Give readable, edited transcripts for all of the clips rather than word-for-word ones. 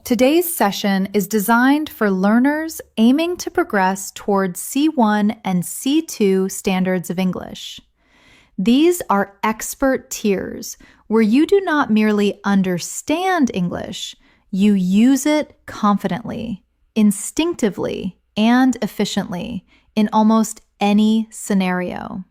Today's session is designed for learners aiming to progress towards C1 and C2 standards of English. These are expert tiers where you do not merely understand English, you use it confidently, instinctively, and efficiently in almost any scenario.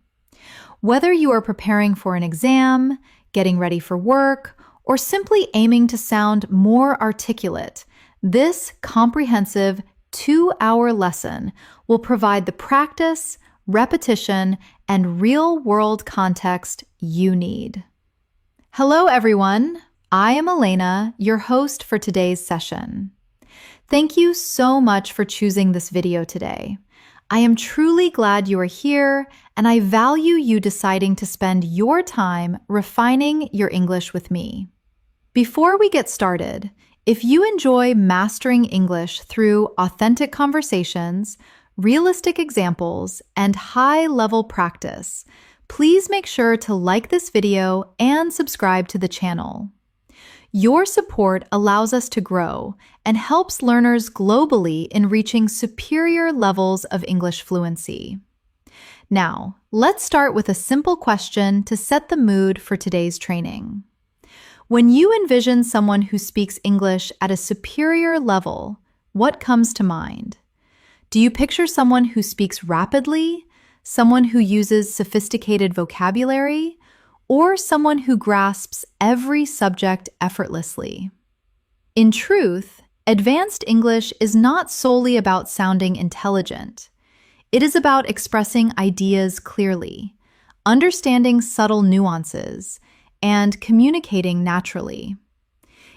Whether you are preparing for an exam, getting ready for work, or simply aiming to sound more articulate, this comprehensive 2-hour lesson will provide the practice, repetition, and real-world context you need. Hello, everyone. I am Elena, your host for today's session. Thank you so much for choosing this video today. I am truly glad you are here, and I value you deciding to spend your time refining your English with me. Before we get started, if you enjoy mastering English through authentic conversations, realistic examples, and high-level practice, please make sure to like this video and subscribe to the channel. Your support allows us to grow and helps learners globally in reaching superior levels of English fluency. Now, let's start with a simple question to set the mood for today's training. When you envision someone who speaks English at a superior level, what comes to mind? Do you picture someone who speaks rapidly, someone who uses sophisticated vocabulary, or someone who grasps every subject effortlessly? In truth, advanced English is not solely about sounding intelligent. It is about expressing ideas clearly, understanding subtle nuances, and communicating naturally.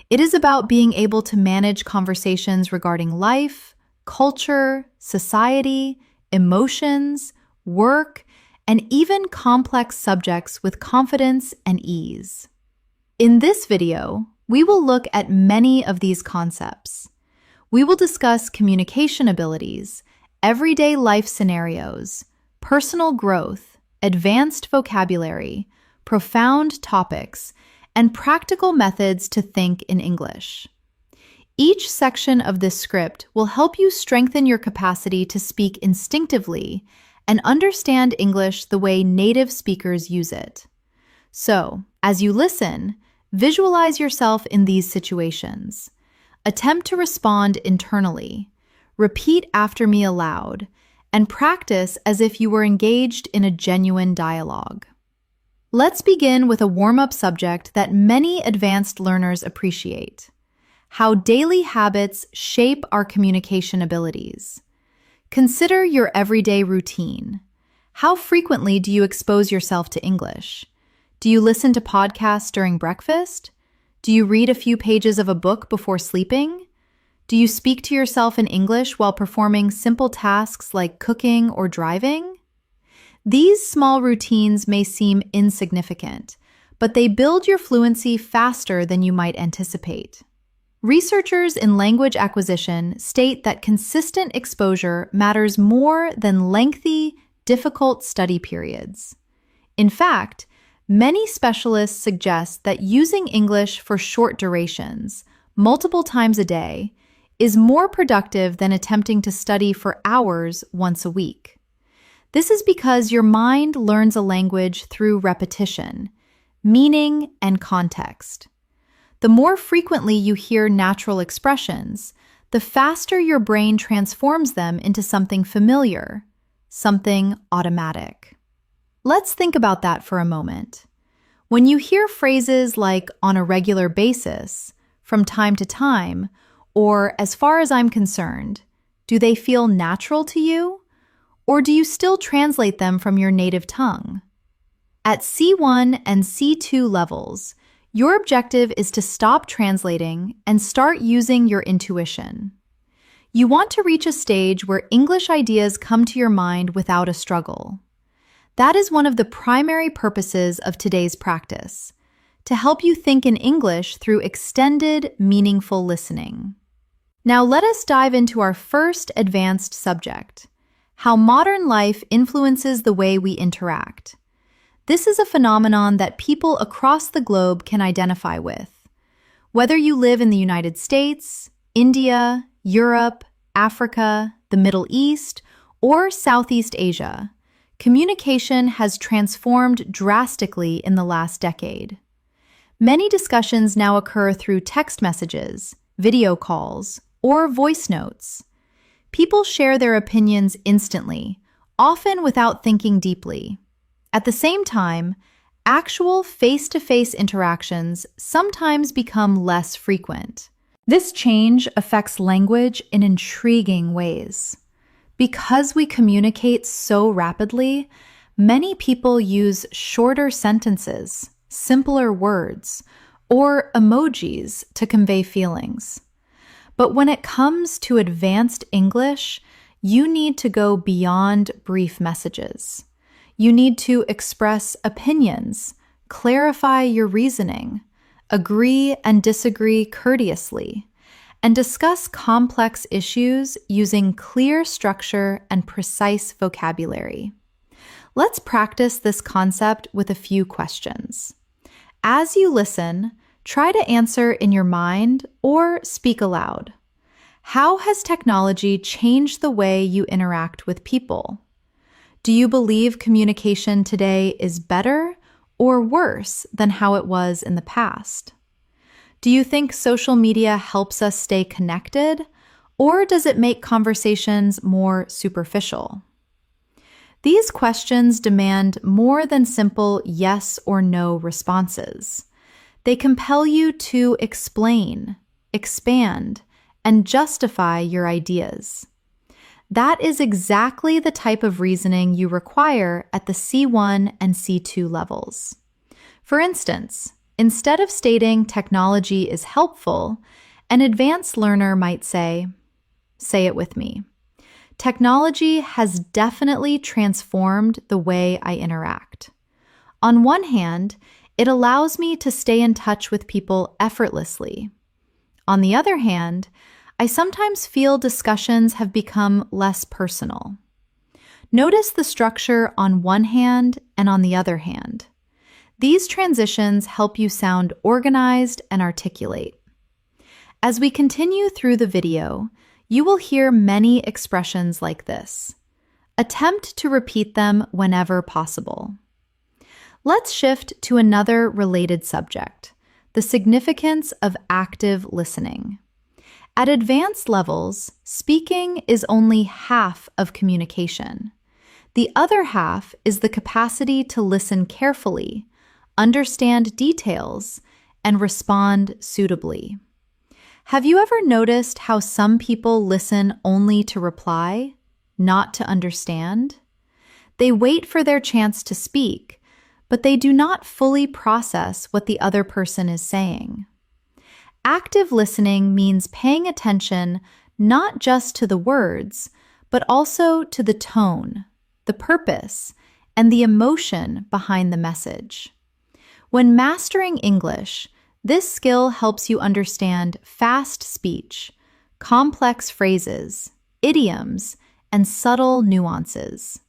It is about being able to manage conversations regarding life, culture, society, emotions, work, and even complex subjects with confidence and ease. In this video, we will look at many of these concepts. We will discuss communication abilities, everyday life scenarios, personal growth, advanced vocabulary, profound topics, and practical methods to think in English. Each section of this script will help you strengthen your capacity to speak instinctively and understand English the way native speakers use it. So, as you listen, visualize yourself in these situations. Attempt to respond internally, repeat after me aloud, and practice as if you were engaged in a genuine dialogue. Let's begin with a warm-up subject that many advanced learners appreciate: how daily habits shape our communication abilities. Consider your everyday routine. How frequently do you expose yourself to English? Do you listen to podcasts during breakfast? Do you read a few pages of a book before sleeping? Do you speak to yourself in English while performing simple tasks like cooking or driving? These small routines may seem insignificant, but they build your fluency faster than you might anticipate. Researchers in language acquisition state that consistent exposure matters more than lengthy, difficult study periods. In fact, many specialists suggest that using English for short durations, multiple times a day, is more productive than attempting to study for hours once a week. This is because your mind learns a language through repetition, meaning, and context. The more frequently you hear natural expressions, the faster your brain transforms them into something familiar, something automatic. Let's think about that for a moment. When you hear phrases like "on a regular basis," "from time to time," or "as far as I'm concerned," do they feel natural to you? Or do you still translate them from your native tongue? At C1 and C2 levels, your objective is to stop translating and start using your intuition. You want to reach a stage where English ideas come to your mind without a struggle. That is one of the primary purposes of today's practice, to help you think in English through extended, meaningful listening. Now let us dive into our first advanced subject: how modern life influences the way we interact. This is a phenomenon that people across the globe can identify with. Whether you live in the United States, India, Europe, Africa, the Middle East, or Southeast Asia, communication has transformed drastically in the last decade. Many discussions now occur through text messages, video calls, or voice notes. People share their opinions instantly, often without thinking deeply. At the same time, actual face-to-face interactions sometimes become less frequent. This change affects language in intriguing ways. Because we communicate so rapidly, many people use shorter sentences, simpler words, or emojis to convey feelings. But when it comes to advanced English, you need to go beyond brief messages. You need to express opinions, clarify your reasoning, agree and disagree courteously, and discuss complex issues using clear structure and precise vocabulary. Let's practice this concept with a few questions. As you listen, try to answer in your mind or speak aloud. How has technology changed the way you interact with people? Do you believe communication today is better or worse than how it was in the past? Do you think social media helps us stay connected, or does it make conversations more superficial? These questions demand more than simple yes or no responses. They compel you to explain, expand, and justify your ideas. That is exactly the type of reasoning you require at the C1 and C2 levels. For instance, instead of stating technology is helpful, an advanced learner might say it with me, technology has definitely transformed the way I interact. On one hand, it allows me to stay in touch with people effortlessly. On the other hand, I sometimes feel discussions have become less personal. Notice the structure on one hand and on the other hand. These transitions help you sound organized and articulate. As we continue through the video, you will hear many expressions like this. Attempt to repeat them whenever possible. Let's shift to another related subject, the significance of active listening. At advanced levels, speaking is only half of communication. The other half is the capacity to listen carefully, understand details, and respond suitably. Have you ever noticed how some people listen only to reply, not to understand? They wait for their chance to speak, but they do not fully process what the other person is saying. Active listening means paying attention not just to the words, but also to the tone, the purpose, and the emotion behind the message. When mastering English, this skill helps you understand fast speech, complex phrases, idioms, and subtle nuances.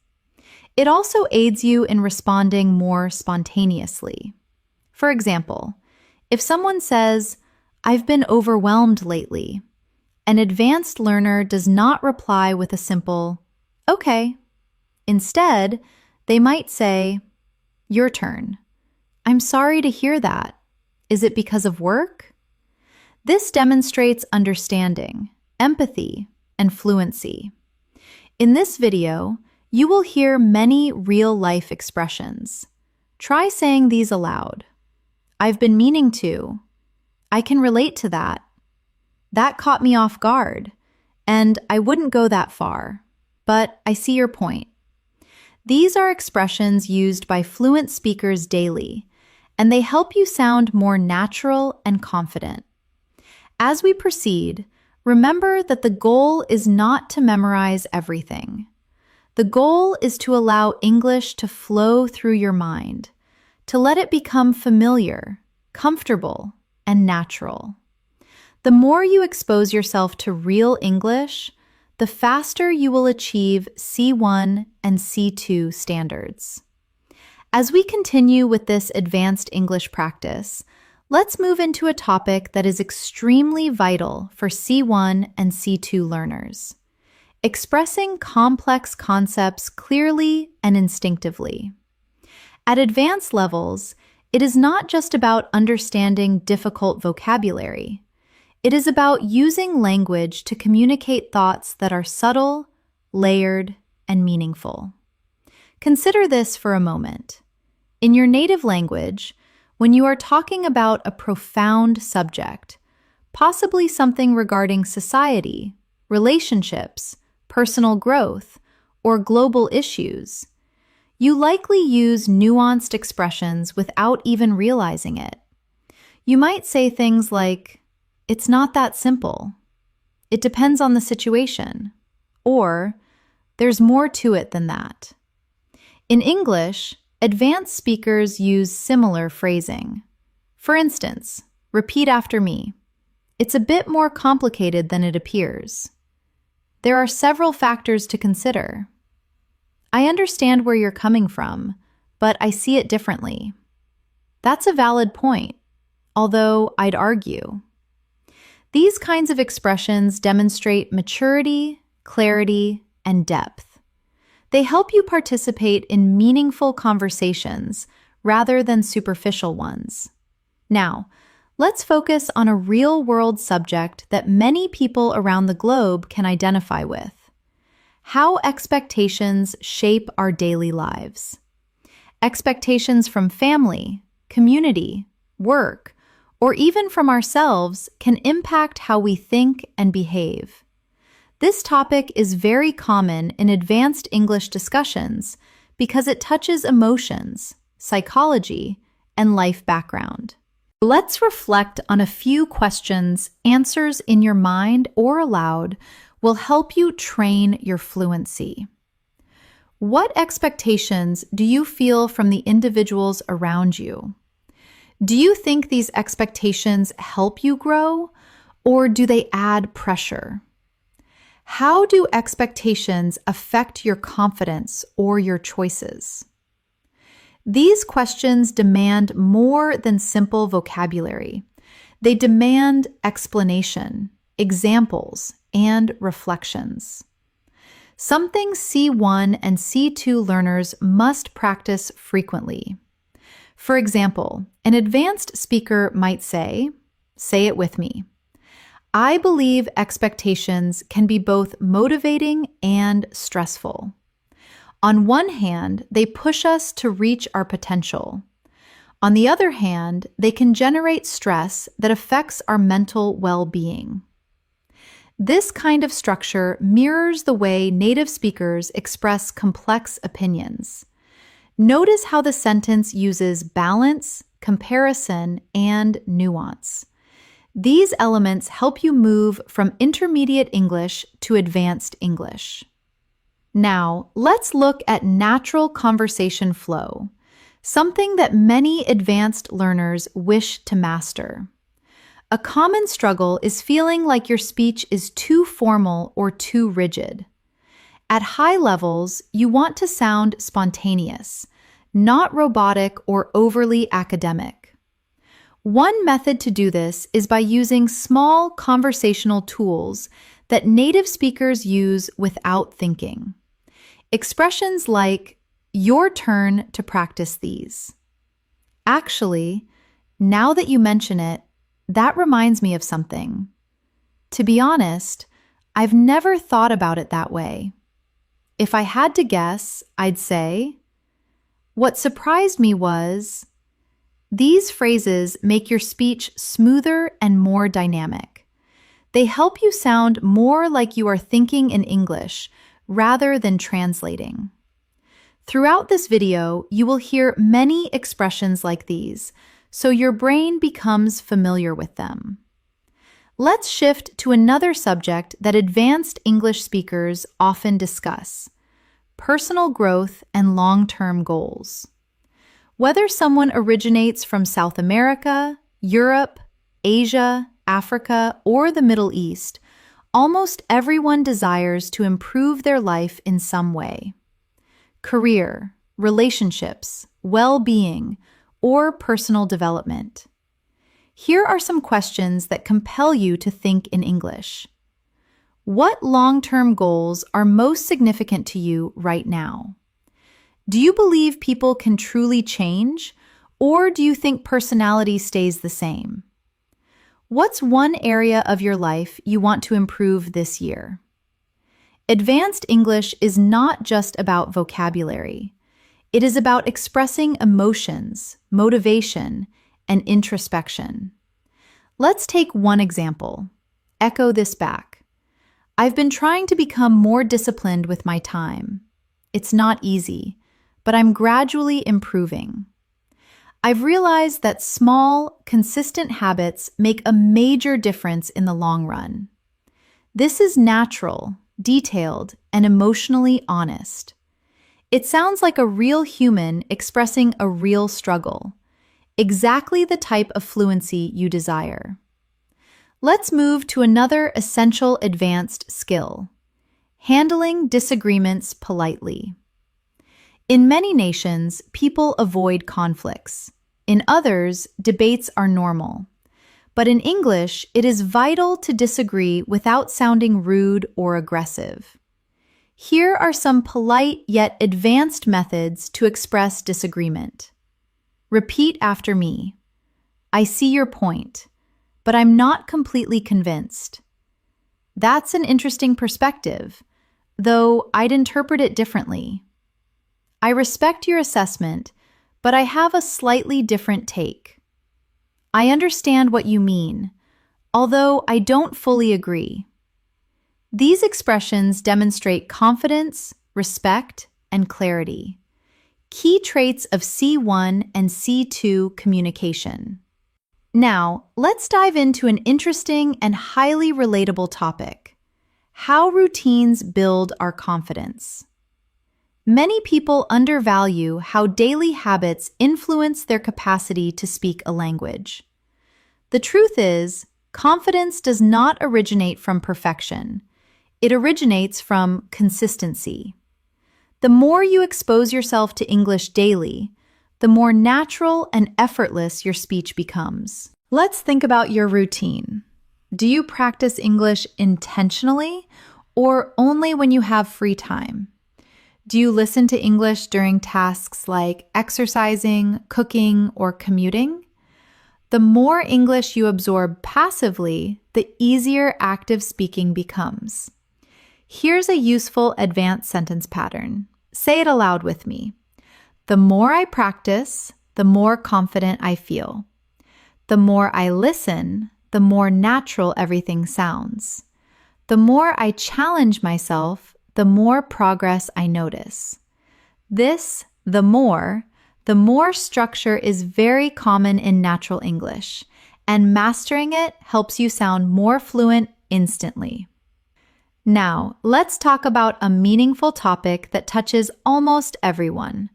It also aids you in responding more spontaneously. For example, if someone says, "I've been overwhelmed lately," an advanced learner does not reply with a simple, "Okay." Instead, they might say, "Your turn. I'm sorry to hear that. Is it because of work?" This demonstrates understanding, empathy, and fluency. In this video, you will hear many real-life expressions. Try saying these aloud. "I've been meaning to." "I can relate to that." "That caught me off guard." And "I wouldn't go that far, but I see your point." These are expressions used by fluent speakers daily, and they help you sound more natural and confident. As we proceed, remember that the goal is not to memorize everything. The goal is to allow English to flow through your mind, to let it become familiar, comfortable, and natural. The more you expose yourself to real English, the faster you will achieve C1 and C2 standards. As we continue with this advanced English practice, Let's move into a topic that is extremely vital for C1 and C2 learners: expressing complex concepts clearly and instinctively. At advanced levels, it is not just about understanding difficult vocabulary. It is about using language to communicate thoughts that are subtle, layered, and meaningful. Consider this for a moment. In your native language, when you are talking about a profound subject, possibly something regarding society, relationships, personal growth, or global issues, you likely use nuanced expressions without even realizing it. You might say things like, "It's not that simple," "It depends on the situation," or "There's more to it than that." In English, advanced speakers use similar phrasing. For instance, repeat after me. "It's a bit more complicated than it appears." There are several factors to consider. "I understand where you're coming from, but I see it differently." That's a valid point, although I'd argue. These kinds of expressions demonstrate maturity, clarity, and depth. They help you participate in meaningful conversations rather than superficial ones. Now, let's focus on a real-world subject that many people around the globe can identify with: how expectations shape our daily lives. Expectations from family, community, work, or even from ourselves can impact how we think and behave. This topic is very common in advanced English discussions because it touches emotions, psychology, and life background. Let's reflect on a few questions. Answers in your mind or aloud will help you train your fluency. What expectations do you feel from the individuals around you? Do you think these expectations help you grow, or do they add pressure? How do expectations affect your confidence or your choices? These questions demand more than simple vocabulary. They demand explanation, examples, and reflections. Something C1 and C2 learners must practice frequently. For example, an advanced speaker might say it with me, "I believe expectations can be both motivating and stressful. On one hand, they push us to reach our potential. On the other hand, they can generate stress that affects our mental well-being." This kind of structure mirrors the way native speakers express complex opinions. Notice how the sentence uses balance, comparison, and nuance. These elements help you move from intermediate English to advanced English. Now, let's look at natural conversation flow, something that many advanced learners wish to master. A common struggle is feeling like your speech is too formal or too rigid. At high levels, you want to sound spontaneous, not robotic or overly academic. One method to do this is by using small conversational tools that native speakers use without thinking. Expressions like, "Your turn to practice these." Actually, now that you mention it, that reminds me of something. To be honest, I've never thought about it that way. If I had to guess, I'd say, "What surprised me was..." These phrases make your speech smoother and more dynamic. They help you sound more like you are thinking in English rather than translating. Throughout this video, you will hear many expressions like these, so your brain becomes familiar with them. Let's shift to another subject that advanced English speakers often discuss: personal growth and long-term goals. Whether someone originates from South America, Europe, Asia, Africa, or the Middle East, almost everyone desires to improve their life in some way. Career, relationships, well-being, or personal development. Here are some questions that compel you to think in English. What long-term goals are most significant to you right now? Do you believe people can truly change, or do you think personality stays the same? What's one area of your life you want to improve this year? Advanced English is not just about vocabulary. It is about expressing emotions, motivation, and introspection. Let's take one example. Echo this back. I've been trying to become more disciplined with my time. It's not easy, but I'm gradually improving. I've realized that small, consistent habits make a major difference in the long run. This is natural, detailed, and emotionally honest. It sounds like a real human expressing a real struggle, exactly the type of fluency you desire. Let's move to another essential advanced skill: handling disagreements politely. In many nations, people avoid conflicts. In others, debates are normal. But in English, it is vital to disagree without sounding rude or aggressive. Here are some polite yet advanced methods to express disagreement. Repeat after me. I see your point, but I'm not completely convinced. That's an interesting perspective, though I'd interpret it differently. I respect your assessment, but I have a slightly different take. I understand what you mean, although I don't fully agree. These expressions demonstrate confidence, respect, and clarity, key traits of C1 and C2 communication. Now, let's dive into an interesting and highly relatable topic: how routines build our confidence. Many people undervalue how daily habits influence their capacity to speak a language. The truth is, confidence does not originate from perfection. It originates from consistency. The more you expose yourself to English daily, the more natural and effortless your speech becomes. Let's think about your routine. Do you practice English intentionally or only when you have free time? Do you listen to English during tasks like exercising, cooking, or commuting? The more English you absorb passively, the easier active speaking becomes. Here's a useful advanced sentence pattern. Say it aloud with me. The more I practice, the more confident I feel. The more I listen, the more natural everything sounds. The more I challenge myself, the more progress I notice. This, the more structure is very common in natural English, and mastering it helps you sound more fluent instantly. Now, let's talk about a meaningful topic that touches almost everyone: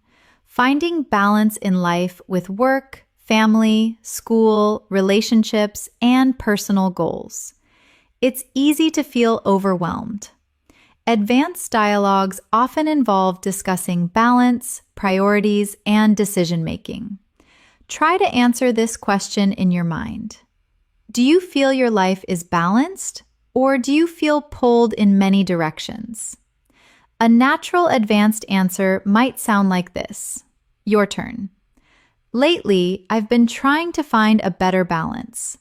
finding balance in life with work, family, school, relationships, and personal goals. It's easy to feel overwhelmed. Advanced dialogues often involve discussing balance, priorities, and decision-making. Try to answer this question in your mind. Do you feel your life is balanced, or do you feel pulled in many directions? A natural advanced answer might sound like this. Your turn. Lately, I've been trying to find a better balance.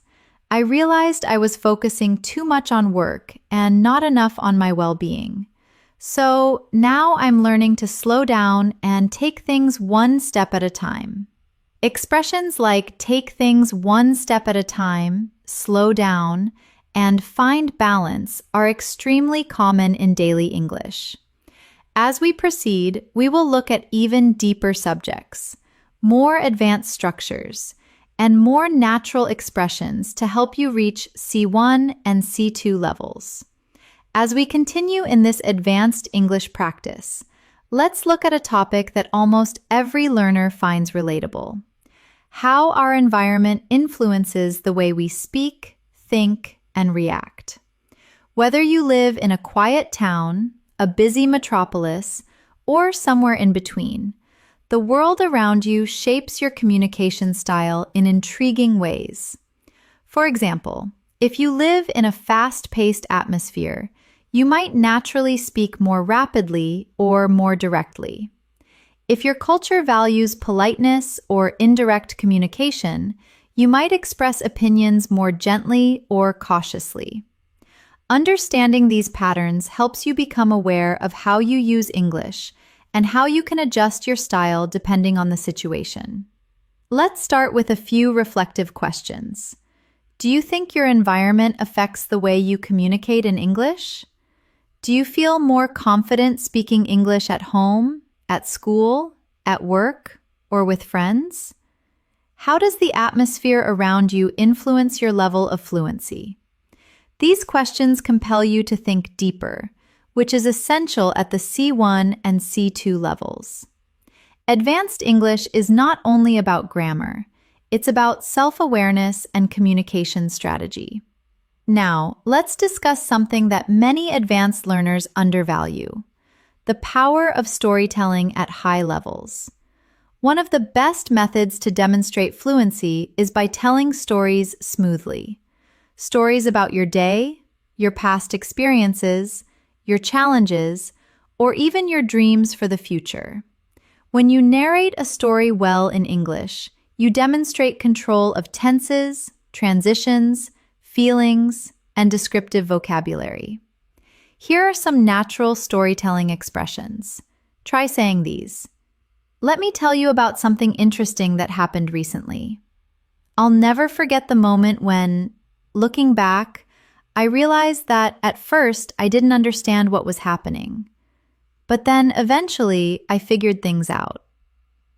I realized I was focusing too much on work and not enough on my well-being. So now I'm learning to slow down and take things one step at a time. Expressions like take things one step at a time, slow down, and find balance are extremely common in daily English. As we proceed, we will look at even deeper subjects, more advanced structures, and more natural expressions to help you reach C1 and C2 levels. As we continue in this advanced English practice, let's look at a topic that almost every learner finds relatable: how our environment influences the way we speak, think, and react. Whether you live in a quiet town, a busy metropolis, or somewhere in between, the world around you shapes your communication style in intriguing ways. For example, if you live in a fast-paced atmosphere, you might naturally speak more rapidly or more directly. If your culture values politeness or indirect communication, you might express opinions more gently or cautiously. Understanding these patterns helps you become aware of how you use English and how you can adjust your style depending on the situation. Let's start with a few reflective questions. Do you think your environment affects the way you communicate in English? Do you feel more confident speaking English at home, at school, at work, or with friends? How does the atmosphere around you influence your level of fluency? These questions compel you to think deeper, which is essential at the C1 and C2 levels. Advanced English is not only about grammar, it's about self-awareness and communication strategy. Now, let's discuss something that many advanced learners undervalue: the power of storytelling at high levels. One of the best methods to demonstrate fluency is by telling stories smoothly. Stories about your day, your past experiences, your challenges, or even your dreams for the future. When you narrate a story well in English, you demonstrate control of tenses, transitions, feelings, and descriptive vocabulary. Here are some natural storytelling expressions. Try saying these. Let me tell you about something interesting that happened recently. I'll never forget the moment when, looking back, I realized that at first I didn't understand what was happening. But then eventually I figured things out.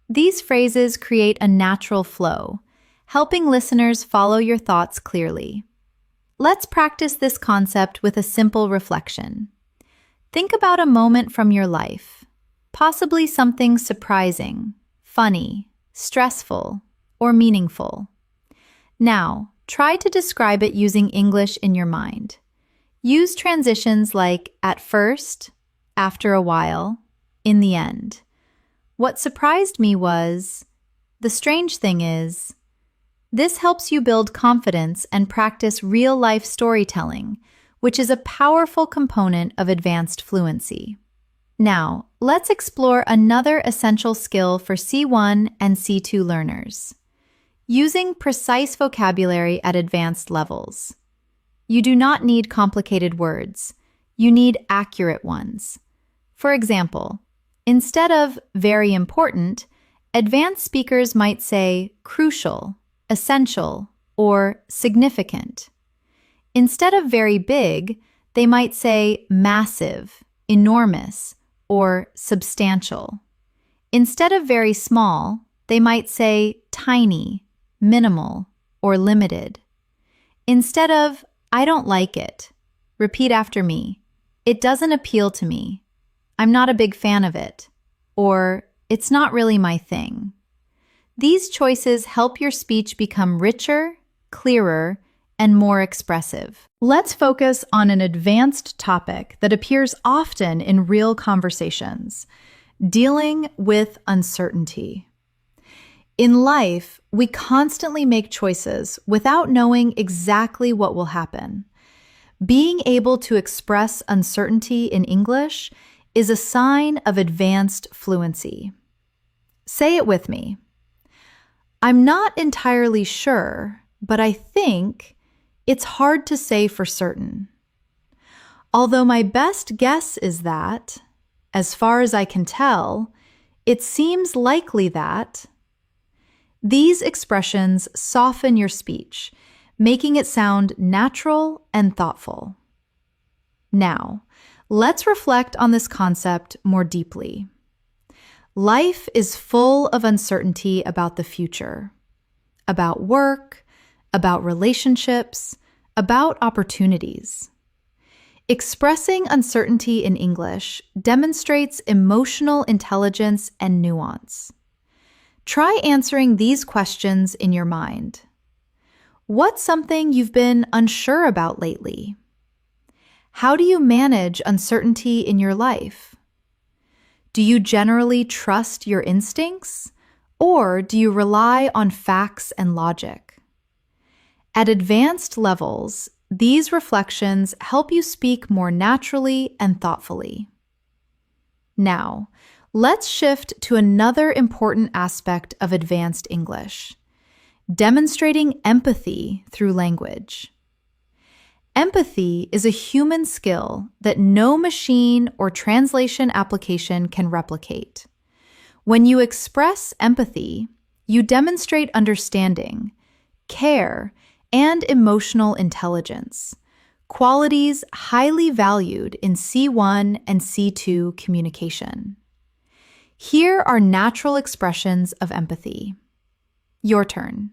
These phrases create a natural flow, helping listeners follow your thoughts clearly. Let's practice this concept with a simple reflection. Think about a moment from your life, possibly something surprising, funny, stressful, or meaningful. Now, try to describe it using English in your mind. Use transitions like at first, after a while, in the end. What surprised me was, the strange thing is. This helps you build confidence and practice real-life storytelling, which is a powerful component of advanced fluency. Now, let's explore another essential skill for C1 and C2 learners: using precise vocabulary at advanced levels. You do not need complicated words. You need accurate ones. For example, instead of very important, advanced speakers might say crucial, essential, or significant. Instead of very big, they might say massive, enormous, or substantial. Instead of very small, they might say tiny, minimal, or limited. Instead of I don't like it, repeat after me. It doesn't appeal to me. I'm not a big fan of it. Or it's not really my thing. These choices help your speech become richer, clearer, and more expressive. Let's focus on an advanced topic that appears often in real conversations: dealing with uncertainty. In life, we constantly make choices without knowing exactly what will happen. Being able to express uncertainty in English is a sign of advanced fluency. Say it with me. I'm not entirely sure, but I think it's hard to say for certain. Although my best guess is that, as far as I can tell, it seems likely that. These expressions soften your speech, making it sound natural and thoughtful. Now, let's reflect on this concept more deeply. Life is full of uncertainty about the future, about work, about relationships, about opportunities. Expressing uncertainty in English demonstrates emotional intelligence and nuance. Try answering these questions in your mind. What's something you've been unsure about lately? How do you manage uncertainty in your life? Do you generally trust your instincts, or do you rely on facts and logic? At advanced levels, these reflections help you speak more naturally and thoughtfully. Now, let's shift to another important aspect of advanced English: demonstrating empathy through language. Empathy is a human skill that no machine or translation application can replicate. When you express empathy, you demonstrate understanding, care, and emotional intelligence, qualities highly valued in C1 and C2 communication. Here are natural expressions of empathy. Your turn.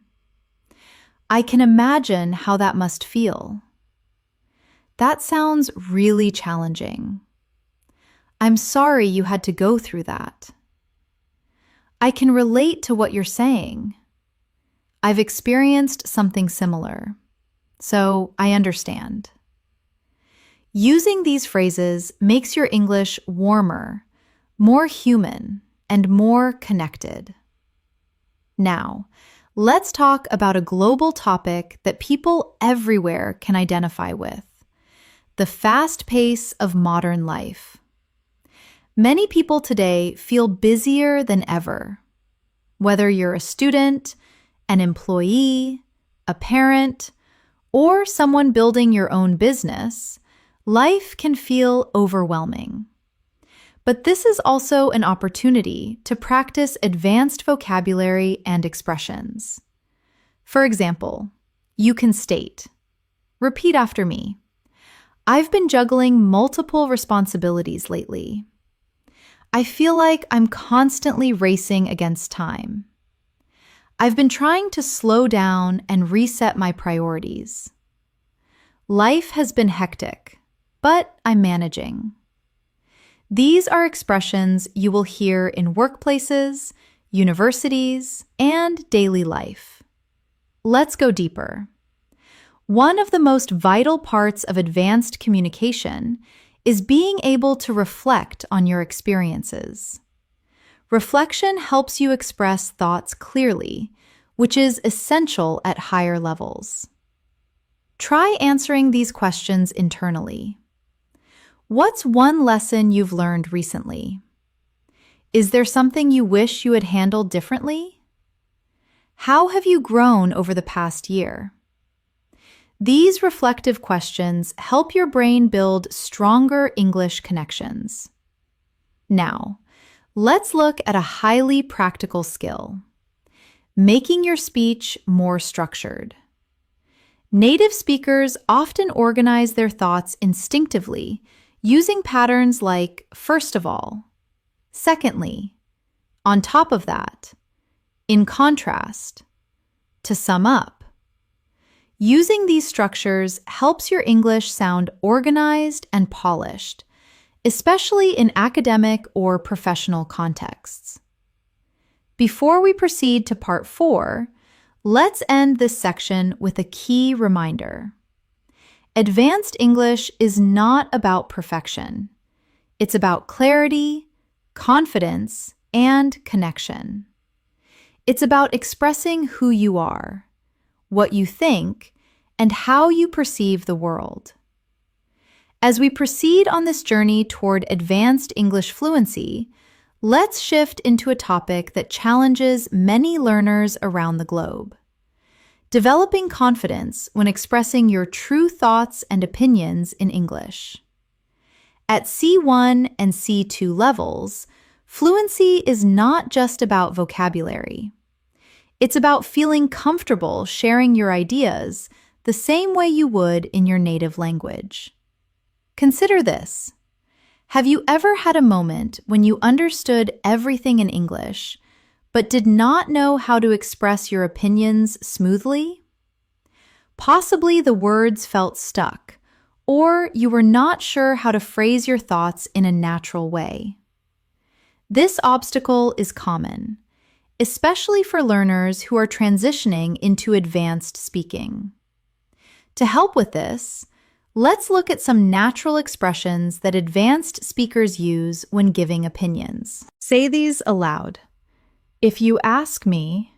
I can imagine how that must feel. That sounds really challenging. I'm sorry you had to go through that. I can relate to what you're saying. I've experienced something similar, so I understand. Using these phrases makes your English warmer, more human, and more connected. Now, let's talk about a global topic that people everywhere can identify with: the fast pace of modern life. Many people today feel busier than ever. Whether you're a student, an employee, a parent, or someone building your own business, life can feel overwhelming. But this is also an opportunity to practice advanced vocabulary and expressions. For example, you can state, repeat after me, I've been juggling multiple responsibilities lately. I feel like I'm constantly racing against time. I've been trying to slow down and reset my priorities. Life has been hectic, but I'm managing. These are expressions you will hear in workplaces, universities, and daily life. Let's go deeper. One of the most vital parts of advanced communication is being able to reflect on your experiences. Reflection helps you express thoughts clearly, which is essential at higher levels. Try answering these questions internally. What's one lesson you've learned recently? Is there something you wish you had handled differently? How have you grown over the past year? These reflective questions help your brain build stronger English connections. Now, let's look at a highly practical skill: making your speech more structured. Native speakers often organize their thoughts instinctively using patterns like first of all, secondly, on top of that, in contrast, to sum up. Using these structures helps your English sound organized and polished, especially in academic or professional contexts. Before we proceed to part 4, let's end this section with a key reminder. Advanced English is not about perfection. It's about clarity, confidence, and connection. It's about expressing who you are, what you think, and how you perceive the world. As we proceed on this journey toward advanced English fluency, let's shift into a topic that challenges many learners around the globe: developing confidence when expressing your true thoughts and opinions in English. At C1 and C2 levels, fluency is not just about vocabulary. It's about feeling comfortable sharing your ideas the same way you would in your native language. Consider this. Have you ever had a moment when you understood everything in English, but did not know how to express your opinions smoothly? Possibly the words felt stuck, or you were not sure how to phrase your thoughts in a natural way. This obstacle is common, especially for learners who are transitioning into advanced speaking. To help with this, let's look at some natural expressions that advanced speakers use when giving opinions. Say these aloud. If you ask me,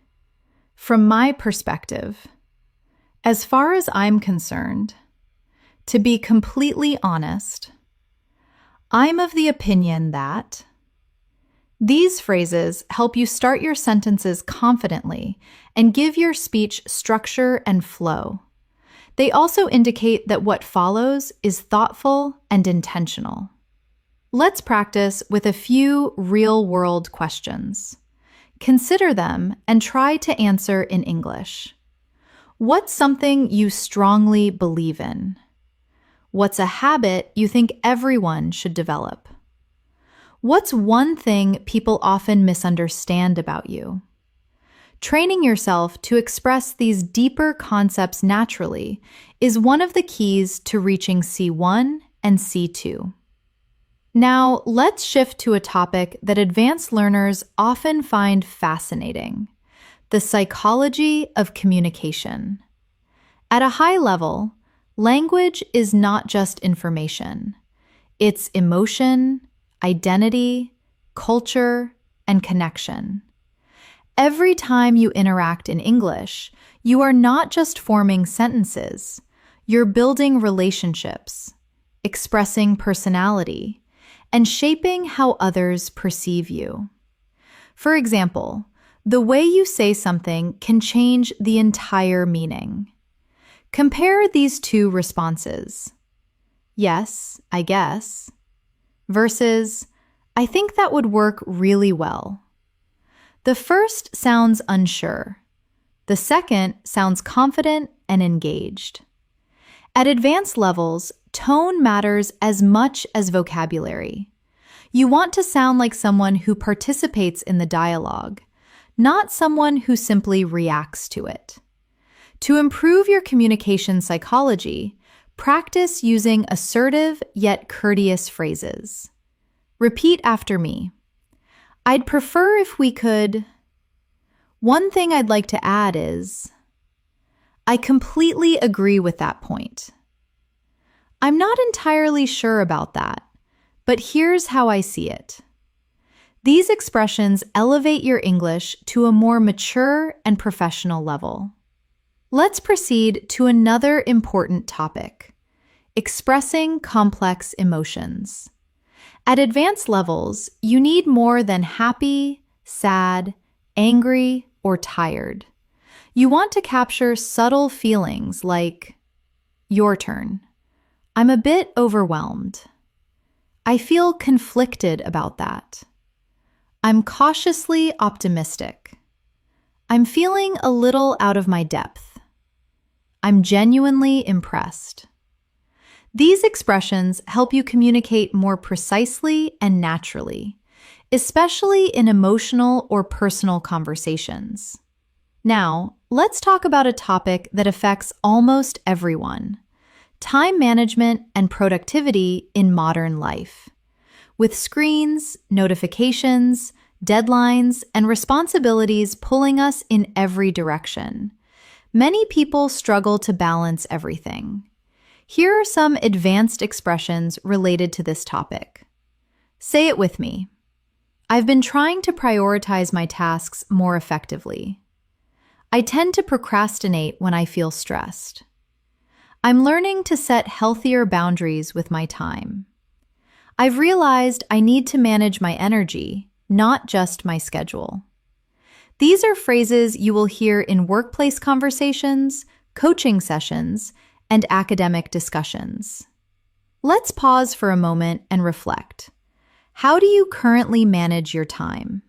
from my perspective, As far as I'm concerned, to be completely honest, I'm of the opinion that these phrases help you start your sentences confidently and give your speech structure and flow. They also indicate that what follows is thoughtful and intentional. Let's practice with a few real-world questions. Consider them and try to answer in English. What's something you strongly believe in? What's a habit you think everyone should develop? What's one thing people often misunderstand about you? Training yourself to express these deeper concepts naturally is one of the keys to reaching C1 and C2. Now, let's shift to a topic that advanced learners often find fascinating: the psychology of communication. At a high level, language is not just information. It's emotion, identity, culture, and connection. Every time you interact in English, you are not just forming sentences. You're building relationships, expressing personality, and shaping how others perceive you. For example, the way you say something can change the entire meaning. Compare these two responses. Yes, I guess, versus I think that would work really well. The first sounds unsure. The second sounds confident and engaged. At advanced levels, tone matters as much as vocabulary. You want to sound like someone who participates in the dialogue, not someone who simply reacts to it. To improve your communication psychology, practice using assertive yet courteous phrases. Repeat after me. I'd prefer if we could. One thing I'd like to add is, I completely agree with that point. I'm not entirely sure about that, but here's how I see it. These expressions elevate your English to a more mature and professional level. Let's proceed to another important topic: expressing complex emotions. At advanced levels, you need more than happy, sad, angry, or tired. You want to capture subtle feelings like, your turn. I'm a bit overwhelmed. I feel conflicted about that. I'm cautiously optimistic. I'm feeling a little out of my depth. I'm genuinely impressed. These expressions help you communicate more precisely and naturally, especially in emotional or personal conversations. Now, let's talk about a topic that affects almost everyone: time management and productivity in modern life. With screens, notifications, deadlines, and responsibilities pulling us in every direction, many people struggle to balance everything. Here are some advanced expressions related to this topic. Say it with me. I've been trying to prioritize my tasks more effectively. I tend to procrastinate when I feel stressed. I'm learning to set healthier boundaries with my time. I've realized I need to manage my energy, not just my schedule. These are phrases you will hear in workplace conversations, coaching sessions, and academic discussions. Let's pause for a moment and reflect. How do you currently manage your time?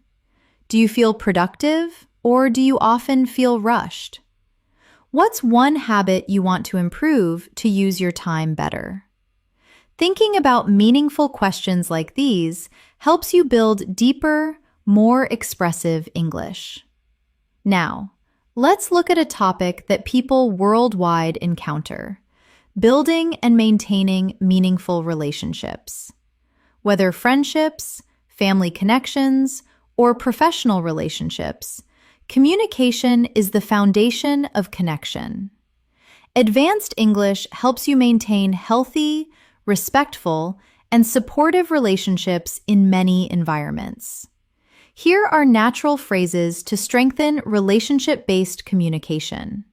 Do you feel productive, or do you often feel rushed? What's one habit you want to improve to use your time better? Thinking about meaningful questions like these helps you build deeper, more expressive English. Now, let's look at a topic that people worldwide encounter: building and maintaining meaningful relationships. Whether friendships, family connections, or professional relationships, communication is the foundation of connection. Advanced English helps you maintain healthy, respectful, and supportive relationships in many environments. Here are natural phrases to strengthen relationship-based communication.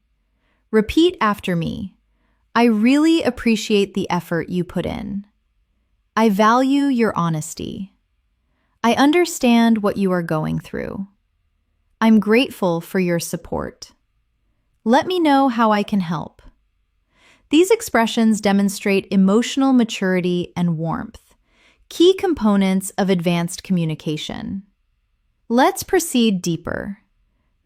Repeat after me. I really appreciate the effort you put in. I value your honesty. I understand what you are going through. I'm grateful for your support. Let me know how I can help. These expressions demonstrate emotional maturity and warmth, key components of advanced communication. Let's proceed deeper.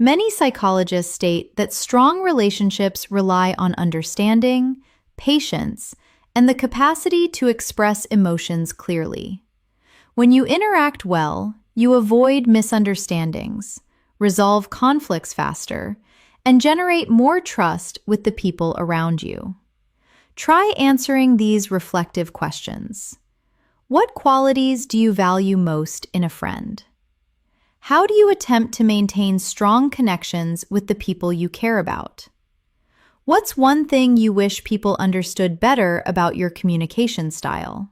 Many psychologists state that strong relationships rely on understanding, patience, and the capacity to express emotions clearly. When you interact well, you avoid misunderstandings, resolve conflicts faster, and generate more trust with the people around you. Try answering these reflective questions. What qualities do you value most in a friend? How do you attempt to maintain strong connections with the people you care about? What's one thing you wish people understood better about your communication style?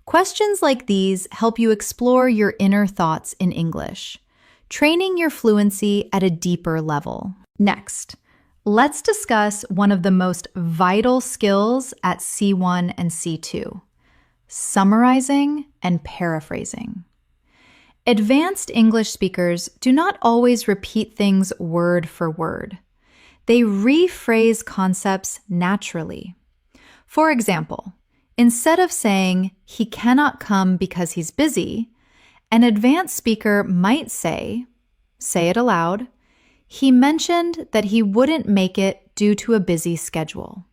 Questions like these help you explore your inner thoughts in English, training your fluency at a deeper level. Next, let's discuss one of the most vital skills at C1 and C2, summarizing and paraphrasing. Advanced English speakers do not always repeat things word for word. They rephrase concepts naturally. For example, instead of saying, "He cannot come because he's busy," an advanced speaker might say it aloud, "He mentioned that he wouldn't make it due to a busy schedule."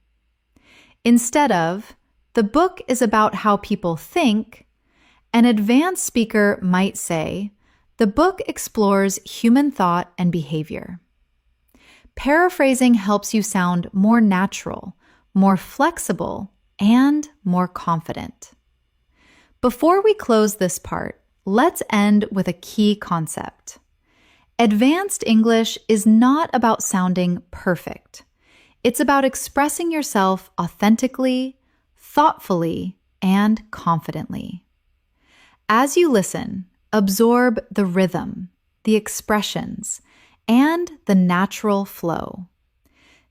Instead of, "The book is about how people think," an advanced speaker might say, "The book explores human thought and behavior." Paraphrasing helps you sound more natural, more flexible, and more confident. Before we close this part, let's end with a key concept. Advanced English is not about sounding perfect. It's about expressing yourself authentically, thoughtfully, and confidently. As you listen, absorb the rhythm, the expressions, and the natural flow.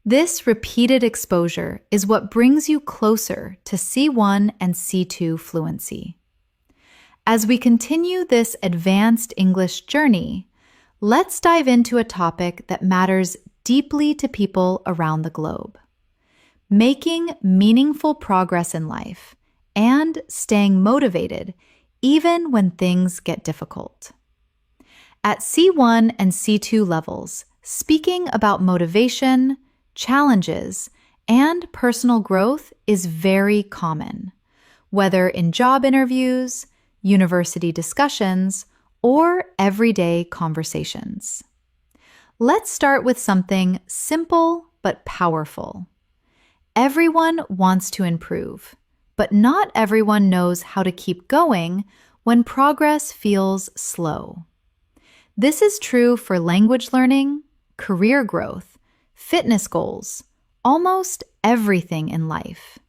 This repeated exposure is what brings you closer to C1 and C2 fluency. As we continue this advanced English journey, let's dive into a topic that matters deeply to people around the globe: making meaningful progress in life and staying motivated even when things get difficult. At C1 and C2 levels, speaking about motivation, challenges, and personal growth is very common, whether in job interviews, university discussions, or everyday conversations. Let's start with something simple but powerful. Everyone wants to improve, but not everyone knows how to keep going when progress feels slow. This is true for language learning, career growth, fitness goals, almost everything in life.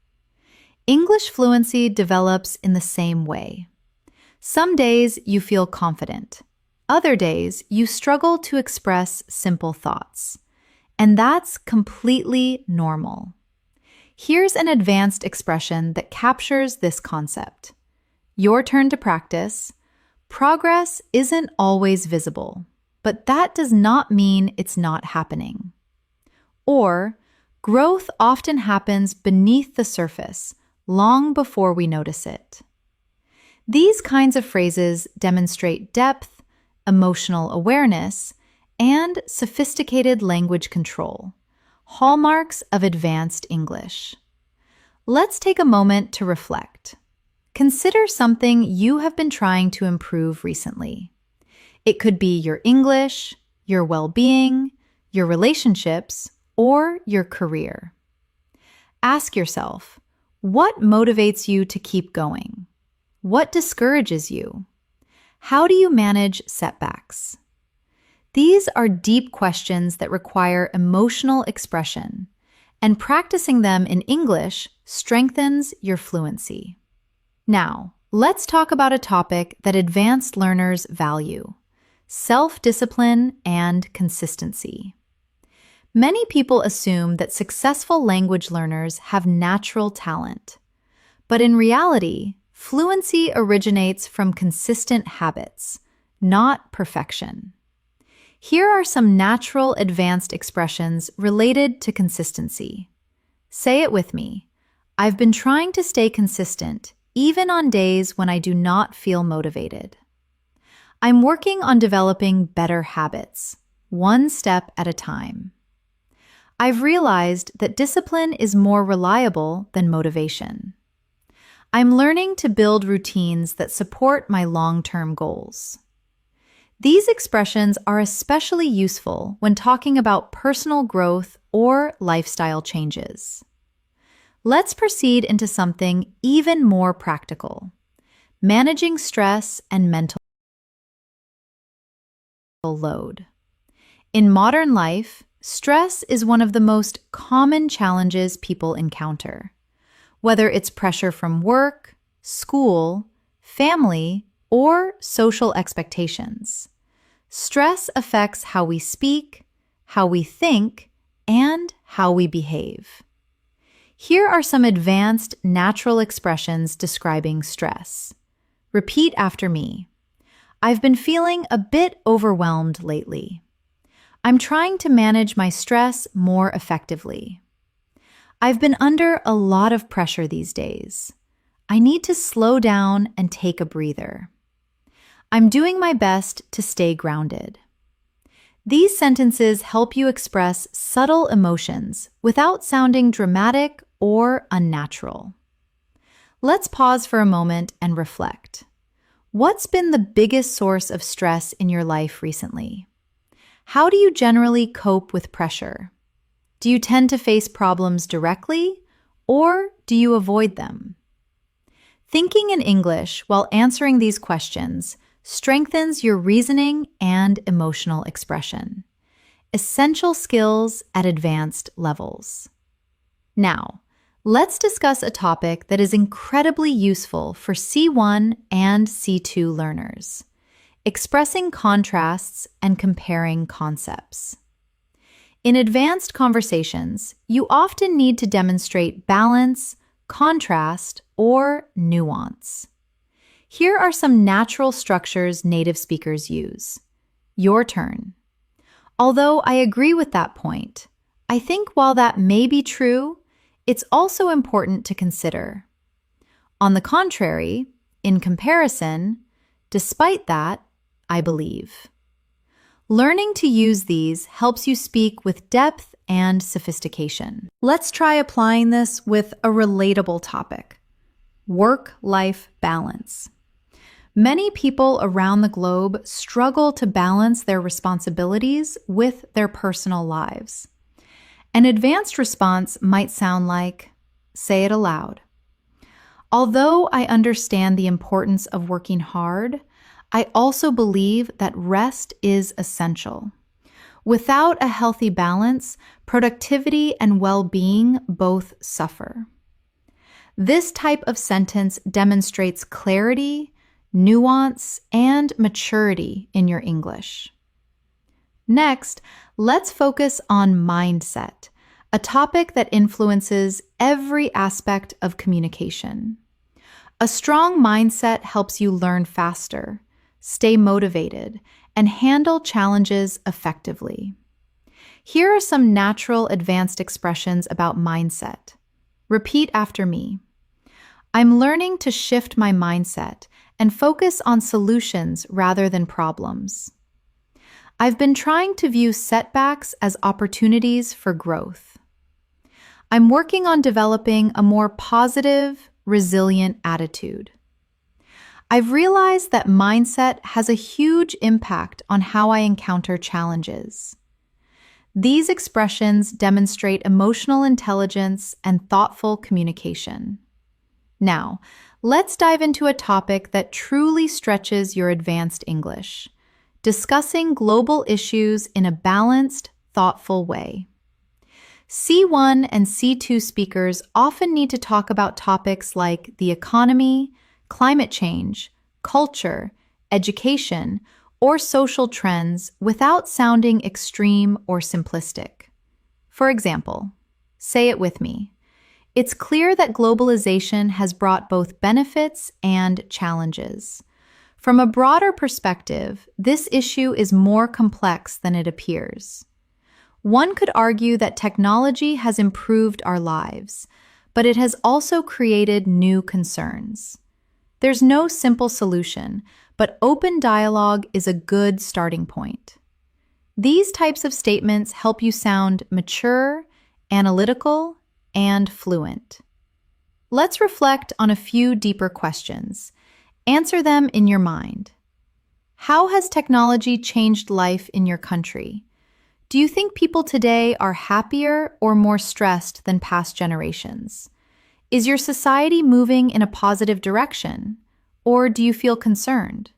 English fluency develops in the same way. Some days you feel confident. Other days you struggle to express simple thoughts. And that's completely normal. Here's an advanced expression that captures this concept. Your turn to practice. Progress isn't always visible, but that does not mean it's not happening. Or, growth often happens beneath the surface, long before we notice it. These kinds of phrases demonstrate depth, emotional awareness, and sophisticated language control, hallmarks of advanced English. Let's take a moment to reflect. Consider something you have been trying to improve recently. It could be your English, your well-being, your relationships, or your career. Ask yourself, what motivates you to keep going? What discourages you? How do you manage setbacks? These are deep questions that require emotional expression, and practicing them in English strengthens your fluency. Now, let's talk about a topic that advanced learners value: self-discipline and consistency. Many people assume that successful language learners have natural talent. But in reality, fluency originates from consistent habits, not perfection. Here are some natural advanced expressions related to consistency. Say it with me. I've been trying to stay consistent, even on days when I do not feel motivated. I'm working on developing better habits, one step at a time. I've realized that discipline is more reliable than motivation. I'm learning to build routines that support my long-term goals. These expressions are especially useful when talking about personal growth or lifestyle changes. Let's proceed into something even more practical: managing stress and mental load. In modern life, stress is one of the most common challenges people encounter. Whether it's pressure from work, school, family, or social expectations. Stress affects how we speak, how we think, and how we behave. Here are some advanced natural expressions describing stress. Repeat after me. I've been feeling a bit overwhelmed lately. I'm trying to manage my stress more effectively. I've been under a lot of pressure these days. I need to slow down and take a breather. I'm doing my best to stay grounded. These sentences help you express subtle emotions without sounding dramatic or unnatural. Let's pause for a moment and reflect. What's been the biggest source of stress in your life recently? How do you generally cope with pressure? Do you tend to face problems directly, or do you avoid them? Thinking in English while answering these questions strengthens your reasoning and emotional expression, essential skills at advanced levels. Now, let's discuss a topic that is incredibly useful for C1 and C2 learners: expressing contrasts and comparing concepts. In advanced conversations, you often need to demonstrate balance, contrast, or nuance. Here are some natural structures native speakers use. Your turn. Although I agree with that point, I think while that may be true, it's also important to consider. On the contrary, in comparison, despite that, I believe. Learning to use these helps you speak with depth and sophistication. Let's try applying this with a relatable topic: work-life balance. Many people around the globe struggle to balance their responsibilities with their personal lives. An advanced response might sound like, say it aloud. Although I understand the importance of working hard, I also believe that rest is essential. Without a healthy balance, productivity and well-being both suffer. This type of sentence demonstrates clarity, nuance, and maturity in your English. Next, let's focus on mindset, a topic that influences every aspect of communication. A strong mindset helps you learn faster, stay motivated, and handle challenges effectively. Here are some natural advanced expressions about mindset. Repeat after me. I'm learning to shift my mindset and focus on solutions rather than problems. I've been trying to view setbacks as opportunities for growth. I'm working on developing a more positive, resilient attitude. I've realized that mindset has a huge impact on how I encounter challenges. These expressions demonstrate emotional intelligence and thoughtful communication. Now, let's dive into a topic that truly stretches your advanced English: discussing global issues in a balanced, thoughtful way. C1 and C2 speakers often need to talk about topics like the economy, climate change, culture, education, or social trends without sounding extreme or simplistic. For example, say it with me. It's clear that globalization has brought both benefits and challenges. From a broader perspective, this issue is more complex than it appears. One could argue that technology has improved our lives, but it has also created new concerns. There's no simple solution, but open dialogue is a good starting point. These types of statements help you sound mature, analytical, and fluent. Let's reflect on a few deeper questions. Answer them in your mind. How has technology changed life in your country? Do you think people today are happier or more stressed than past generations? Is your society moving in a positive direction, or do you feel concerned?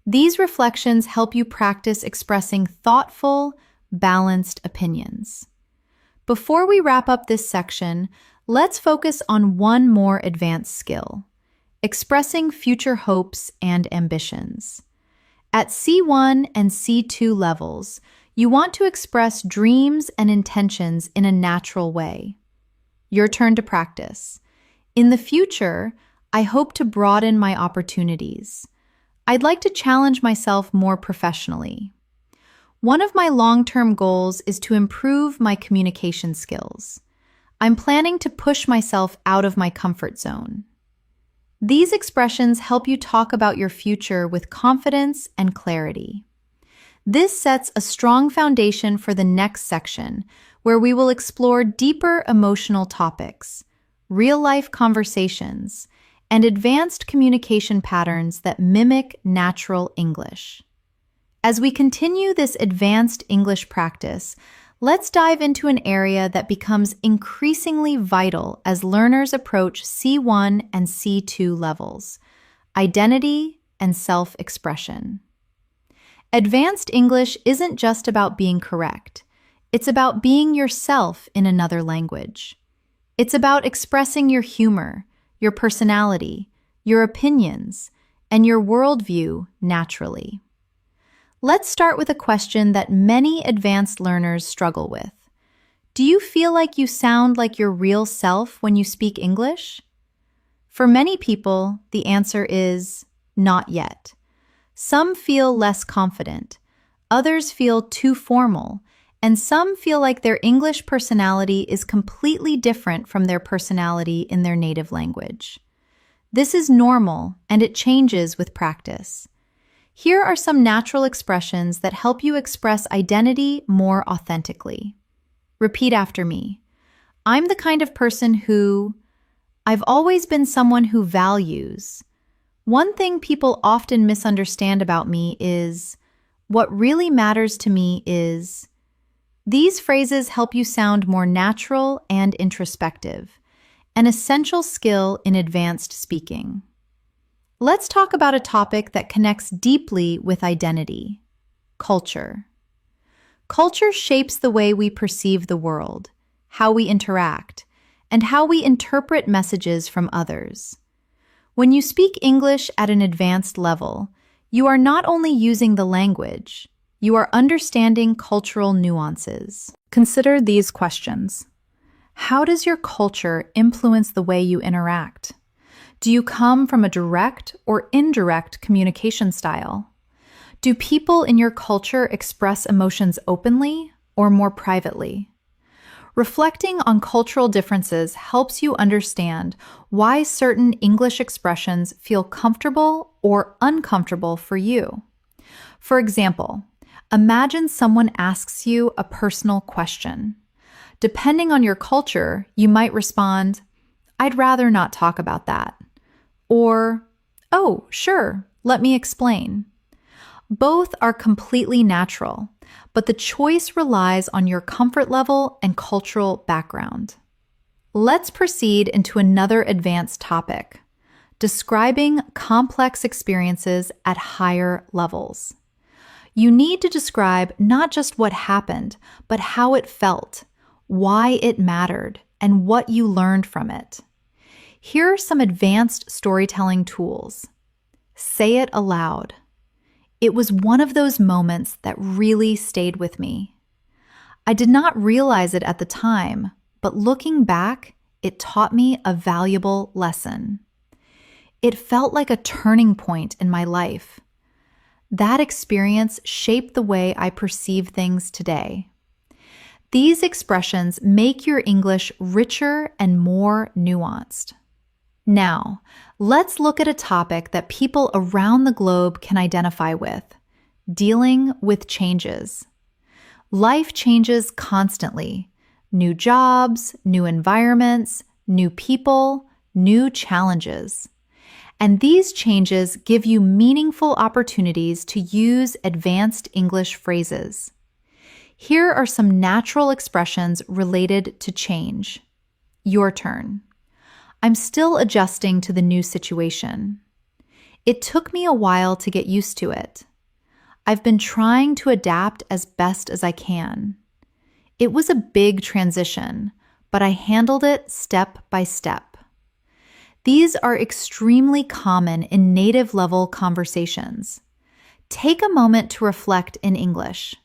These reflections help you practice expressing thoughtful, balanced opinions. Before we wrap up this section, let's focus on one more advanced skill: expressing future hopes and ambitions. At C1 and C2 levels, you want to express dreams and intentions in a natural way. Your turn to practice. In the future, I hope to broaden my opportunities. I'd like to challenge myself more professionally. One of my long-term goals is to improve my communication skills. I'm planning to push myself out of my comfort zone. These expressions help you talk about your future with confidence and clarity. This sets a strong foundation for the next section, where we will explore deeper emotional topics, real-life conversations, and advanced communication patterns that mimic natural English. As we continue this advanced English practice, let's dive into an area that becomes increasingly vital as learners approach C1 and C2 levels: identity and self-expression. Advanced English isn't just about being correct. It's about being yourself in another language. It's about expressing your humor, your personality, your opinions, and your worldview naturally. Let's start with a question that many advanced learners struggle with. Do you feel like you sound like your real self when you speak English? For many people, the answer is not yet. Some feel less confident, others feel too formal, and some feel like their English personality is completely different from their personality in their native language. This is normal, and it changes with practice. Here are some natural expressions that help you express identity more authentically. Repeat after me. I'm the kind of person who... I've always been someone who values... One thing people often misunderstand about me is, what really matters to me is... These phrases help you sound more natural and introspective, an essential skill in advanced speaking. Let's talk about a topic that connects deeply with identity: culture. Culture shapes the way we perceive the world, how we interact, and how we interpret messages from others. When you speak English at an advanced level, you are not only using the language, you are understanding cultural nuances. Consider these questions. How does your culture influence the way you interact? Do you come from a direct or indirect communication style? Do people in your culture express emotions openly or more privately? Reflecting on cultural differences helps you understand why certain English expressions feel comfortable or uncomfortable for you. For example, imagine someone asks you a personal question. Depending on your culture, you might respond, "I'd rather not talk about that." Or, "Oh, sure, let me explain." Both are completely natural, but the choice relies on your comfort level and cultural background. Let's proceed into another advanced topic: describing complex experiences at higher levels. You need to describe not just what happened, but how it felt, why it mattered, and what you learned from it. Here are some advanced storytelling tools. Say it aloud. It was one of those moments that really stayed with me. I did not realize it at the time, but looking back, it taught me a valuable lesson. It felt like a turning point in my life. That experience shaped the way I perceive things today. These expressions make your English richer and more nuanced. Now, let's look at a topic that people around the globe can identify with: dealing with changes. Life changes constantly. New jobs, new environments, new people, new challenges. And these changes give you meaningful opportunities to use advanced English phrases. Here are some natural expressions related to change. Your turn. I'm still adjusting to the new situation. It took me a while to get used to it. I've been trying to adapt as best as I can. It was a big transition, but I handled it step by step. These are extremely common in native-level conversations. Take a moment to reflect in English.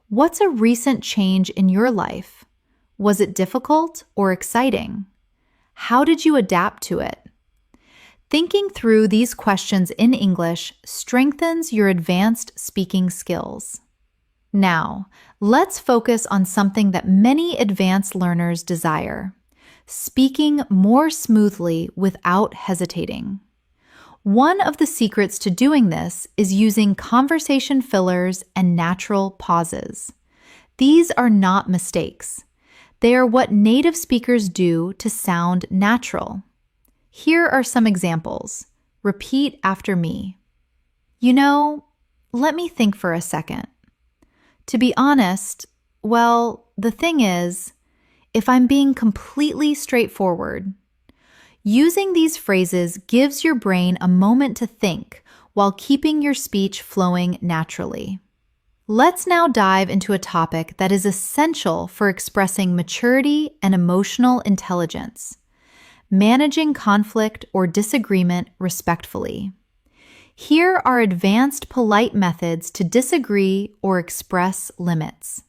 What's a recent change in your life? Was it difficult or exciting? How did you adapt to it? Thinking through these questions in English strengthens your advanced speaking skills. Now, let's focus on something that many advanced learners desire: speaking more smoothly without hesitating. One of the secrets to doing this is using conversation fillers and natural pauses. These are not mistakes. They are what native speakers do to sound natural. Here are some examples. Repeat after me. You know, let me think for a second. To be honest, well, the thing is, if I'm being completely straightforward, using these phrases gives your brain a moment to think while keeping your speech flowing naturally. Let's now dive into a topic that is essential for expressing maturity and emotional intelligence: managing conflict or disagreement respectfully. Here are advanced polite methods to disagree or express limits.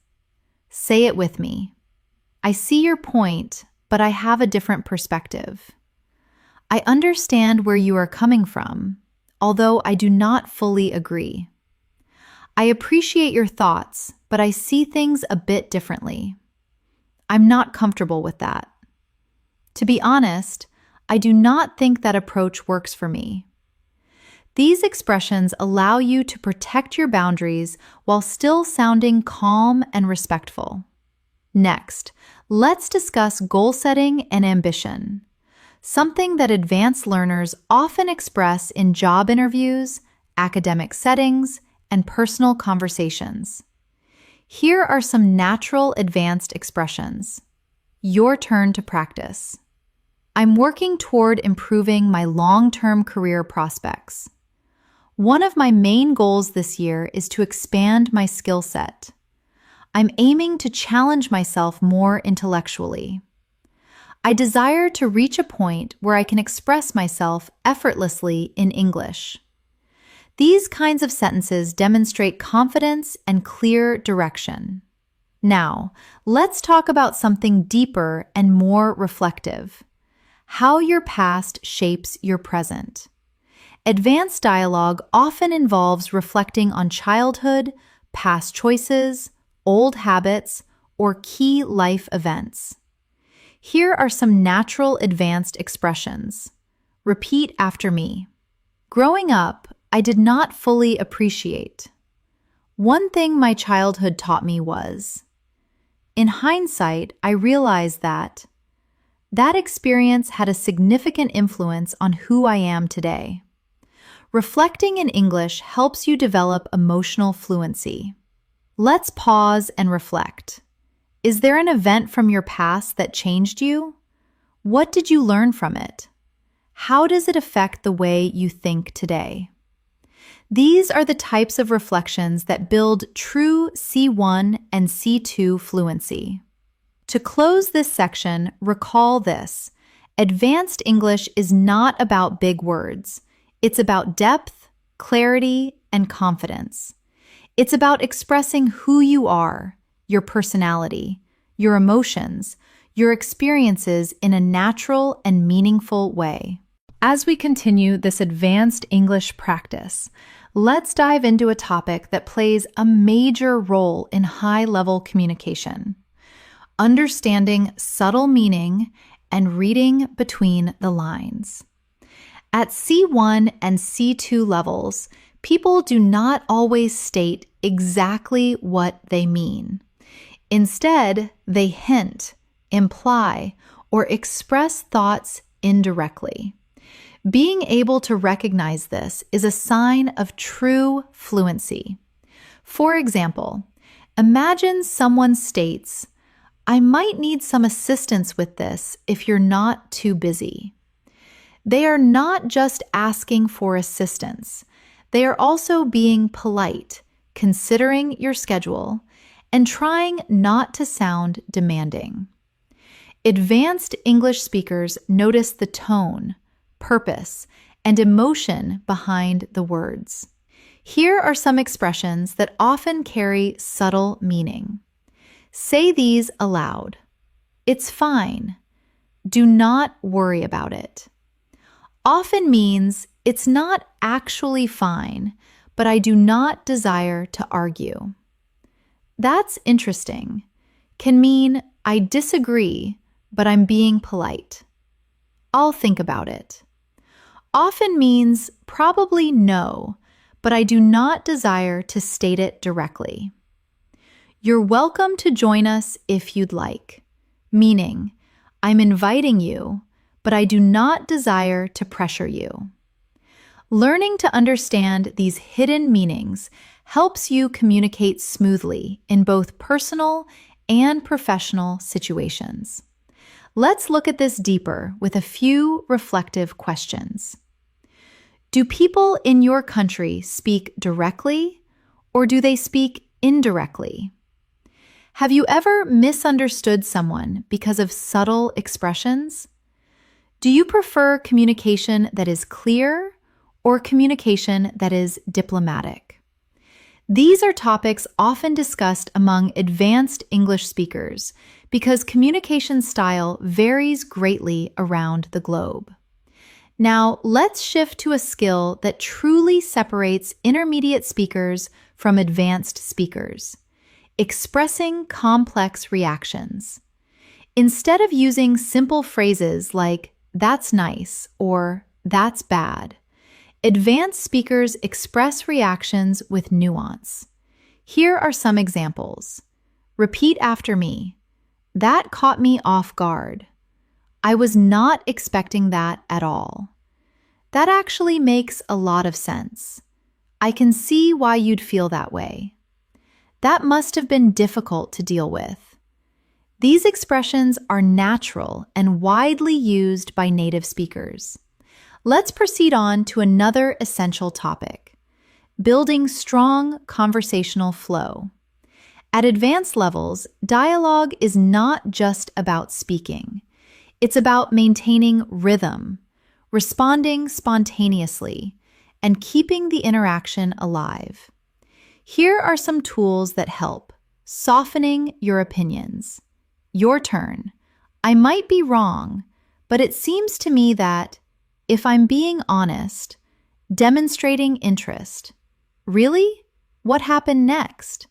Say it with me. I see your point, but I have a different perspective. I understand where you are coming from, although I do not fully agree. I appreciate your thoughts, but I see things a bit differently. I'm not comfortable with that. To be honest, I do not think that approach works for me. These expressions allow you to protect your boundaries while still sounding calm and respectful. Next, let's discuss goal setting and ambition, something that advanced learners often express in job interviews, academic settings, and personal conversations. Here are some natural advanced expressions. Your turn to practice. I'm working toward improving my long-term career prospects. One of my main goals this year is to expand my skill set. I'm aiming to challenge myself more intellectually. I desire to reach a point where I can express myself effortlessly in English. These kinds of sentences demonstrate confidence and clear direction. Now, let's talk about something deeper and more reflective: how your past shapes your present. Advanced dialogue often involves reflecting on childhood, past choices, old habits, or key life events. Here are some natural advanced expressions. Repeat after me. Growing up, I did not fully appreciate. One thing my childhood taught me was. In hindsight, I realized that experience had a significant influence on who I am today. Reflecting in English helps you develop emotional fluency. Let's pause and reflect. Is there an event from your past that changed you? What did you learn from it? How does it affect the way you think today? These are the types of reflections that build true C1 and C2 fluency. To close this section, recall this: advanced English is not about big words. It's about depth, clarity, and confidence. It's about expressing who you are, your personality, your emotions, your experiences in a natural and meaningful way. As we continue this advanced English practice, let's dive into a topic that plays a major role in high-level communication: understanding subtle meaning and reading between the lines. At C1 and C2 levels, people do not always state exactly what they mean. Instead, they hint, imply, or express thoughts indirectly. Being able to recognize this is a sign of true fluency. For example, imagine someone states, "I might need some assistance with this if you're not too busy." They are not just asking for assistance. They are also being polite, considering your schedule, and trying not to sound demanding. Advanced English speakers notice the tone, purpose, and emotion behind the words. Here are some expressions that often carry subtle meaning. Say these aloud. "It's fine." "Do not worry about it." Often means it's not actually fine, but I do not desire to argue. "That's interesting." Can mean I disagree, but I'm being polite. "I'll think about it." Often means probably no, but I do not desire to state it directly. "You're welcome to join us if you'd like," meaning I'm inviting you, but I do not desire to pressure you. Learning to understand these hidden meanings helps you communicate smoothly in both personal and professional situations. Let's look at this deeper with a few reflective questions. Do people in your country speak directly, or do they speak indirectly? Have you ever misunderstood someone because of subtle expressions? Do you prefer communication that is clear or communication that is diplomatic? These are topics often discussed among advanced English speakers because communication style varies greatly around the globe. Now, let's shift to a skill that truly separates intermediate speakers from advanced speakers: expressing complex reactions. Instead of using simple phrases like "that's nice" or "that's bad," advanced speakers express reactions with nuance. Here are some examples. Repeat after me. "That caught me off guard." "I was not expecting that at all." "That actually makes a lot of sense." "I can see why you'd feel that way." "That must have been difficult to deal with." These expressions are natural and widely used by native speakers. Let's proceed on to another essential topic: building strong conversational flow. At advanced levels, dialogue is not just about speaking. It's about maintaining rhythm, responding spontaneously, and keeping the interaction alive. Here are some tools that help: softening your opinions. Your turn. "I might be wrong, but it seems to me that," if I'm being honest. Demonstrating interest. "Really? What happened next?"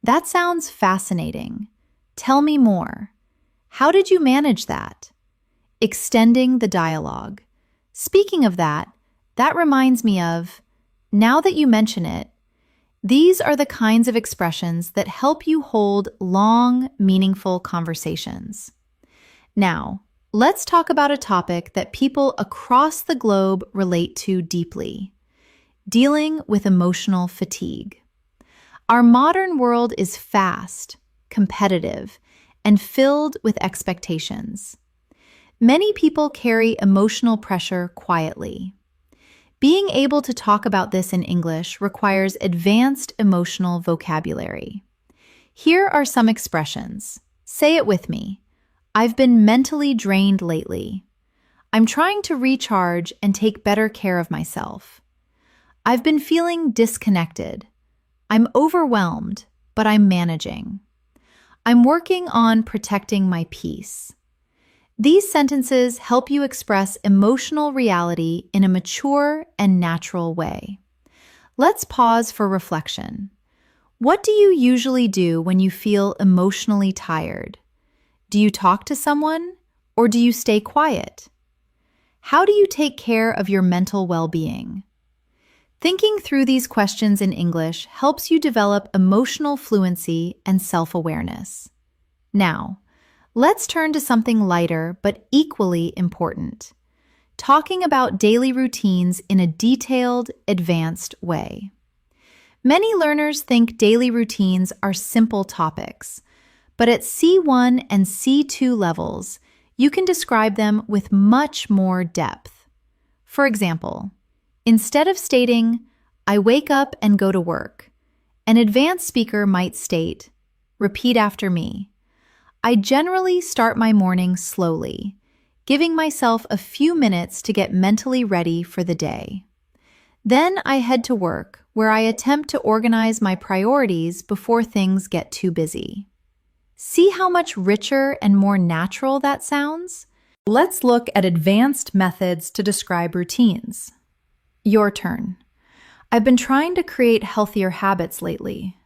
"That sounds fascinating. Tell me more." "How did you manage that?" Extending the dialogue. "Speaking of that, that reminds me of," "now that you mention it." These are the kinds of expressions that help you hold long, meaningful conversations. Now, let's talk about a topic that people across the globe relate to deeply: dealing with emotional fatigue. Our modern world is fast, competitive, and filled with expectations. Many people carry emotional pressure quietly. Being able to talk about this in English requires advanced emotional vocabulary. Here are some expressions. Say it with me. "I've been mentally drained lately." "I'm trying to recharge and take better care of myself." "I've been feeling disconnected." "I'm overwhelmed, but I'm managing." I'm working on protecting my peace. These sentences help you express emotional reality in a mature and natural way. Let's pause for reflection. What do you usually do when you feel emotionally tired? Do you talk to someone or do you stay quiet? How do you take care of your mental well-being? Thinking through these questions in English helps you develop emotional fluency and self-awareness. Now, let's turn to something lighter but equally important, talking about daily routines in a detailed, advanced way. Many learners think daily routines are simple topics, but at C1 and C2 levels, you can describe them with much more depth. For example, instead of stating, "I wake up and go to work," an advanced speaker might state, "Repeat after me. I generally start my morning slowly, giving myself a few minutes to get mentally ready for the day. Then I head to work, where I attempt to organize my priorities before things get too busy." See how much richer and more natural that sounds? Let's look at advanced methods to describe routines. Your turn. I've been trying to create healthier habits lately.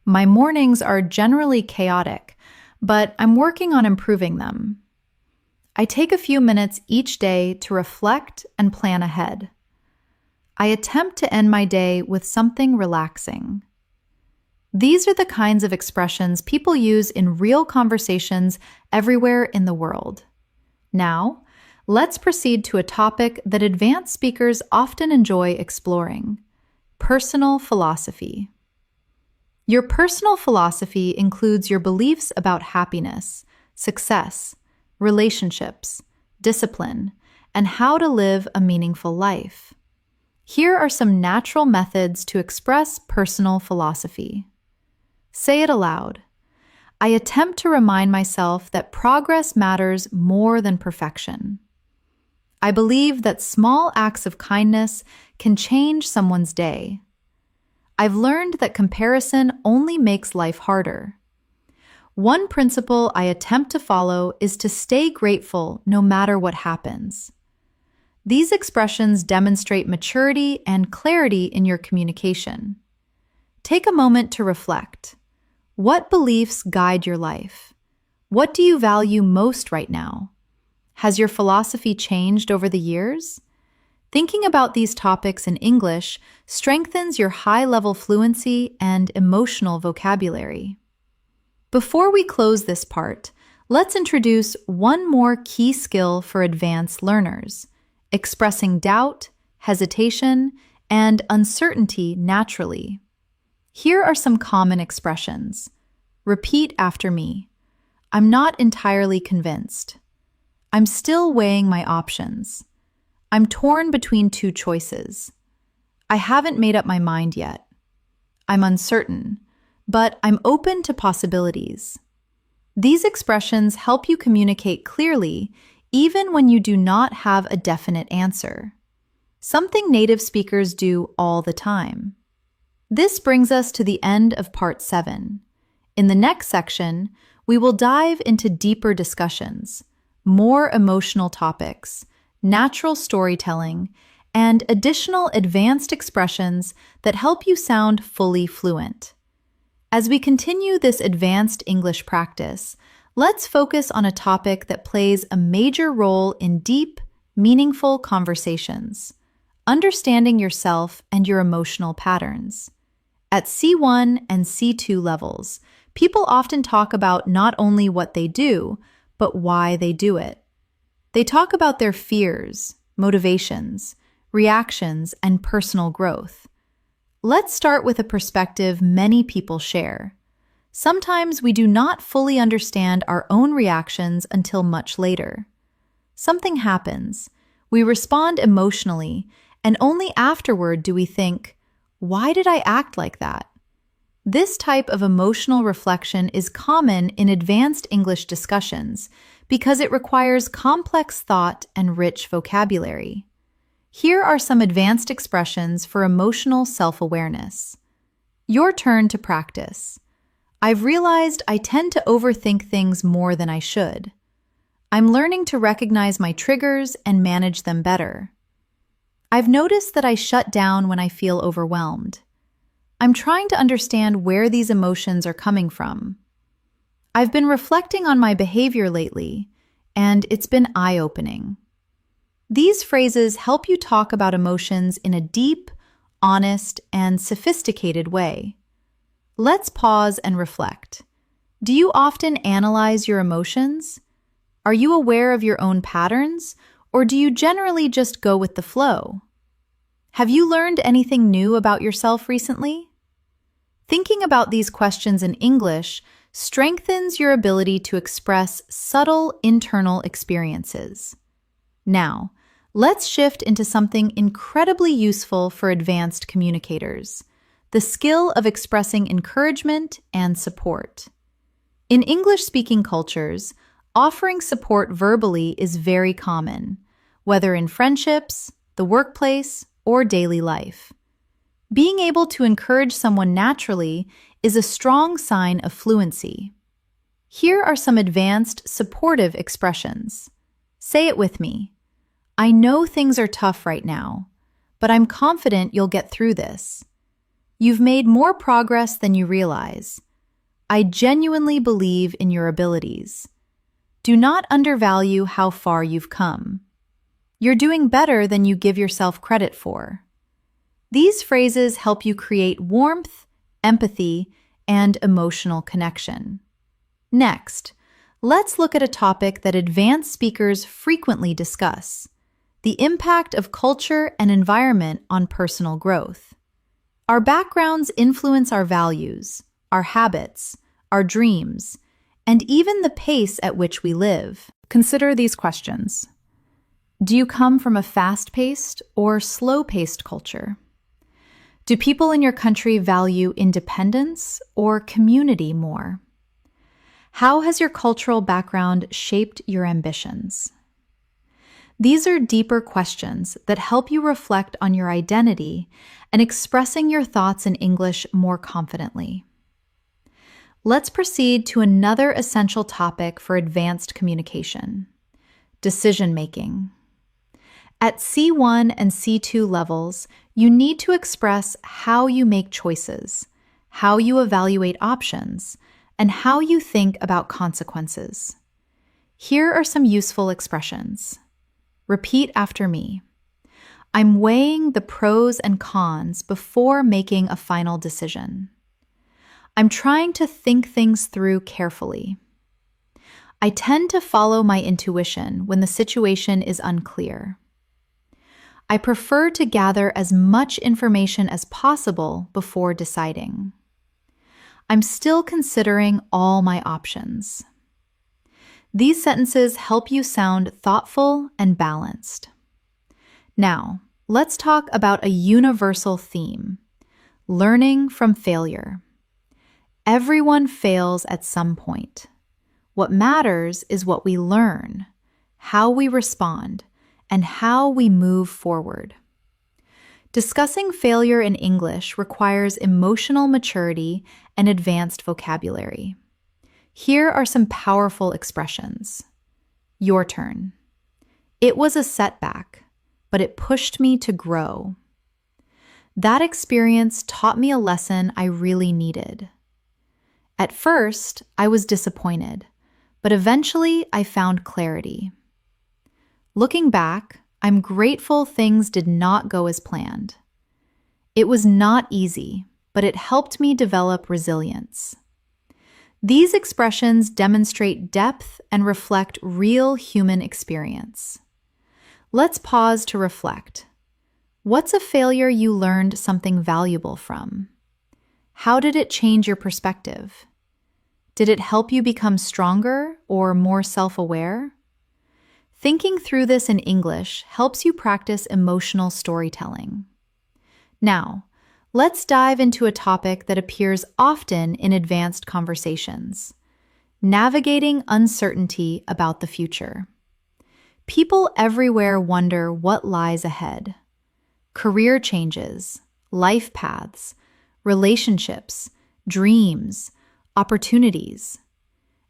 My mornings are generally chaotic, but I'm working on improving them. I take a few minutes each day to reflect and plan ahead. I attempt to end my day with something relaxing. These are the kinds of expressions people use in real conversations everywhere in the world. Now, let's proceed to a topic that advanced speakers often enjoy exploring: personal philosophy. Your personal philosophy includes your beliefs about happiness, success, relationships, discipline, and how to live a meaningful life. Here are some natural methods to express personal philosophy. Say it aloud. I attempt to remind myself that progress matters more than perfection. I believe that small acts of kindness can change someone's day. I've learned that comparison only makes life harder. One principle I attempt to follow is to stay grateful no matter what happens. These expressions demonstrate maturity and clarity in your communication. Take a moment to reflect. What beliefs guide your life? What do you value most right now? Has your philosophy changed over the years? Thinking about these topics in English strengthens your high-level fluency and emotional vocabulary. Before we close this part, let's introduce one more key skill for advanced learners: expressing doubt, hesitation, and uncertainty naturally. Here are some common expressions. Repeat after me. I'm not entirely convinced. I'm still weighing my options. I'm torn between two choices. I haven't made up my mind yet. I'm uncertain, but I'm open to possibilities. These expressions help you communicate clearly even when you do not have a definite answer, something native speakers do all the time. This brings us to the end of Part 7. In the next section, we will dive into deeper discussions, more emotional topics, natural storytelling, and additional advanced expressions that help you sound fully fluent. As we continue this advanced English practice, let's focus on a topic that plays a major role in deep, meaningful conversations: understanding yourself and your emotional patterns. At C1 and C2 levels, people often talk about not only what they do, but why they do it. They talk about their fears, motivations, reactions, and personal growth. Let's start with a perspective many people share. Sometimes we do not fully understand our own reactions until much later. Something happens, we respond emotionally, and only afterward do we think, "Why did I act like that?" This type of emotional reflection is common in advanced English discussions because it requires complex thought and rich vocabulary. Here are some advanced expressions for emotional self-awareness. Your turn to practice. I've realized I tend to overthink things more than I should. I'm learning to recognize my triggers and manage them better. I've noticed that I shut down when I feel overwhelmed. I'm trying to understand where these emotions are coming from. I've been reflecting on my behavior lately, and it's been eye-opening. These phrases help you talk about emotions in a deep, honest, and sophisticated way. Let's pause and reflect. Do you often analyze your emotions? Are you aware of your own patterns, or do you generally just go with the flow? Have you learned anything new about yourself recently? Thinking about these questions in English strengthens your ability to express subtle internal experiences. Now, let's shift into something incredibly useful for advanced communicators: the skill of expressing encouragement and support. In English-speaking cultures, offering support verbally is very common, whether in friendships, the workplace, or daily life. Being able to encourage someone naturally is a strong sign of fluency. Here are some advanced supportive expressions. Say it with me. I know things are tough right now, but I'm confident you'll get through this. You've made more progress than you realize. I genuinely believe in your abilities. Do not undervalue how far you've come. You're doing better than you give yourself credit for. These phrases help you create warmth, empathy, and emotional connection. Next, let's look at a topic that advanced speakers frequently discuss: the impact of culture and environment on personal growth. Our backgrounds influence our values, our habits, our dreams, and even the pace at which we live. Consider these questions. Do you come from a fast-paced or slow-paced culture? Do people in your country value independence or community more? How has your cultural background shaped your ambitions? These are deeper questions that help you reflect on your identity and expressing your thoughts in English more confidently. Let's proceed to another essential topic for advanced communication: decision-making. At C1 and C2 levels, you need to express how you make choices, how you evaluate options, and how you think about consequences. Here are some useful expressions. Repeat after me. I'm weighing the pros and cons before making a final decision. I'm trying to think things through carefully. I tend to follow my intuition when the situation is unclear. I prefer to gather as much information as possible before deciding. I'm still considering all my options. These sentences help you sound thoughtful and balanced. Now, let's talk about a universal theme: learning from failure. Everyone fails at some point. What matters is what we learn, how we respond, and how we move forward. Discussing failure in English requires emotional maturity and advanced vocabulary. Here are some powerful expressions. Your turn. It was a setback, but it pushed me to grow. That experience taught me a lesson I really needed. At first, I was disappointed, but eventually I found clarity. Looking back, I'm grateful things did not go as planned. It was not easy, but it helped me develop resilience. These expressions demonstrate depth and reflect real human experience. Let's pause to reflect. What's a failure you learned something valuable from? How did it change your perspective? Did it help you become stronger or more self-aware? Thinking through this in English helps you practice emotional storytelling. Now, let's dive into a topic that appears often in advanced conversations: navigating uncertainty about the future. People everywhere wonder what lies ahead. Career changes, life paths, relationships, dreams, opportunities.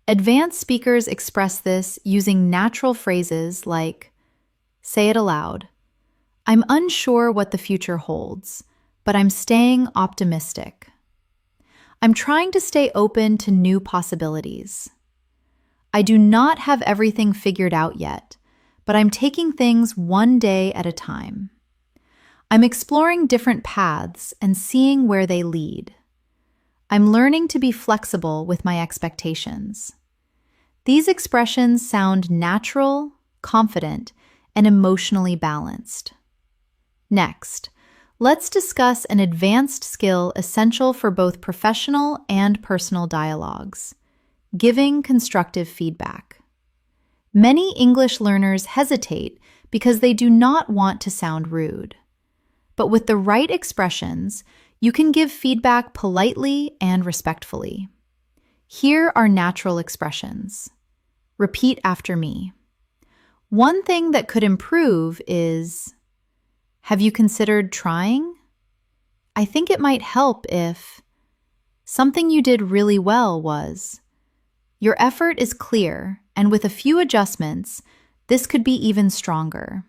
Advanced speakers express this using natural phrases like, say it aloud. I'm unsure what the future holds, but I'm staying optimistic. I'm trying to stay open to new possibilities. I do not have everything figured out yet, but I'm taking things one day at a time. I'm exploring different paths and seeing where they lead. I'm learning to be flexible with my expectations. These expressions sound natural, confident, and emotionally balanced. Next, let's discuss an advanced skill essential for both professional and personal dialogues: giving constructive feedback. Many English learners hesitate because they do not want to sound rude. But with the right expressions, you can give feedback politely and respectfully. Here are natural expressions. Repeat after me. One thing that could improve is, have you considered trying? I think it might help if. Something you did really well was. Your effort is clear, and with a few adjustments, this could be even stronger.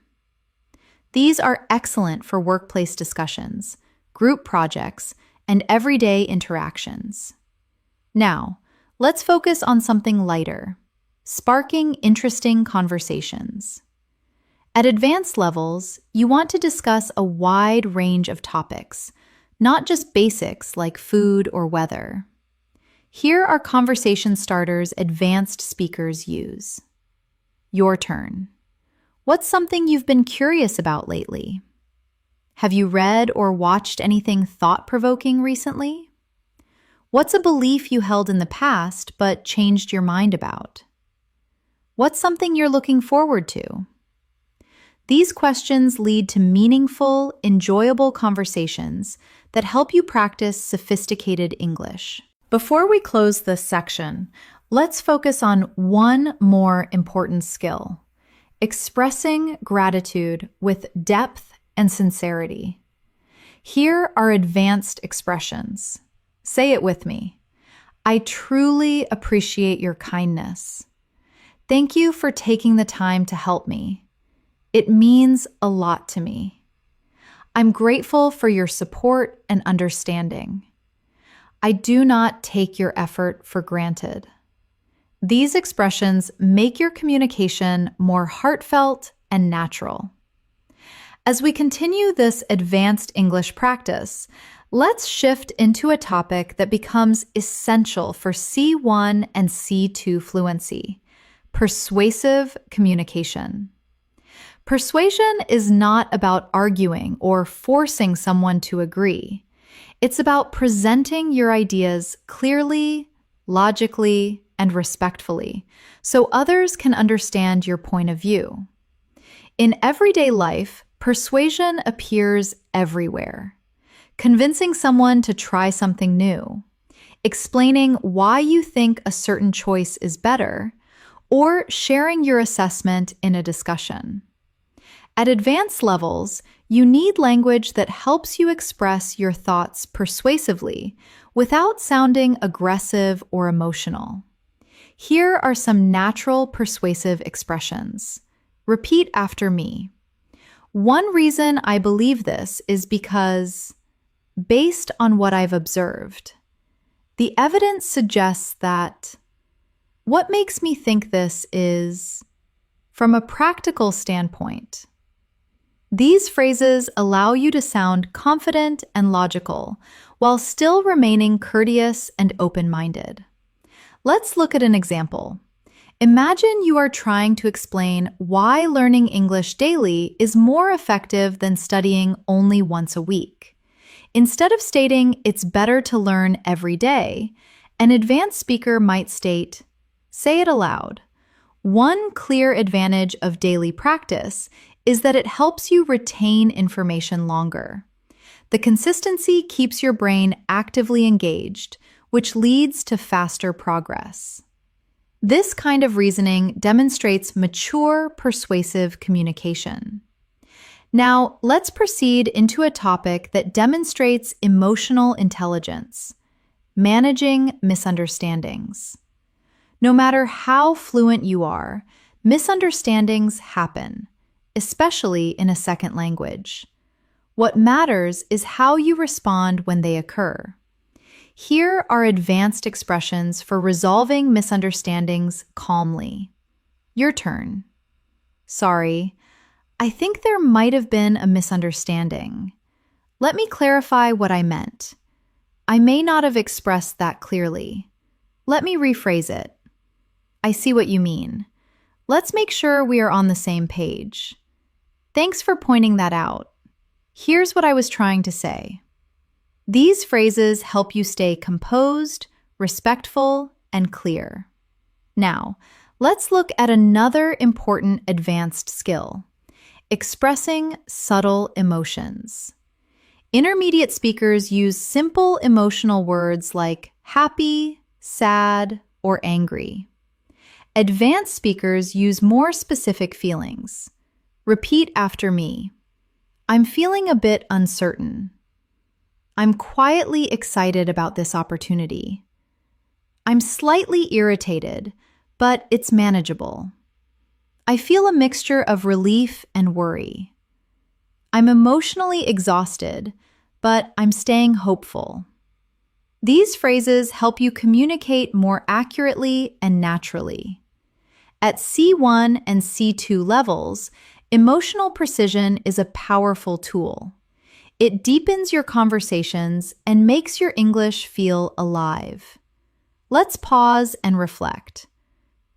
These are excellent for workplace discussions, group projects, and everyday interactions. Now, let's focus on something lighter: sparking interesting conversations. At advanced levels, you want to discuss a wide range of topics, not just basics like food or weather. Here are conversation starters advanced speakers use. Your turn. What's something you've been curious about lately? Have you read or watched anything thought-provoking recently? What's a belief you held in the past but changed your mind about? What's something you're looking forward to? These questions lead to meaningful, enjoyable conversations that help you practice sophisticated English. Before we close this section, let's focus on one more important skill: expressing gratitude with depth and sincerity. Here are advanced expressions. Say it with me. I truly appreciate your kindness. Thank you for taking the time to help me. It means a lot to me. I'm grateful for your support and understanding. I do not take your effort for granted. These expressions make your communication more heartfelt and natural. As we continue this advanced English practice, let's shift into a topic that becomes essential for C1 and C2 fluency: persuasive communication. Persuasion is not about arguing or forcing someone to agree. It's about presenting your ideas clearly, logically, and respectfully, so others can understand your point of view. In everyday life, persuasion appears everywhere. Convincing someone to try something new, explaining why you think a certain choice is better, or sharing your assessment in a discussion. At advanced levels, you need language that helps you express your thoughts persuasively without sounding aggressive or emotional. Here are some natural persuasive expressions. Repeat after me. One reason I believe this is because, based on what I've observed, the evidence suggests that. What makes me think this is, from a practical standpoint. These phrases allow you to sound confident and logical while still remaining courteous and open-minded. Let's look at an example. Imagine you are trying to explain why learning English daily is more effective than studying only once a week. Instead of stating it's better to learn every day, an advanced speaker might state, say it aloud. One clear advantage of daily practice is that it helps you retain information longer. The consistency keeps your brain actively engaged, which leads to faster progress. This kind of reasoning demonstrates mature, persuasive communication. Now, let's proceed into a topic that demonstrates emotional intelligence: managing misunderstandings. No matter how fluent you are, misunderstandings happen, especially in a second language. What matters is how you respond when they occur. Here are advanced expressions for resolving misunderstandings calmly. Your turn. Sorry, I think there might have been a misunderstanding. Let me clarify what I meant. I may not have expressed that clearly. Let me rephrase it. I see what you mean. Let's make sure we are on the same page. Thanks for pointing that out. Here's what I was trying to say. These phrases help you stay composed, respectful, and clear. Now, let's look at another important advanced skill: expressing subtle emotions. Intermediate speakers use simple emotional words like happy, sad, or angry. Advanced speakers use more specific feelings. Repeat after me. I'm feeling a bit uncertain. I'm quietly excited about this opportunity. I'm slightly irritated, but it's manageable. I feel a mixture of relief and worry. I'm emotionally exhausted, but I'm staying hopeful. These phrases help you communicate more accurately and naturally. At C1 and C2 levels, emotional precision is a powerful tool. It deepens your conversations and makes your English feel alive. Let's pause and reflect.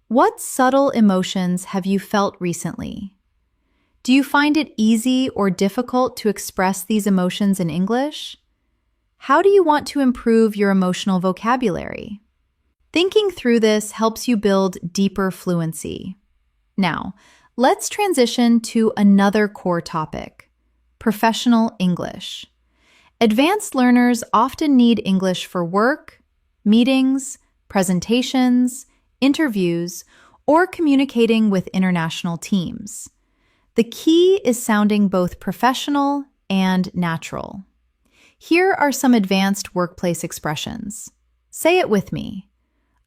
What subtle emotions have you felt recently? Do you find it easy or difficult to express these emotions in English? How do you want to improve your emotional vocabulary? Thinking through this helps you build deeper fluency. Now, let's transition to another core topic: professional English. Advanced learners often need English for work, meetings, presentations, interviews, or communicating with international teams. The key is sounding both professional and natural. Here are some advanced workplace expressions. Say it with me.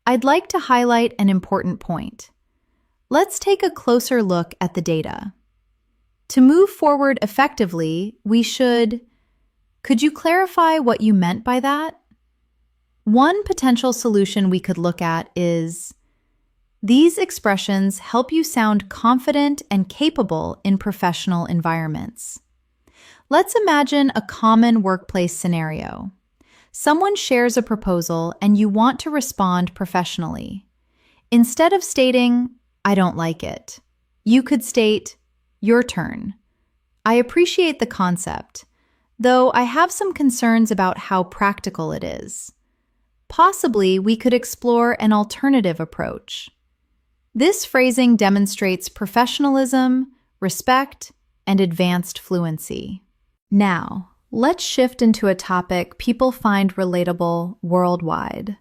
I'd like to highlight an important point. Let's take a closer look at the data. To move forward effectively, we should... Could you clarify what you meant by that? One potential solution we could look at is... These expressions help you sound confident and capable in professional environments. Let's imagine a common workplace scenario. Someone shares a proposal and you want to respond professionally. Instead of stating, "I don't like it," you could state, "Your turn. I appreciate the concept, though I have some concerns about how practical it is. Possibly we could explore an alternative approach." This phrasing demonstrates professionalism, respect, and advanced fluency. Now, let's shift into a topic people find relatable worldwide: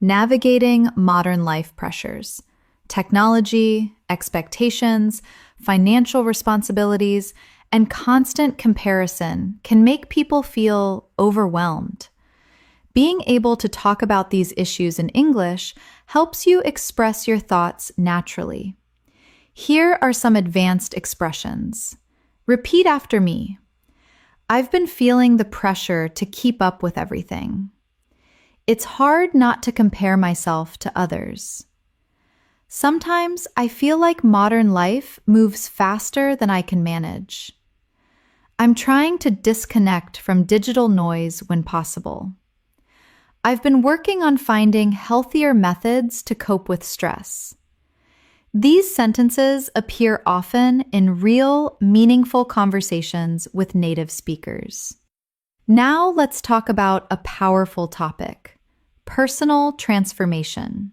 navigating modern life pressures. Technology, expectations, financial responsibilities, and constant comparison can make people feel overwhelmed. Being able to talk about these issues in English helps you express your thoughts naturally. Here are some advanced expressions. Repeat after me. I've been feeling the pressure to keep up with everything. It's hard not to compare myself to others. Sometimes I feel like modern life moves faster than I can manage. I'm trying to disconnect from digital noise when possible. I've been working on finding healthier methods to cope with stress. These sentences appear often in real, meaningful conversations with native speakers. Now let's talk about a powerful topic: personal transformation.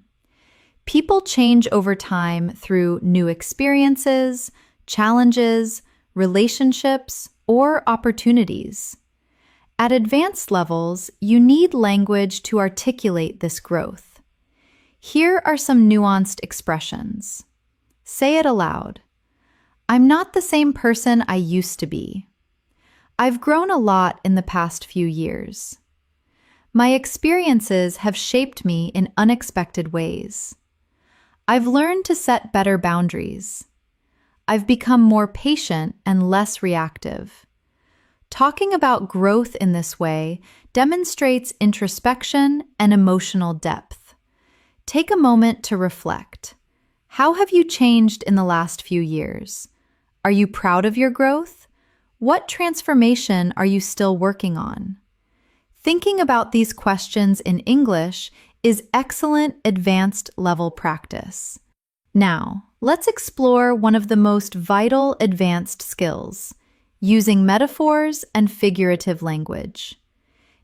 People change over time through new experiences, challenges, relationships, or opportunities. At advanced levels, you need language to articulate this growth. Here are some nuanced expressions. Say it aloud. I'm not the same person I used to be. I've grown a lot in the past few years. My experiences have shaped me in unexpected ways. I've learned to set better boundaries. I've become more patient and less reactive. Talking about growth in this way demonstrates introspection and emotional depth. Take a moment to reflect. How have you changed in the last few years? Are you proud of your growth? What transformation are you still working on? Thinking about these questions in English is excellent advanced level practice. Now, let's explore one of the most vital advanced skills, using metaphors and figurative language.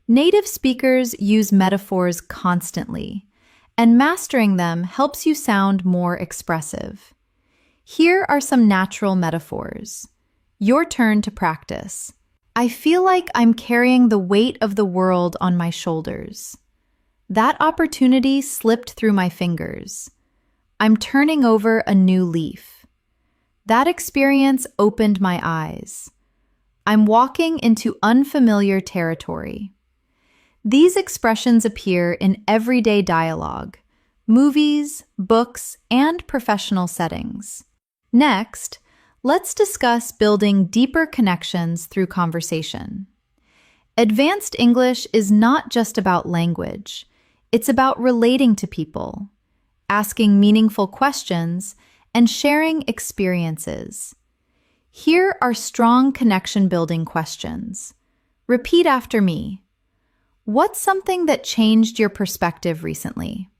Native speakers use metaphors constantly, and mastering them helps you sound more expressive. Here are some natural metaphors. Your turn to practice. I feel like I'm carrying the weight of the world on my shoulders. That opportunity slipped through my fingers. I'm turning over a new leaf. That experience opened my eyes. I'm walking into unfamiliar territory. These expressions appear in everyday dialogue, movies, books, and professional settings. Next, let's discuss building deeper connections through conversation. Advanced English is not just about language. It's about relating to people, asking meaningful questions, and sharing experiences. Here are strong connection-building questions. Repeat after me. What's something that changed your perspective recently?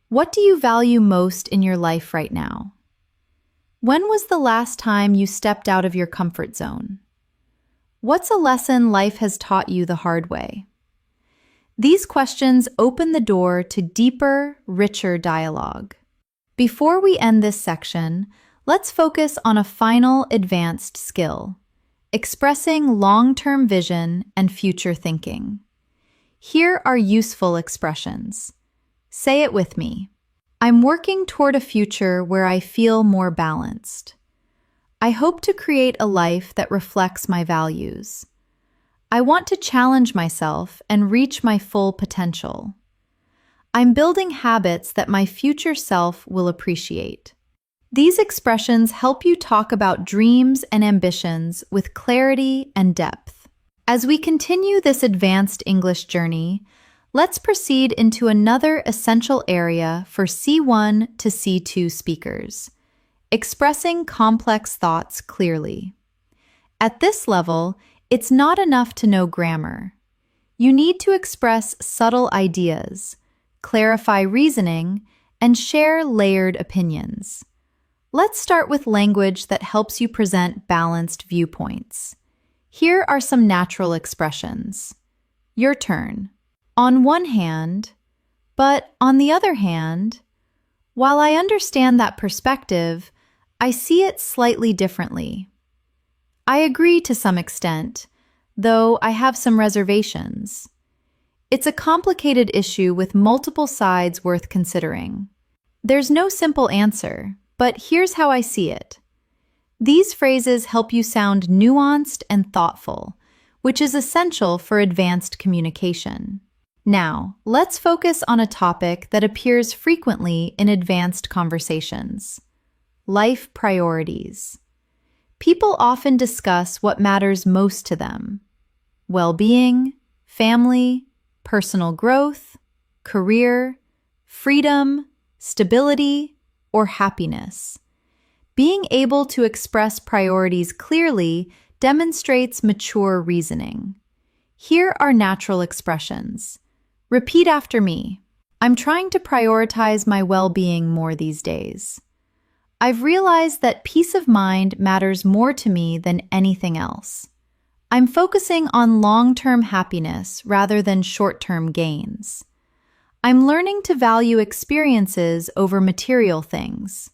What do you value most in your life right now? When was the last time you stepped out of your comfort zone? What's a lesson life has taught you the hard way? These questions open the door to deeper, richer dialogue. Before we end this section, let's focus on a final advanced skill, expressing long-term vision and future thinking. Here are useful expressions. Say it with me. I'm working toward a future where I feel more balanced. I hope to create a life that reflects my values. I want to challenge myself and reach my full potential. I'm building habits that my future self will appreciate. These expressions help you talk about dreams and ambitions with clarity and depth. As we continue this advanced English journey, let's proceed into another essential area for C1 to C2 speakers, expressing complex thoughts clearly. At this level, it's not enough to know grammar. You need to express subtle ideas, clarify reasoning, and share layered opinions. Let's start with language that helps you present balanced viewpoints. Here are some natural expressions. Your turn. On one hand, but on the other hand, while I understand that perspective, I see it slightly differently. I agree to some extent, though I have some reservations. It's a complicated issue with multiple sides worth considering. There's no simple answer, but here's how I see it. These phrases help you sound nuanced and thoughtful, which is essential for advanced communication. Now, let's focus on a topic that appears frequently in advanced conversations: life priorities. People often discuss what matters most to them: well-being, family, personal growth, career, freedom, stability, or happiness. Being able to express priorities clearly demonstrates mature reasoning. Here are natural expressions. Repeat after me. I'm trying to prioritize my well-being more these days. I've realized that peace of mind matters more to me than anything else. I'm focusing on long-term happiness rather than short-term gains. I'm learning to value experiences over material things.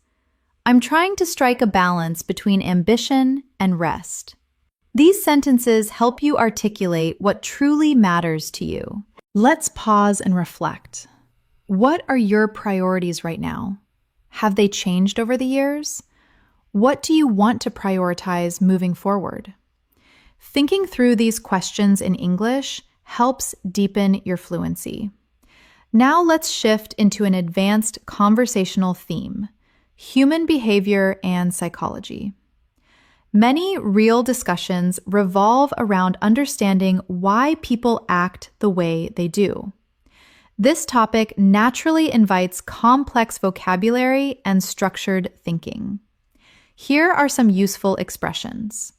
I'm trying to strike a balance between ambition and rest. These sentences help you articulate what truly matters to you. Let's pause and reflect. What are your priorities right now? Have they changed over the years? What do you want to prioritize moving forward? Thinking through these questions in English helps deepen your fluency. Now let's shift into an advanced conversational theme: human behavior and psychology. Many real discussions revolve around understanding why people act the way they do. This topic naturally invites complex vocabulary and structured thinking. Here are some useful expressions.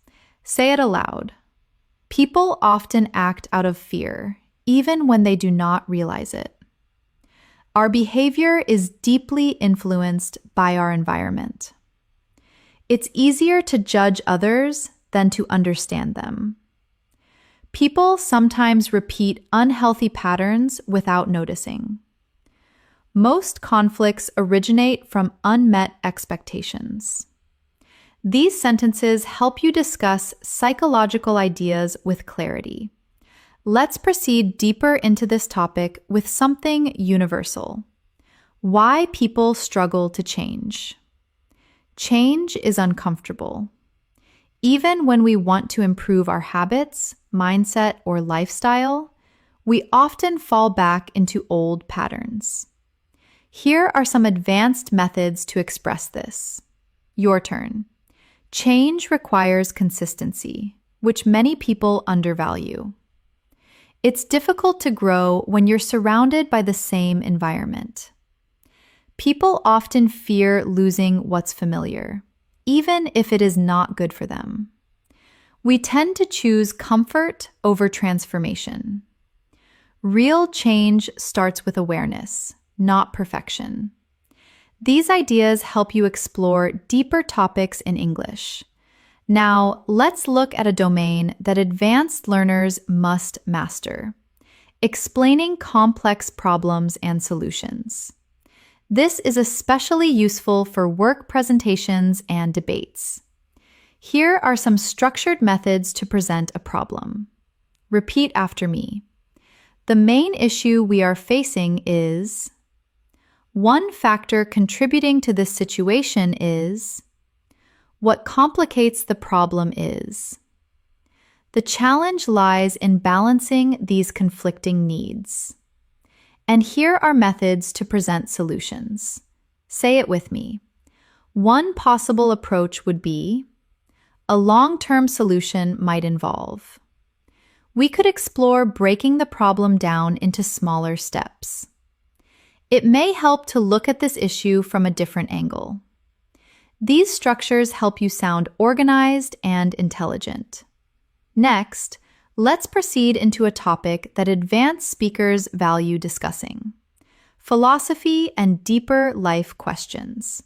Say it aloud. People often act out of fear, even when they do not realize it. Our behavior is deeply influenced by our environment. It's easier to judge others than to understand them. People sometimes repeat unhealthy patterns without noticing. Most conflicts originate from unmet expectations. These sentences help you discuss psychological ideas with clarity. Let's proceed deeper into this topic with something universal: why people struggle to change. Change is uncomfortable. Even when we want to improve our habits, mindset, or lifestyle, we often fall back into old patterns. Here are some advanced methods to express this. Your turn. Change requires consistency, which many people undervalue. It's difficult to grow when you're surrounded by the same environment. People often fear losing what's familiar, even if it is not good for them. We tend to choose comfort over transformation. Real change starts with awareness, not perfection. These ideas help you explore deeper topics in English. Now, let's look at a domain that advanced learners must master: explaining complex problems and solutions. This is especially useful for work presentations and debates. Here are some structured methods to present a problem. Repeat after me. The main issue we are facing is... One factor contributing to this situation is... What complicates the problem is... The challenge lies in balancing these conflicting needs. And here are methods to present solutions. Say it with me. One possible approach would be: a long-term solution might involve. We could explore breaking the problem down into smaller steps. It may help to look at this issue from a different angle. These structures help you sound organized and intelligent. Next, let's proceed into a topic that advanced speakers value discussing: philosophy and deeper life questions.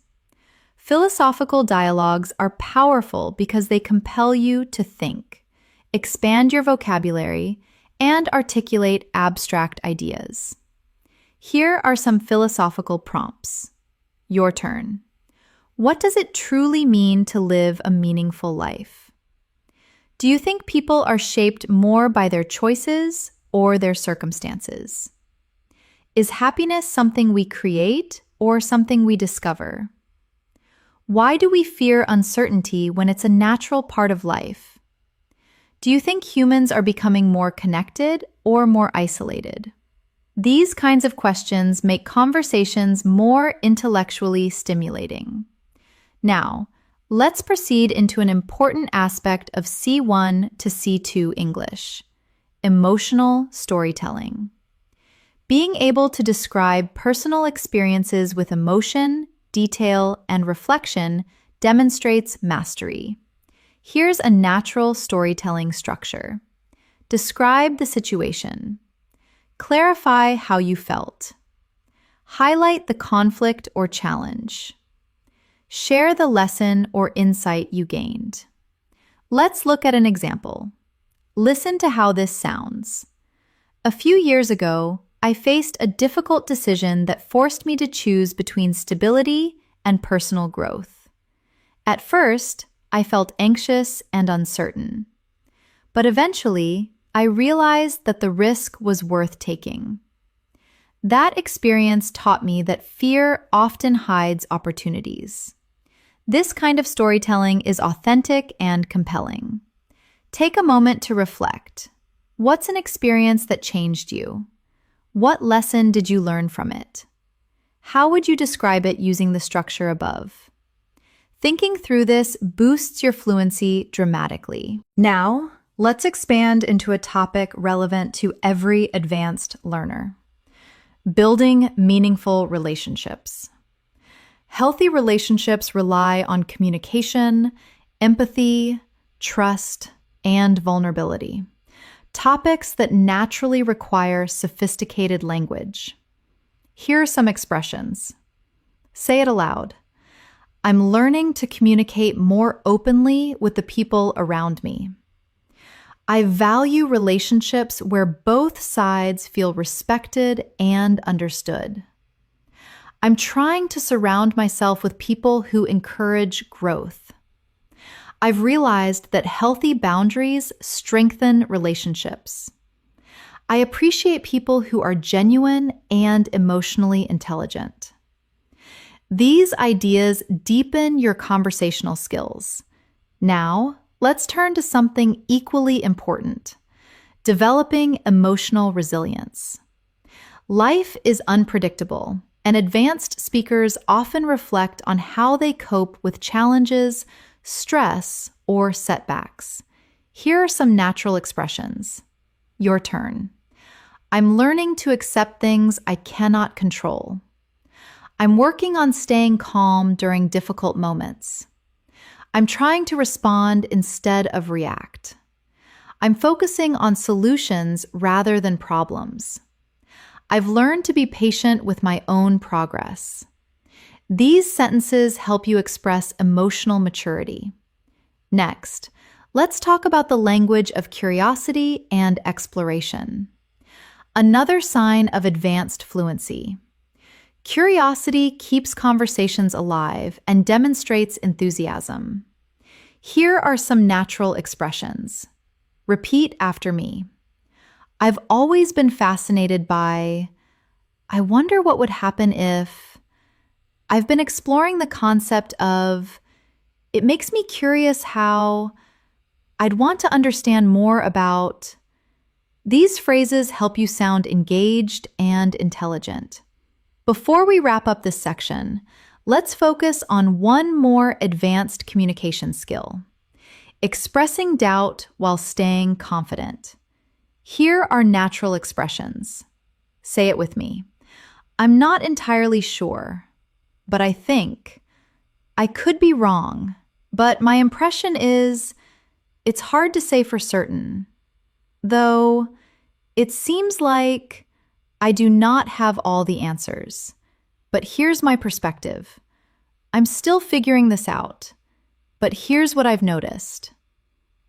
Philosophical dialogues are powerful because they compel you to think, expand your vocabulary, and articulate abstract ideas. Here are some philosophical prompts. Your turn. What does it truly mean to live a meaningful life? Do you think people are shaped more by their choices or their circumstances? Is happiness something we create or something we discover? Why do we fear uncertainty when it's a natural part of life? Do you think humans are becoming more connected or more isolated? These kinds of questions make conversations more intellectually stimulating. Now, let's proceed into an important aspect of C1 to C2 English: emotional storytelling. Being able to describe personal experiences with emotion, detail, and reflection demonstrates mastery. Here's a natural storytelling structure. Describe the situation. Clarify how you felt. Highlight the conflict or challenge. Share the lesson or insight you gained. Let's look at an example. Listen to how this sounds. A few years ago, I faced a difficult decision that forced me to choose between stability and personal growth. At first, I felt anxious and uncertain. But eventually, I realized that the risk was worth taking. That experience taught me that fear often hides opportunities. This kind of storytelling is authentic and compelling. Take a moment to reflect. What's an experience that changed you? What lesson did you learn from it? How would you describe it using the structure above? Thinking through this boosts your fluency dramatically. Now, let's expand into a topic relevant to every advanced learner: building meaningful relationships. Healthy relationships rely on communication, empathy, trust, and vulnerability, topics that naturally require sophisticated language. Here are some expressions. Say it aloud. I'm learning to communicate more openly with the people around me. I value relationships where both sides feel respected and understood. I'm trying to surround myself with people who encourage growth. I've realized that healthy boundaries strengthen relationships. I appreciate people who are genuine and emotionally intelligent. These ideas deepen your conversational skills. Now, let's turn to something equally important: developing emotional resilience. Life is unpredictable, and advanced speakers often reflect on how they cope with challenges, stress, or setbacks. Here are some natural expressions. Your turn. I'm learning to accept things I cannot control. I'm working on staying calm during difficult moments. I'm trying to respond instead of react. I'm focusing on solutions rather than problems. I've learned to be patient with my own progress. These sentences help you express emotional maturity. Next, let's talk about the language of curiosity and exploration. Another sign of advanced fluency. Curiosity keeps conversations alive and demonstrates enthusiasm. Here are some natural expressions. Repeat after me. I've always been fascinated by, I wonder what would happen if. I've been exploring the concept of, it makes me curious how. I'd want to understand more about. These phrases help you sound engaged and intelligent. Before we wrap up this section, let's focus on one more advanced communication skill: expressing doubt while staying confident. Here are natural expressions. Say it with me. I'm not entirely sure, but I think. I could be wrong, but my impression is it's hard to say for certain. Though it seems like I do not have all the answers, but here's my perspective. I'm still figuring this out, but here's what I've noticed.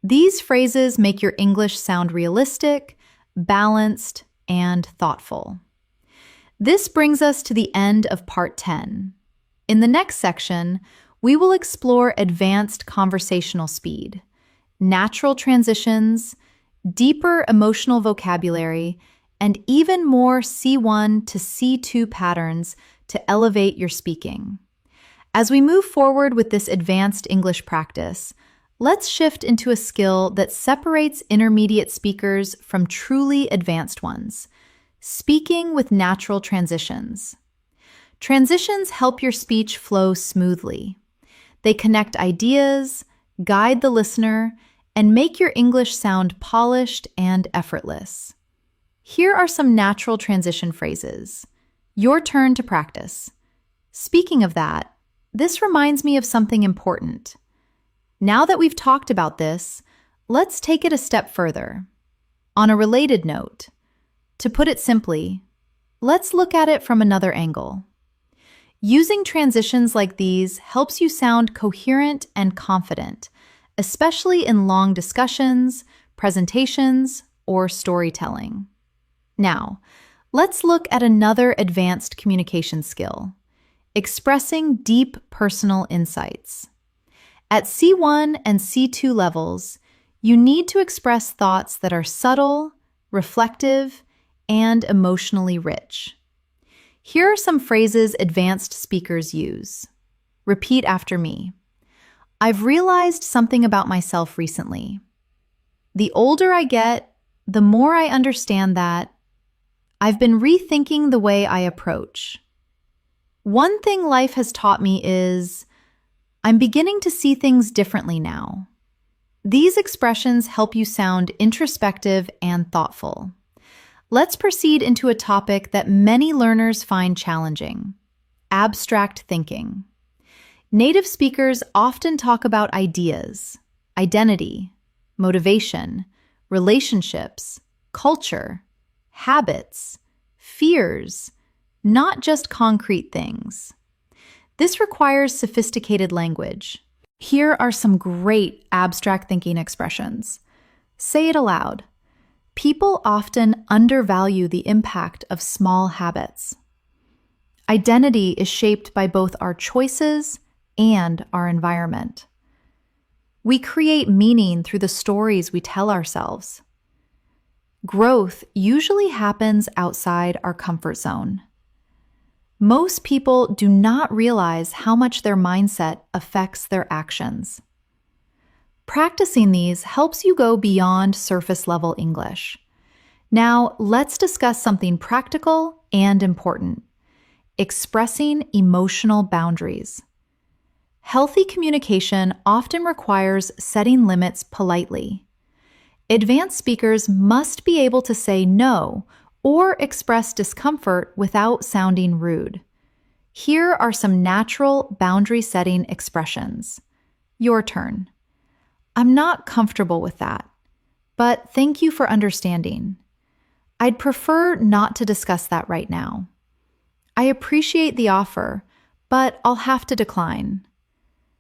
These phrases make your English sound realistic, balanced, and thoughtful. This brings us to the end of Part 10. In the next section, we will explore advanced conversational speed, natural transitions, deeper emotional vocabulary, and even more C1 to C2 patterns to elevate your speaking. As we move forward with this advanced English practice, let's shift into a skill that separates intermediate speakers from truly advanced ones: speaking with natural transitions. Transitions help your speech flow smoothly. They connect ideas, guide the listener, and make your English sound polished and effortless. Here are some natural transition phrases. Your turn to practice. Speaking of that, this reminds me of something important. Now that we've talked about this, let's take it a step further. On a related note, to put it simply, let's look at it from another angle. Using transitions like these helps you sound coherent and confident, especially in long discussions, presentations, or storytelling. Now, let's look at another advanced communication skill: expressing deep personal insights. At C1 and C2 levels, you need to express thoughts that are subtle, reflective, and emotionally rich. Here are some phrases advanced speakers use. Repeat after me. I've realized something about myself recently. The older I get, the more I understand that I've been rethinking the way I approach. One thing life has taught me is I'm beginning to see things differently now. These expressions help you sound introspective and thoughtful. Let's proceed into a topic that many learners find challenging: abstract thinking. Native speakers often talk about ideas, identity, motivation, relationships, culture, habits, fears, not just concrete things. This requires sophisticated language. Here are some great abstract thinking expressions. Say it aloud. People often undervalue the impact of small habits. Identity is shaped by both our choices and our environment. We create meaning through the stories we tell ourselves. Growth usually happens outside our comfort zone. Most people do not realize how much their mindset affects their actions. Practicing these helps you go beyond surface-level English. Now, let's discuss something practical and important: expressing emotional boundaries. Healthy communication often requires setting limits politely. Advanced speakers must be able to say no or express discomfort without sounding rude. Here are some natural boundary-setting expressions. Your turn. I'm not comfortable with that, but thank you for understanding. I'd prefer not to discuss that right now. I appreciate the offer, but I'll have to decline.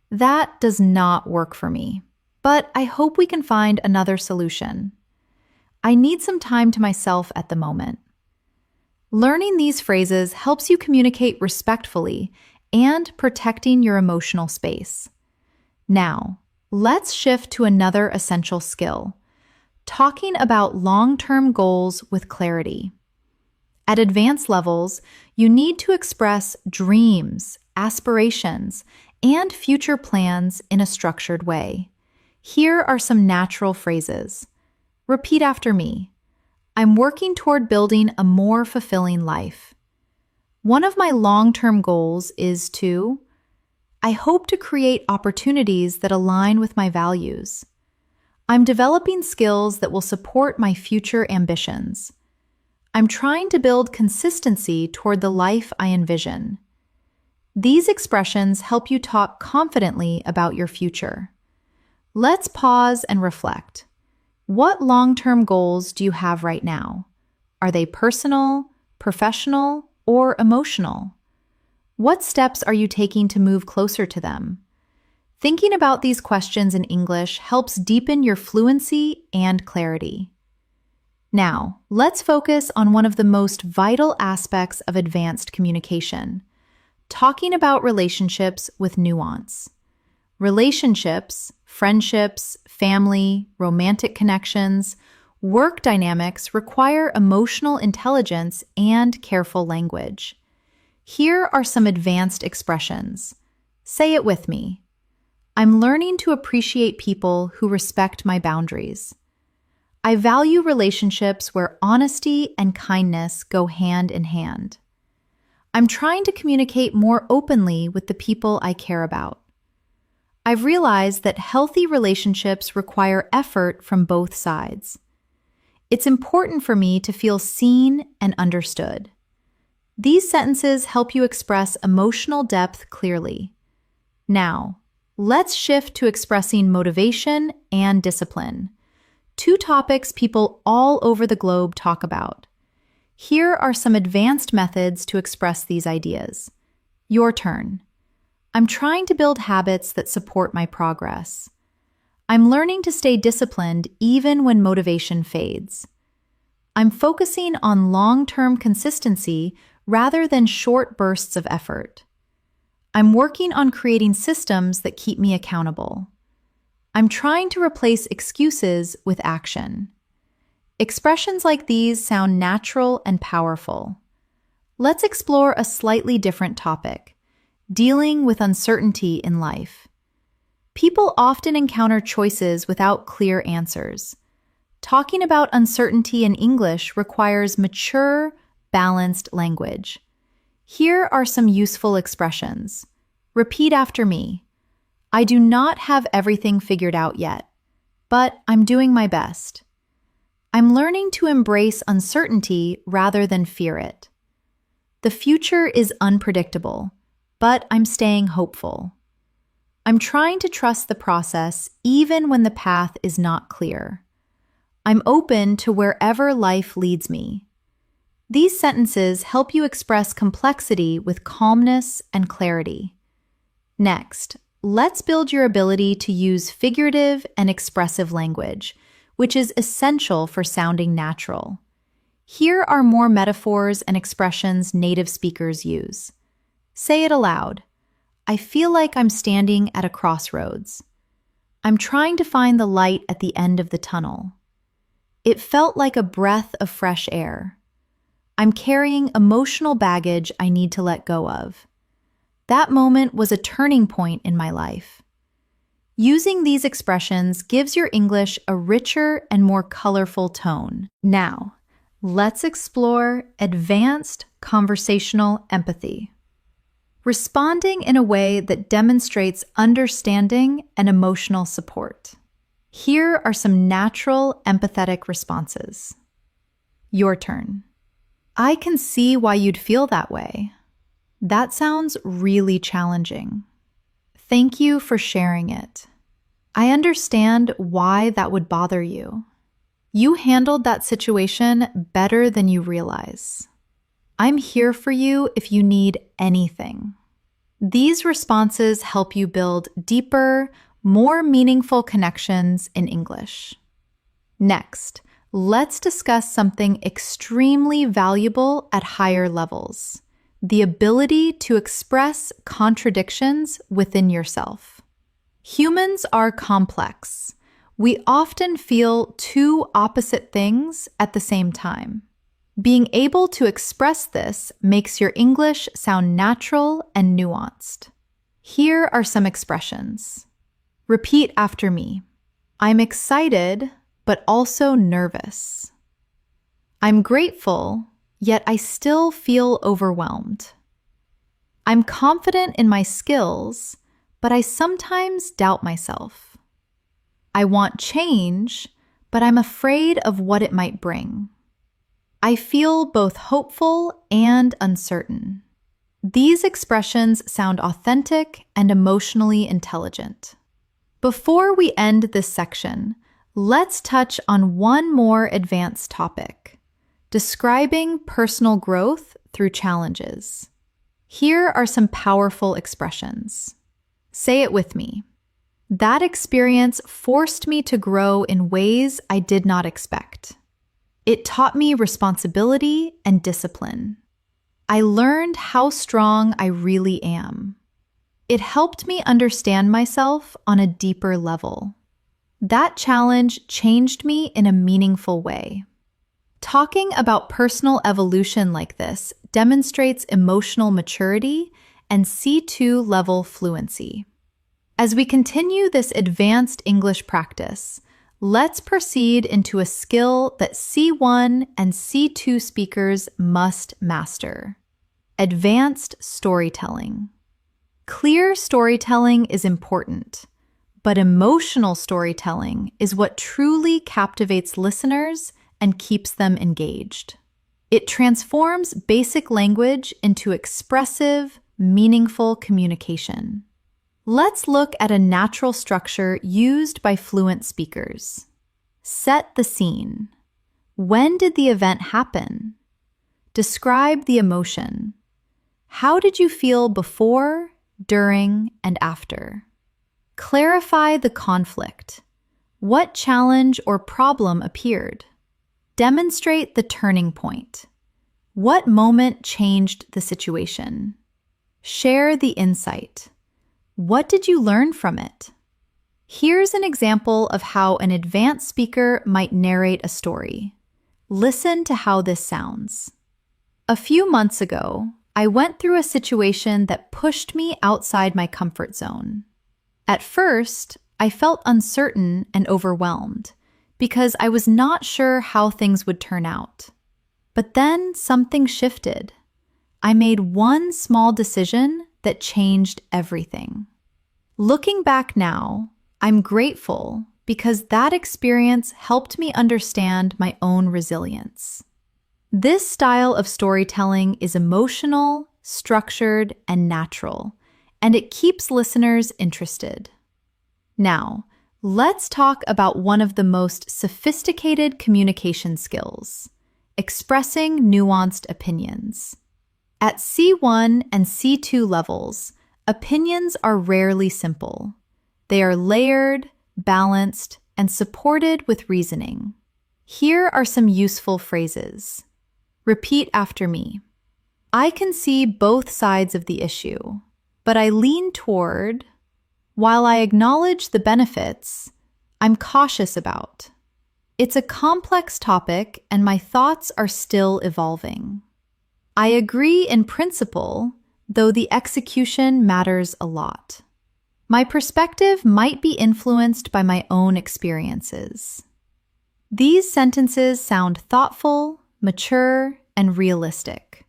That does not work for me, but I hope we can find another solution. I need some time to myself at the moment. Learning these phrases helps you communicate respectfully and protecting your emotional space. Now, let's shift to another essential skill: talking about long-term goals with clarity. At advanced levels, you need to express dreams, aspirations, and future plans in a structured way. Here are some natural phrases. Repeat after me. I'm working toward building a more fulfilling life. One of my long-term goals is to... I hope to create opportunities that align with my values. I'm developing skills that will support my future ambitions. I'm trying to build consistency toward the life I envision. These expressions help you talk confidently about your future. Let's pause and reflect. What long-term goals do you have right now? Are they personal, professional, or emotional? What steps are you taking to move closer to them? Thinking about these questions in English helps deepen your fluency and clarity. Now, let's focus on one of the most vital aspects of advanced communication: talking about relationships with nuance. Relationships, friendships, family, romantic connections, work dynamics require emotional intelligence and careful language. Here are some advanced expressions. Say it with me. I'm learning to appreciate people who respect my boundaries. I value relationships where honesty and kindness go hand in hand. I'm trying to communicate more openly with the people I care about. I've realized that healthy relationships require effort from both sides. It's important for me to feel seen and understood. These sentences help you express emotional depth clearly. Now, let's shift to expressing motivation and discipline, two topics people all over the globe talk about. Here are some advanced methods to express these ideas. Your turn. I'm trying to build habits that support my progress. I'm learning to stay disciplined even when motivation fades. I'm focusing on long-term consistency rather than short bursts of effort. I'm working on creating systems that keep me accountable. I'm trying to replace excuses with action. Expressions like these sound natural and powerful. Let's explore a slightly different topic: dealing with uncertainty in life. People often encounter choices without clear answers. Talking about uncertainty in English requires mature, balanced language. Here are some useful expressions. Repeat after me. I do not have everything figured out yet, but I'm doing my best. I'm learning to embrace uncertainty rather than fear it. The future is unpredictable, but I'm staying hopeful. I'm trying to trust the process even when the path is not clear. I'm open to wherever life leads me. These sentences help you express complexity with calmness and clarity. Next, let's build your ability to use figurative and expressive language, which is essential for sounding natural. Here are more metaphors and expressions native speakers use. Say it aloud. I feel like I'm standing at a crossroads. I'm trying to find the light at the end of the tunnel. It felt like a breath of fresh air. I'm carrying emotional baggage I need to let go of. That moment was a turning point in my life. Using these expressions gives your English a richer and more colorful tone. Now, let's explore advanced conversational empathy. Responding in a way that demonstrates understanding and emotional support. Here are some natural, empathetic responses. Your turn. I can see why you'd feel that way. That sounds really challenging. Thank you for sharing it. I understand why that would bother you. You handled that situation better than you realize. I'm here for you if you need anything. These responses help you build deeper, more meaningful connections in English. Next, let's discuss something extremely valuable at higher levels: the ability to express contradictions within yourself. Humans are complex. We often feel two opposite things at the same time. Being able to express this makes your English sound natural and nuanced. Here are some expressions. Repeat after me. I'm excited, but also nervous. I'm grateful, yet I still feel overwhelmed. I'm confident in my skills, but I sometimes doubt myself. I want change, but I'm afraid of what it might bring. I feel both hopeful and uncertain. These expressions sound authentic and emotionally intelligent. Before we end this section, let's touch on one more advanced topic: describing personal growth through challenges. Here are some powerful expressions. Say it with me. That experience forced me to grow in ways I did not expect. It taught me responsibility and discipline. I learned how strong I really am. It helped me understand myself on a deeper level. That challenge changed me in a meaningful way. Talking about personal evolution like this demonstrates emotional maturity and C2 level fluency. As we continue this advanced English practice, let's proceed into a skill that C1 and C2 speakers must master: advanced storytelling. Clear storytelling is important, but emotional storytelling is what truly captivates listeners and keeps them engaged. It transforms basic language into expressive, meaningful communication. Let's look at a natural structure used by fluent speakers. Set the scene. When did the event happen? Describe the emotion. How did you feel before, during, and after? Clarify the conflict. What challenge or problem appeared? Demonstrate the turning point. What moment changed the situation? Share the insight. What did you learn from it? Here's an example of how an advanced speaker might narrate a story. Listen to how this sounds. A few months ago, I went through a situation that pushed me outside my comfort zone. At first, I felt uncertain and overwhelmed because I was not sure how things would turn out. But then something shifted. I made one small decision that changed everything. Looking back now, I'm grateful because that experience helped me understand my own resilience. This style of storytelling is emotional, structured, and natural, and it keeps listeners interested. Now, let's talk about one of the most sophisticated communication skills: expressing nuanced opinions. At C1 and C2 levels, opinions are rarely simple. They are layered, balanced, and supported with reasoning. Here are some useful phrases. Repeat after me. I can see both sides of the issue, but I lean toward, while I acknowledge the benefits, I'm cautious about. It's a complex topic and my thoughts are still evolving. I agree in principle, though the execution matters a lot. My perspective might be influenced by my own experiences. These sentences sound thoughtful, mature, and realistic.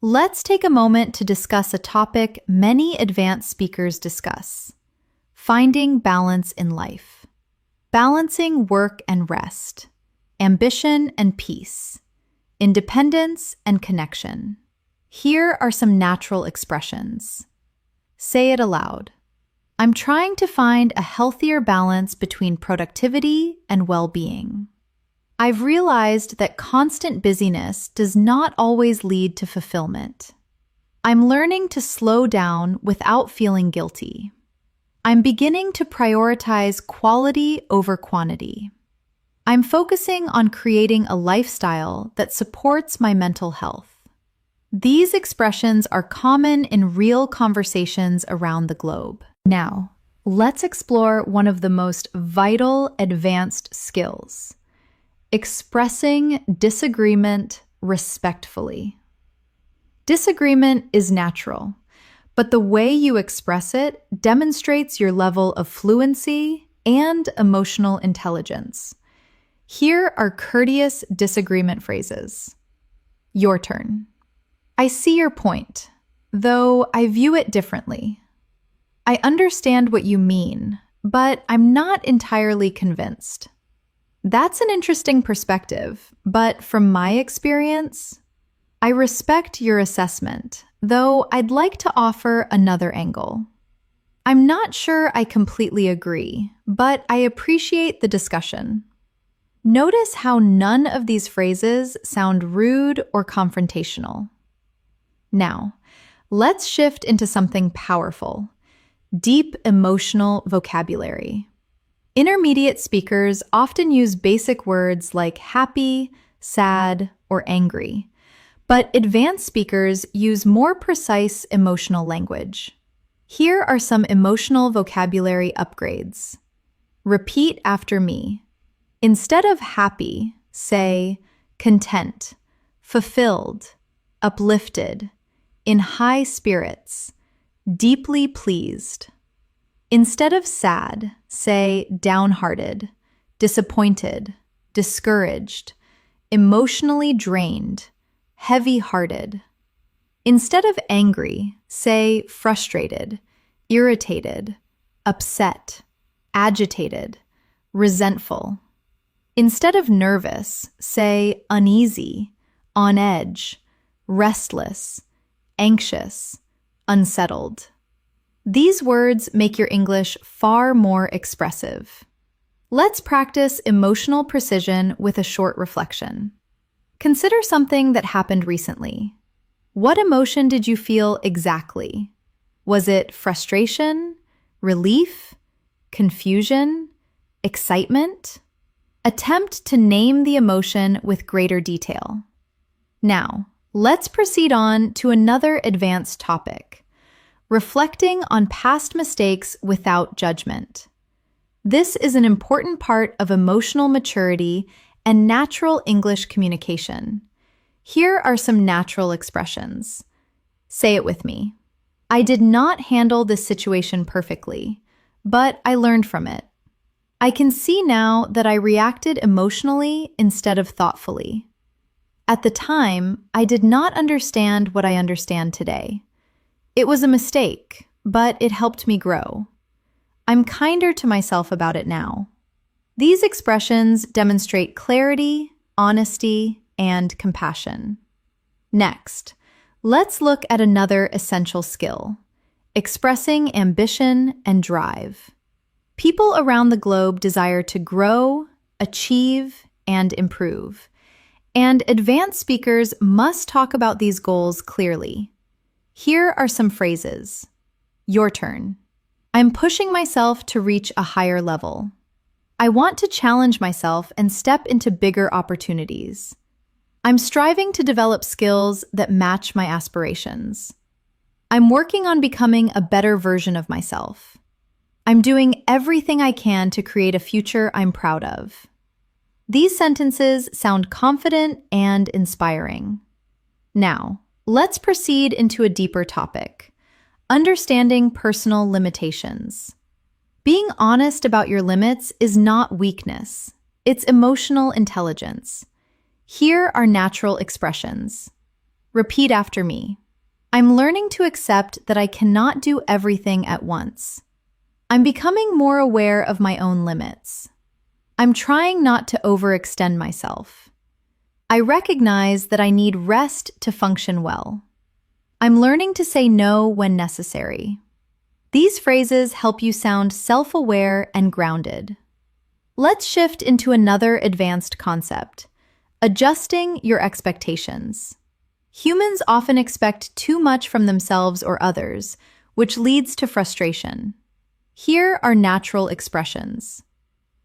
Let's take a moment to discuss a topic many advanced speakers discuss: finding balance in life. Balancing work and rest, ambition and peace, independence and connection. Here are some natural expressions. Say it aloud. I'm trying to find a healthier balance between productivity and well-being. I've realized that constant busyness does not always lead to fulfillment. I'm learning to slow down without feeling guilty. I'm beginning to prioritize quality over quantity. I'm focusing on creating a lifestyle that supports my mental health. These expressions are common in real conversations around the globe. Now, let's explore one of the most vital advanced skills: expressing disagreement respectfully. Disagreement is natural, but the way you express it demonstrates your level of fluency and emotional intelligence. Here are courteous disagreement phrases. Your turn. I see your point, though I view it differently. I understand what you mean, but I'm not entirely convinced. That's an interesting perspective, but from my experience, I respect your assessment, though I'd like to offer another angle. I'm not sure I completely agree, but I appreciate the discussion. Notice how none of these phrases sound rude or confrontational. Now, let's shift into something powerful: deep emotional vocabulary. Intermediate speakers often use basic words like happy, sad, or angry, but advanced speakers use more precise emotional language. Here are some emotional vocabulary upgrades. Repeat after me. Instead of happy, say content, fulfilled, uplifted, in high spirits, deeply pleased. Instead of sad, say downhearted, disappointed, discouraged, emotionally drained, heavy-hearted. Instead of angry, say frustrated, irritated, upset, agitated, resentful. Instead of nervous, say uneasy, on edge, restless, anxious, unsettled. These words make your English far more expressive. Let's practice emotional precision with a short reflection. Consider something that happened recently. What emotion did you feel exactly? Was it frustration, relief, confusion, excitement? Attempt to name the emotion with greater detail. Now, let's proceed on to another advanced topic: reflecting on past mistakes without judgment. This is an important part of emotional maturity and natural English communication. Here are some natural expressions. Say it with me. I did not handle this situation perfectly, but I learned from it. I can see now that I reacted emotionally instead of thoughtfully. At the time, I did not understand what I understand today. It was a mistake, but it helped me grow. I'm kinder to myself about it now. These expressions demonstrate clarity, honesty, and compassion. Next, let's look at another essential skill: expressing ambition and drive. People around the globe desire to grow, achieve, and improve. And advanced speakers must talk about these goals clearly. Here are some phrases. Your turn. I'm pushing myself to reach a higher level. I want to challenge myself and step into bigger opportunities. I'm striving to develop skills that match my aspirations. I'm working on becoming a better version of myself. I'm doing everything I can to create a future I'm proud of. These sentences sound confident and inspiring. Now, let's proceed into a deeper topic: understanding personal limitations. Being honest about your limits is not weakness, it's emotional intelligence. Here are natural expressions. Repeat after me. I'm learning to accept that I cannot do everything at once. I'm becoming more aware of my own limits. I'm trying not to overextend myself. I recognize that I need rest to function well. I'm learning to say no when necessary. These phrases help you sound self-aware and grounded. Let's shift into another advanced concept: adjusting your expectations. Humans often expect too much from themselves or others, which leads to frustration. Here are natural expressions.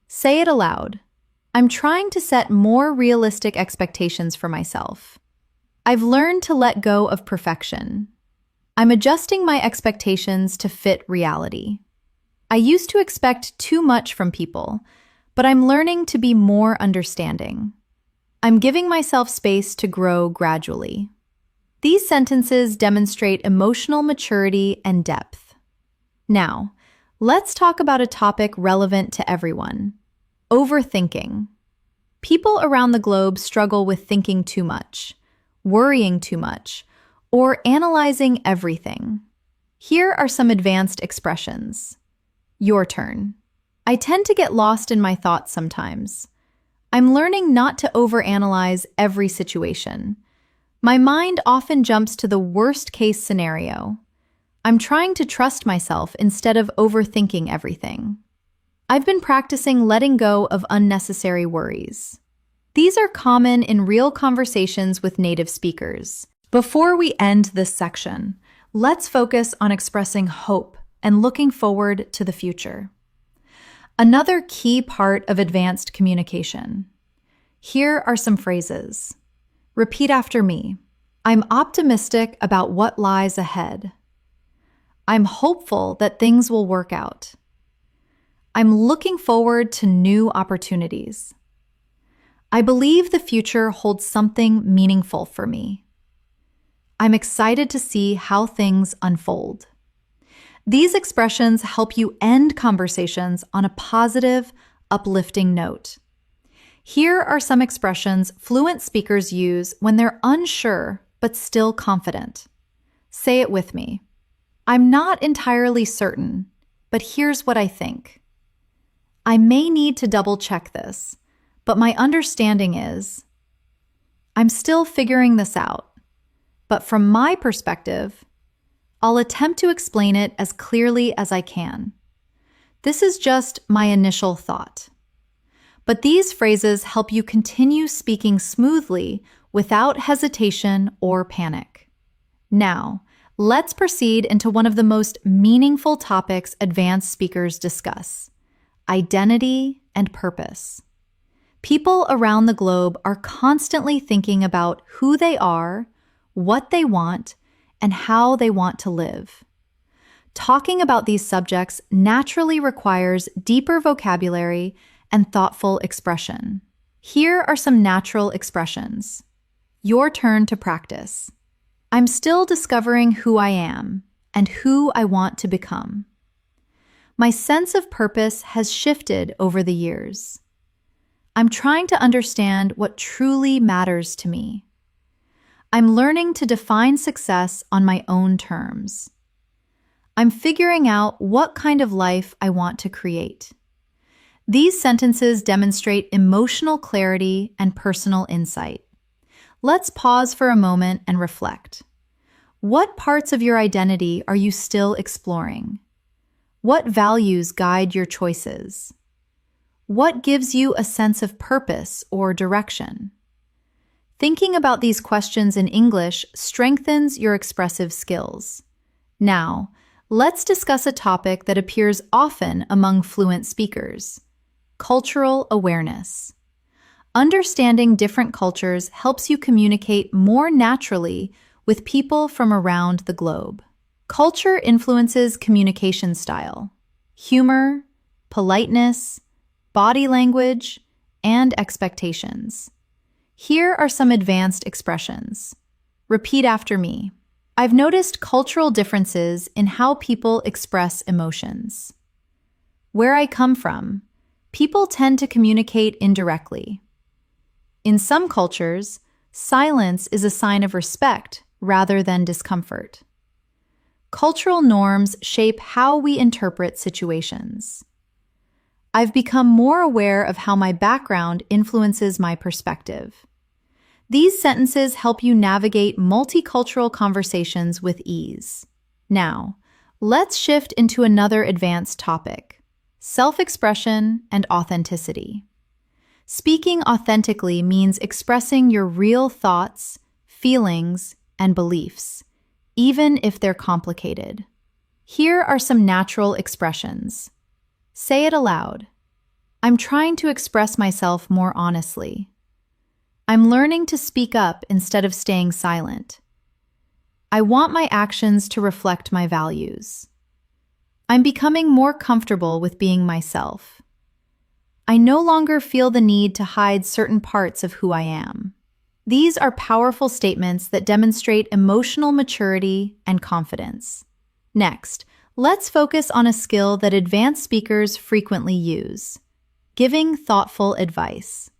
Say it aloud. I'm trying to set more realistic expectations for myself. I've learned to let go of perfection. I'm adjusting my expectations to fit reality. I used to expect too much from people, but I'm learning to be more understanding. I'm giving myself space to grow gradually. These sentences demonstrate emotional maturity and depth. Now, let's talk about a topic relevant to everyone: overthinking. People around the globe struggle with thinking too much, worrying too much, or analyzing everything. Here are some advanced expressions. Your turn. I tend to get lost in my thoughts sometimes. I'm learning not to overanalyze every situation. My mind often jumps to the worst-case scenario. I'm trying to trust myself instead of overthinking everything. I've been practicing letting go of unnecessary worries. These are common in real conversations with native speakers. Before we end this section, let's focus on expressing hope and looking forward to the future. Another key part of advanced communication. Here are some phrases. Repeat after me. I'm optimistic about what lies ahead. I'm hopeful that things will work out. I'm looking forward to new opportunities. I believe the future holds something meaningful for me. I'm excited to see how things unfold. These expressions help you end conversations on a positive, uplifting note. Here are some expressions fluent speakers use when they're unsure but still confident. Say it with me. I'm not entirely certain, but here's what I think. I may need to double-check this, but my understanding is, I'm still figuring this out, but from my perspective, I'll attempt to explain it as clearly as I can. This is just my initial thought. But these phrases help you continue speaking smoothly without hesitation or panic. Now, let's proceed into one of the most meaningful topics advanced speakers discuss: identity and purpose. People around the globe are constantly thinking about who they are, what they want, and how they want to live. Talking about these subjects naturally requires deeper vocabulary and thoughtful expression. Here are some natural expressions. Your turn to practice. I'm still discovering who I am and who I want to become. My sense of purpose has shifted over the years. I'm trying to understand what truly matters to me. I'm learning to define success on my own terms. I'm figuring out what kind of life I want to create. These sentences demonstrate emotional clarity and personal insight. Let's pause for a moment and reflect. What parts of your identity are you still exploring? What values guide your choices? What gives you a sense of purpose or direction? Thinking about these questions in English strengthens your expressive skills. Now, let's discuss a topic that appears often among fluent speakers: cultural awareness. Understanding different cultures helps you communicate more naturally with people from around the globe. Culture influences communication style, humor, politeness, body language, and expectations. Here are some advanced expressions. Repeat after me. I've noticed cultural differences in how people express emotions. Where I come from, people tend to communicate indirectly. In some cultures, silence is a sign of respect rather than discomfort. Cultural norms shape how we interpret situations. I've become more aware of how my background influences my perspective. These sentences help you navigate multicultural conversations with ease. Now, let's shift into another advanced topic: self-expression and authenticity. Speaking authentically means expressing your real thoughts, feelings, and beliefs, even if they're complicated. Here are some natural expressions. Say it aloud. I'm trying to express myself more honestly. I'm learning to speak up instead of staying silent. I want my actions to reflect my values. I'm becoming more comfortable with being myself. I no longer feel the need to hide certain parts of who I am. These are powerful statements that demonstrate emotional maturity and confidence. Next, let's focus on a skill that advanced speakers frequently use: giving thoughtful advice.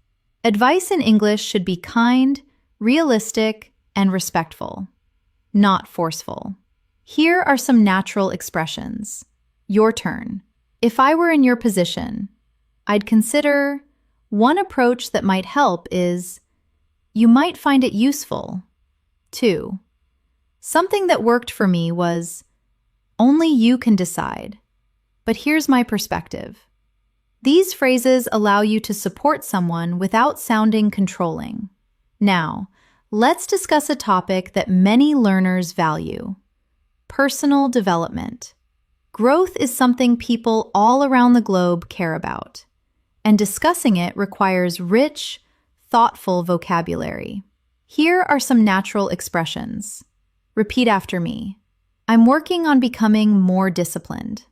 Advice in English should be kind, realistic, and respectful, not forceful. Here are some natural expressions. Your turn. If I were in your position, I'd consider one approach that might help is, you might find it useful. 2. Something that worked for me was, only you can decide, but here's my perspective. These phrases allow you to support someone without sounding controlling. Now, let's discuss a topic that many learners value: personal development. Growth is something people all around the globe care about, and discussing it requires rich, thoughtful vocabulary. Here are some natural expressions. Repeat after me. I'm working on becoming more disciplined.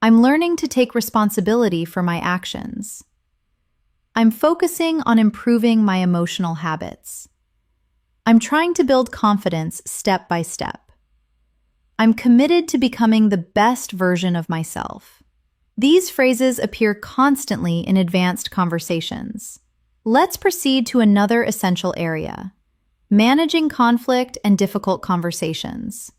I'm learning to take responsibility for my actions. I'm focusing on improving my emotional habits. I'm trying to build confidence step by step. I'm committed to becoming the best version of myself. These phrases appear constantly in advanced conversations. Let's proceed to another essential area: managing conflict and difficult conversations.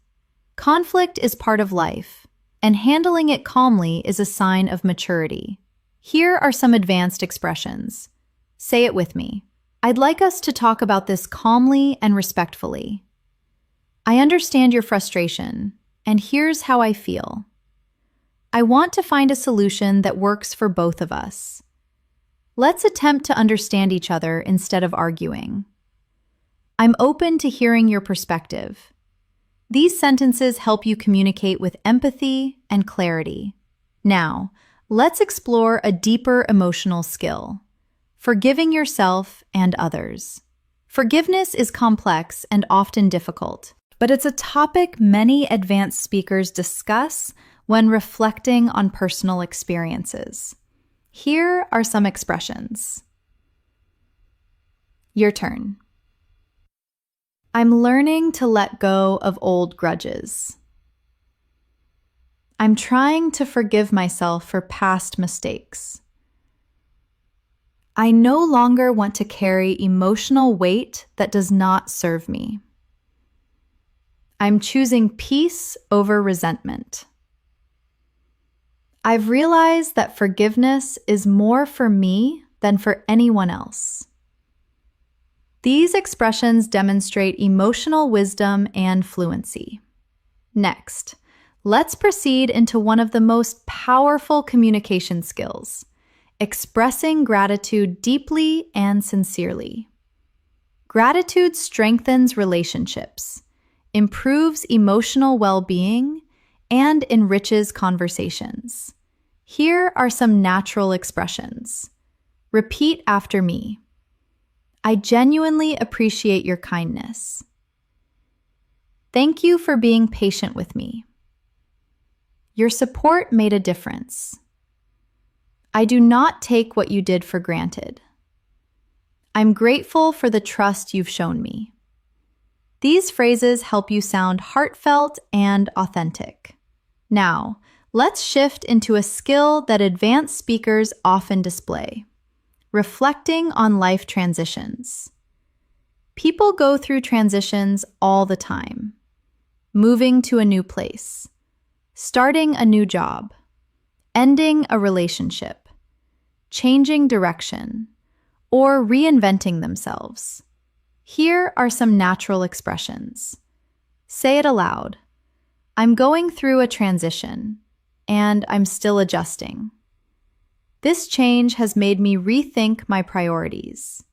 Conflict is part of life, and handling it calmly is a sign of maturity. Here are some advanced expressions. Say it with me. I'd like us to talk about this calmly and respectfully. I understand your frustration, and here's how I feel. I want to find a solution that works for both of us. Let's attempt to understand each other instead of arguing. I'm open to hearing your perspective. These sentences help you communicate with empathy and clarity. Now, let's explore a deeper emotional skill: forgiving yourself and others. Forgiveness is complex and often difficult, but it's a topic many advanced speakers discuss when reflecting on personal experiences. Here are some expressions. Your turn. I'm learning to let go of old grudges. I'm trying to forgive myself for past mistakes. I no longer want to carry emotional weight that does not serve me. I'm choosing peace over resentment. I've realized that forgiveness is more for me than for anyone else. These expressions demonstrate emotional wisdom and fluency. Next, let's proceed into one of the most powerful communication skills, expressing gratitude deeply and sincerely. Gratitude strengthens relationships, improves emotional well-being, and enriches conversations. Here are some natural expressions. Repeat after me. I genuinely appreciate your kindness. Thank you for being patient with me. Your support made a difference. I do not take what you did for granted. I'm grateful for the trust you've shown me. These phrases help you sound heartfelt and authentic. Now, let's shift into a skill that advanced speakers often display: reflecting on life transitions. People go through transitions all the time. Moving to a new place, starting a new job, ending a relationship, changing direction, or reinventing themselves. Here are some natural expressions. Say it aloud. I'm going through a transition, and I'm still adjusting. This change has made me rethink my priorities.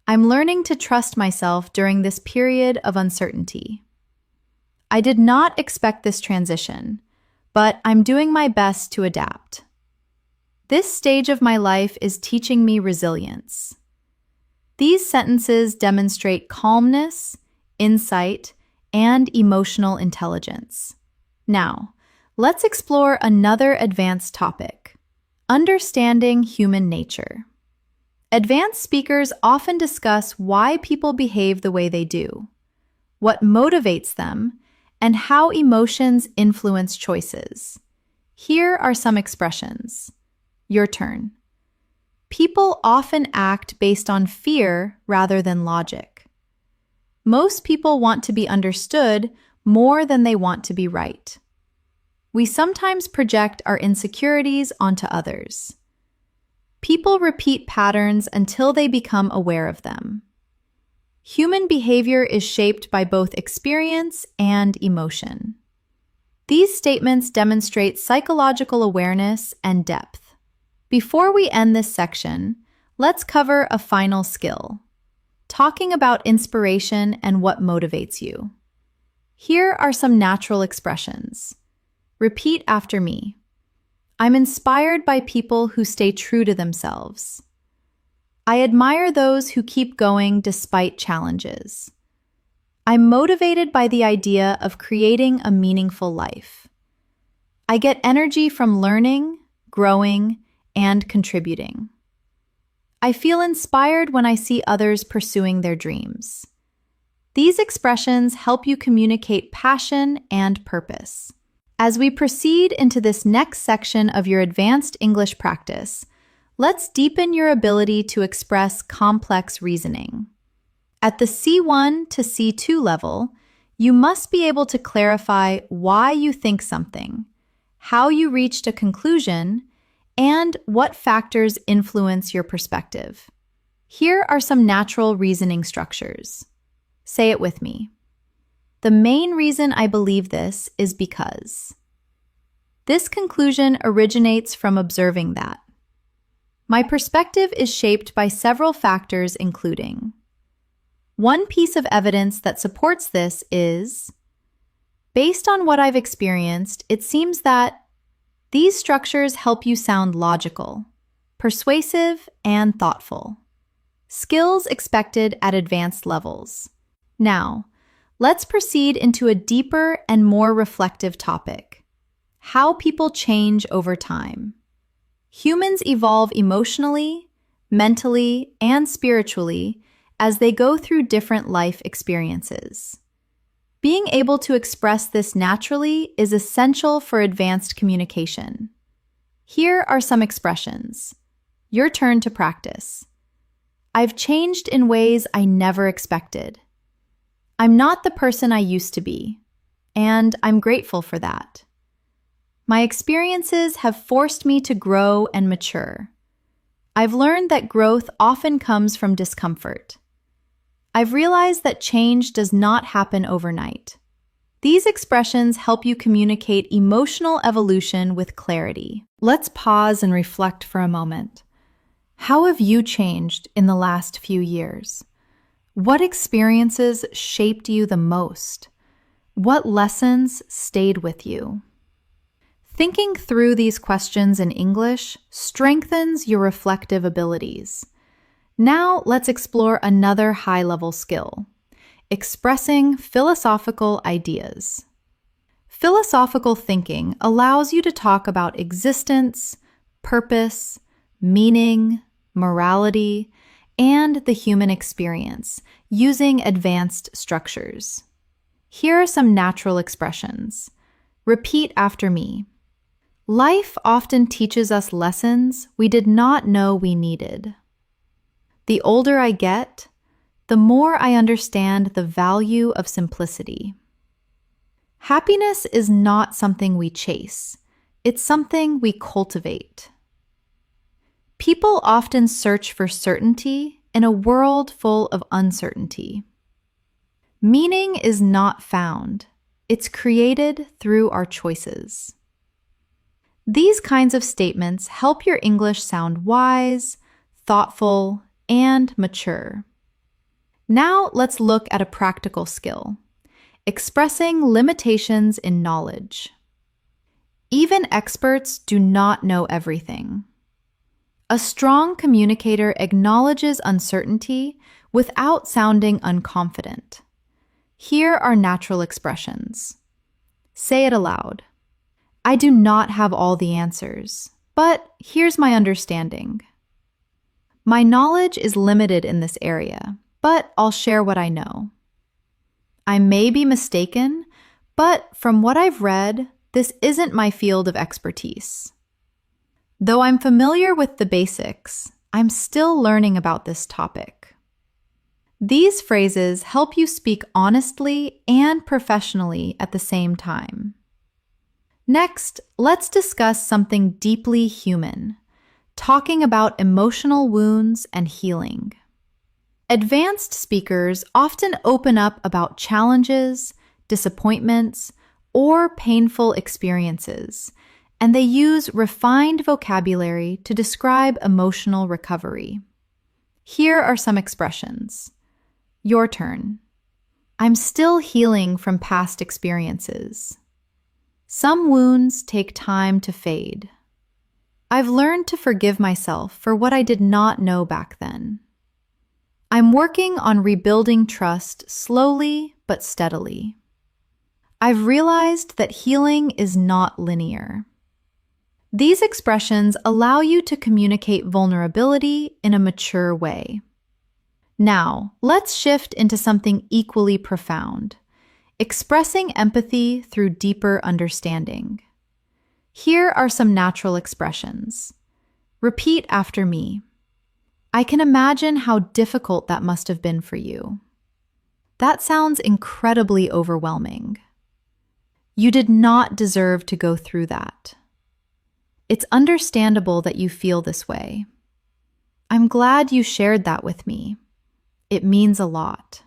I'm learning to trust myself during this period of uncertainty. I did not expect this transition, but I'm doing my best to adapt. This stage of my life is teaching me resilience. These sentences demonstrate calmness, insight, and emotional intelligence. Now, let's explore another advanced topic: understanding human nature. Advanced speakers often discuss why people behave the way they do, what motivates them, and how emotions influence choices. Here are some expressions. Your turn. People often act based on fear rather than logic. Most people want to be understood more than they want to be right. We sometimes project our insecurities onto others. People repeat patterns until they become aware of them. Human behavior is shaped by both experience and emotion. These statements demonstrate psychological awareness and depth. Before we end this section, let's cover a final skill: talking about inspiration and what motivates you. Here are some natural expressions. Repeat after me. I'm inspired by people who stay true to themselves. I admire those who keep going despite challenges. I'm motivated by the idea of creating a meaningful life. I get energy from learning, growing, and contributing. I feel inspired when I see others pursuing their dreams. These expressions help you communicate passion and purpose. As we proceed into this next section of your advanced English practice, let's deepen your ability to express complex reasoning. At the C1 to C2 level, you must be able to clarify why you think something, how you reached a conclusion, and what factors influence your perspective. Here are some natural reasoning structures. Say it with me. The main reason I believe this is because. This conclusion originates from observing that. My perspective is shaped by several factors, including. One piece of evidence that supports this is, based on what I've experienced, it seems that these structures help you sound logical, persuasive, and thoughtful. Skills expected at advanced levels. Now, let's proceed into a deeper and more reflective topic: how people change over time. Humans evolve emotionally, mentally, and spiritually as they go through different life experiences. Being able to express this naturally is essential for advanced communication. Here are some expressions. Your turn to practice. I've changed in ways I never expected. I'm not the person I used to be, and I'm grateful for that. My experiences have forced me to grow and mature. I've learned that growth often comes from discomfort. I've realized that change does not happen overnight. These expressions help you communicate emotional evolution with clarity. Let's pause and reflect for a moment. How have you changed in the last few years? What experiences shaped you the most? What lessons stayed with you? Thinking through these questions in English strengthens your reflective abilities. Now let's explore another high-level skill: expressing philosophical ideas. Philosophical thinking allows you to talk about existence, purpose, meaning, morality, and the human experience using advanced structures. Here are some natural expressions. Repeat after me. Life often teaches us lessons we did not know we needed. The older I get, the more I understand the value of simplicity. Happiness is not something we chase. It's something we cultivate. People often search for certainty in a world full of uncertainty. Meaning is not found. It's created through our choices. These kinds of statements help your English sound wise, thoughtful, and mature. Now let's look at a practical skill: expressing limitations in knowledge. Even experts do not know everything. A strong communicator acknowledges uncertainty without sounding unconfident. Here are natural expressions. Say it aloud. I do not have all the answers, but here's my understanding. My knowledge is limited in this area, but I'll share what I know. I may be mistaken, but from what I've read, this isn't my field of expertise. Though I'm familiar with the basics, I'm still learning about this topic. These phrases help you speak honestly and professionally at the same time. Next, let's discuss something deeply human: talking about emotional wounds and healing. Advanced speakers often open up about challenges, disappointments, or painful experiences, and they use refined vocabulary to describe emotional recovery. Here are some expressions. Your turn. I'm still healing from past experiences. Some wounds take time to fade. I've learned to forgive myself for what I did not know back then. I'm working on rebuilding trust slowly but steadily. I've realized that healing is not linear. These expressions allow you to communicate vulnerability in a mature way. Now, let's shift into something equally profound: expressing empathy through deeper understanding. Here are some natural expressions. Repeat after me. I can imagine how difficult that must have been for you. That sounds incredibly overwhelming. You did not deserve to go through that. It's understandable that you feel this way. I'm glad you shared that with me. It means a lot.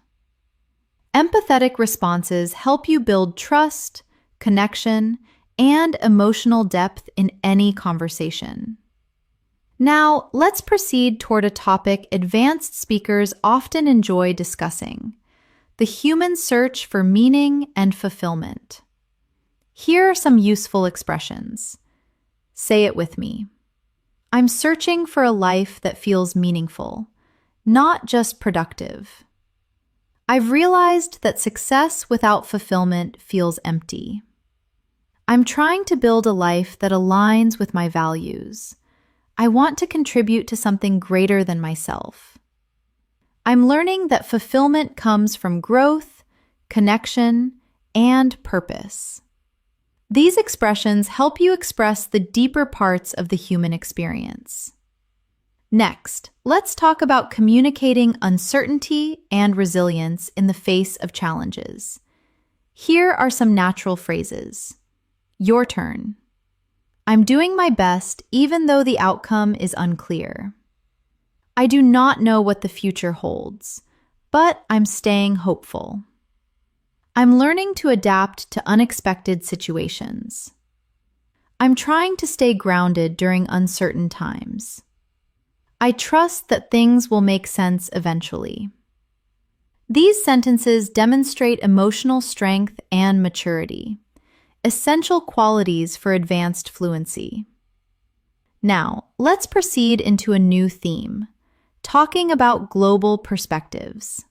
Empathetic responses help you build trust, connection, and emotional depth in any conversation. Now, let's proceed toward a topic advanced speakers often enjoy discussing: the human search for meaning and fulfillment. Here are some useful expressions. Say it with me. I'm searching for a life that feels meaningful, not just productive. I've realized that success without fulfillment feels empty. I'm trying to build a life that aligns with my values. I want to contribute to something greater than myself. I'm learning that fulfillment comes from growth, connection, and purpose. These expressions help you express the deeper parts of the human experience. Next, let's talk about communicating uncertainty and resilience in the face of challenges. Here are some natural phrases. Your turn. I'm doing my best even though the outcome is unclear. I do not know what the future holds, but I'm staying hopeful. I'm learning to adapt to unexpected situations. I'm trying to stay grounded during uncertain times. I trust that things will make sense eventually. These sentences demonstrate emotional strength and maturity, essential qualities for advanced fluency. Now, let's proceed into a new theme, talking about global perspectives.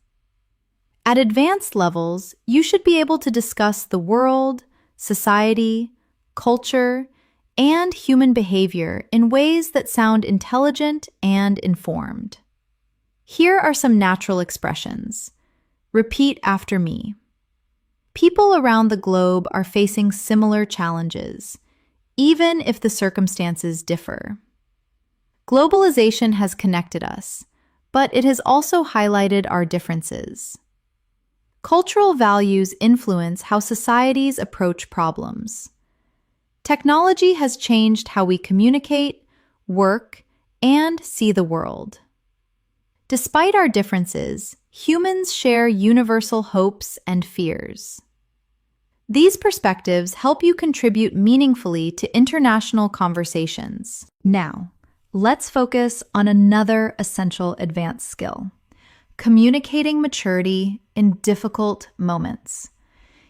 At advanced levels, you should be able to discuss the world, society, culture, and human behavior in ways that sound intelligent and informed. Here are some natural expressions. Repeat after me. People around the globe are facing similar challenges, even if the circumstances differ. Globalization has connected us, but it has also highlighted our differences. Cultural values influence how societies approach problems. Technology has changed how we communicate, work, and see the world. Despite our differences, humans share universal hopes and fears. These perspectives help you contribute meaningfully to international conversations. Now, let's focus on another essential advanced skill: communicating maturity in difficult moments.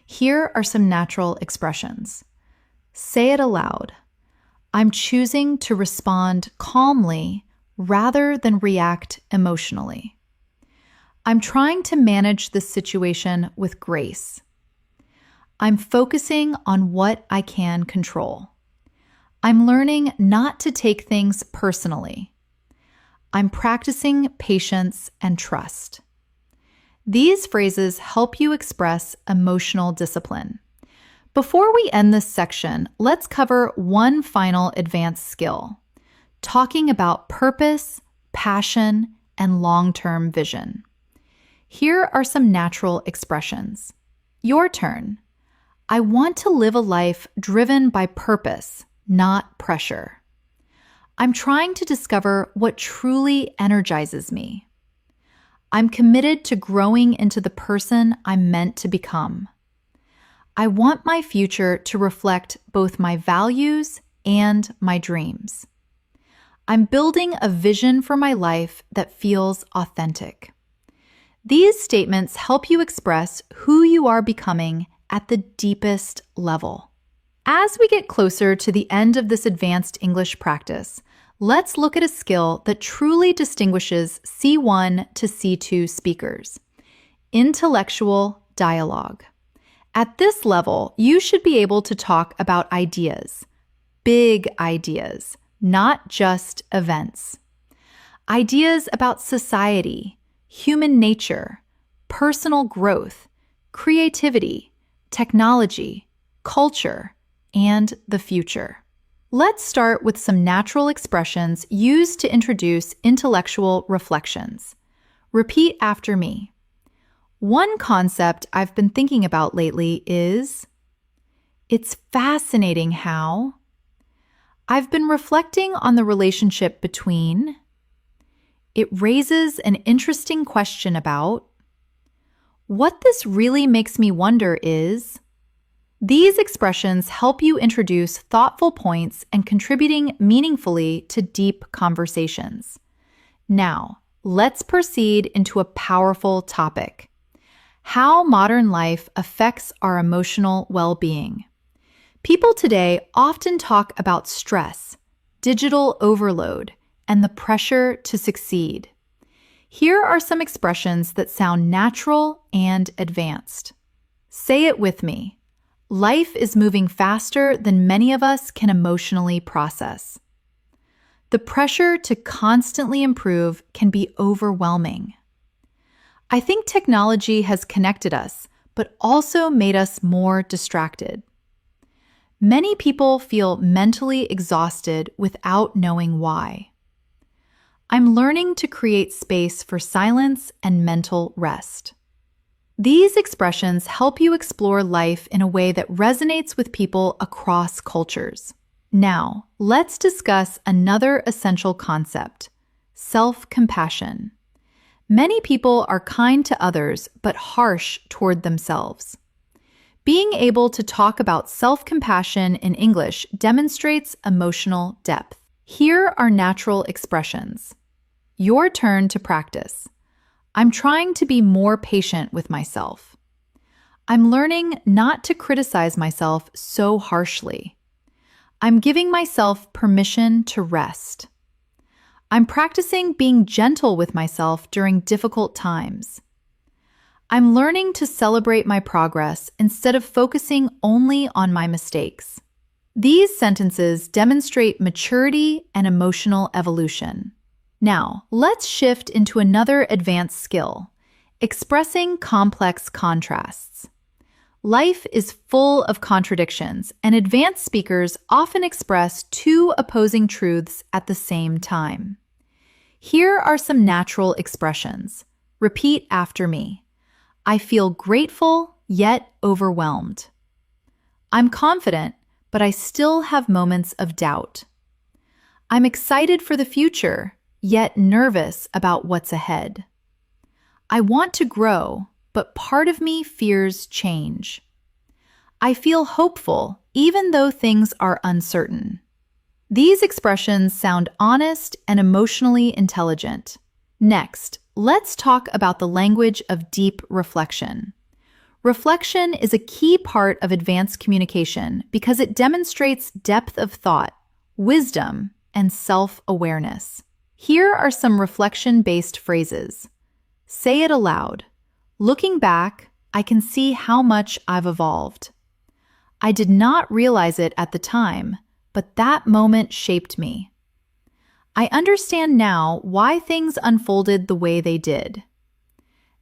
Here are some natural expressions. Say it aloud. I'm choosing to respond calmly rather than react emotionally. I'm trying to manage this situation with grace. I'm focusing on what I can control. I'm learning not to take things personally. I'm practicing patience and trust. These phrases help you express emotional discipline. Before we end this section, let's cover one final advanced skill: talking about purpose, passion, and long-term vision. Here are some natural expressions. Your turn. I want to live a life driven by purpose, not pressure. I'm trying to discover what truly energizes me. I'm committed to growing into the person I'm meant to become. I want my future to reflect both my values and my dreams. I'm building a vision for my life that feels authentic. These statements help you express who you are becoming at the deepest level. As we get closer to the end of this advanced English practice, let's look at a skill that truly distinguishes C1 to C2 speakers: intellectual dialogue. At this level, you should be able to talk about ideas, big ideas, not just events. Ideas about society, human nature, personal growth, creativity, technology, culture, and the future. Let's start with some natural expressions used to introduce intellectual reflections. Repeat after me. One concept I've been thinking about lately is, it's fascinating how. I've been reflecting on the relationship between. It raises an interesting question about. What this really makes me wonder is. These expressions help you introduce thoughtful points and contributing meaningfully to deep conversations. Now, let's proceed into a powerful topic: how modern life affects our emotional well-being. People today often talk about stress, digital overload, and the pressure to succeed. Here are some expressions that sound natural and advanced. Say it with me. Life is moving faster than many of us can emotionally process. The pressure to constantly improve can be overwhelming. I think technology has connected us, but also made us more distracted. Many people feel mentally exhausted without knowing why. I'm learning to create space for silence and mental rest. These expressions help you explore life in a way that resonates with people across cultures. Now, let's discuss another essential concept: self-compassion. Many people are kind to others but harsh toward themselves. Being able to talk about self-compassion in English demonstrates emotional depth. Here are natural expressions. Your turn to practice. I'm trying to be more patient with myself. I'm learning not to criticize myself so harshly. I'm giving myself permission to rest. I'm practicing being gentle with myself during difficult times. I'm learning to celebrate my progress instead of focusing only on my mistakes. These sentences demonstrate maturity and emotional evolution. Now, let's shift into another advanced skill: expressing complex contrasts. Life is full of contradictions, and advanced speakers often express two opposing truths at the same time. Here are some natural expressions. Repeat after me. I feel grateful, yet overwhelmed. I'm confident, but I still have moments of doubt. I'm excited for the future, yet nervous about what's ahead. I want to grow, but part of me fears change. I feel hopeful, even though things are uncertain. These expressions sound honest and emotionally intelligent. Next, let's talk about the language of deep reflection. Reflection is a key part of advanced communication because it demonstrates depth of thought, wisdom, and self-awareness. Here are some reflection-based phrases. Say it aloud. Looking back, I can see how much I've evolved. I did not realize it at the time, but that moment shaped me. I understand now why things unfolded the way they did.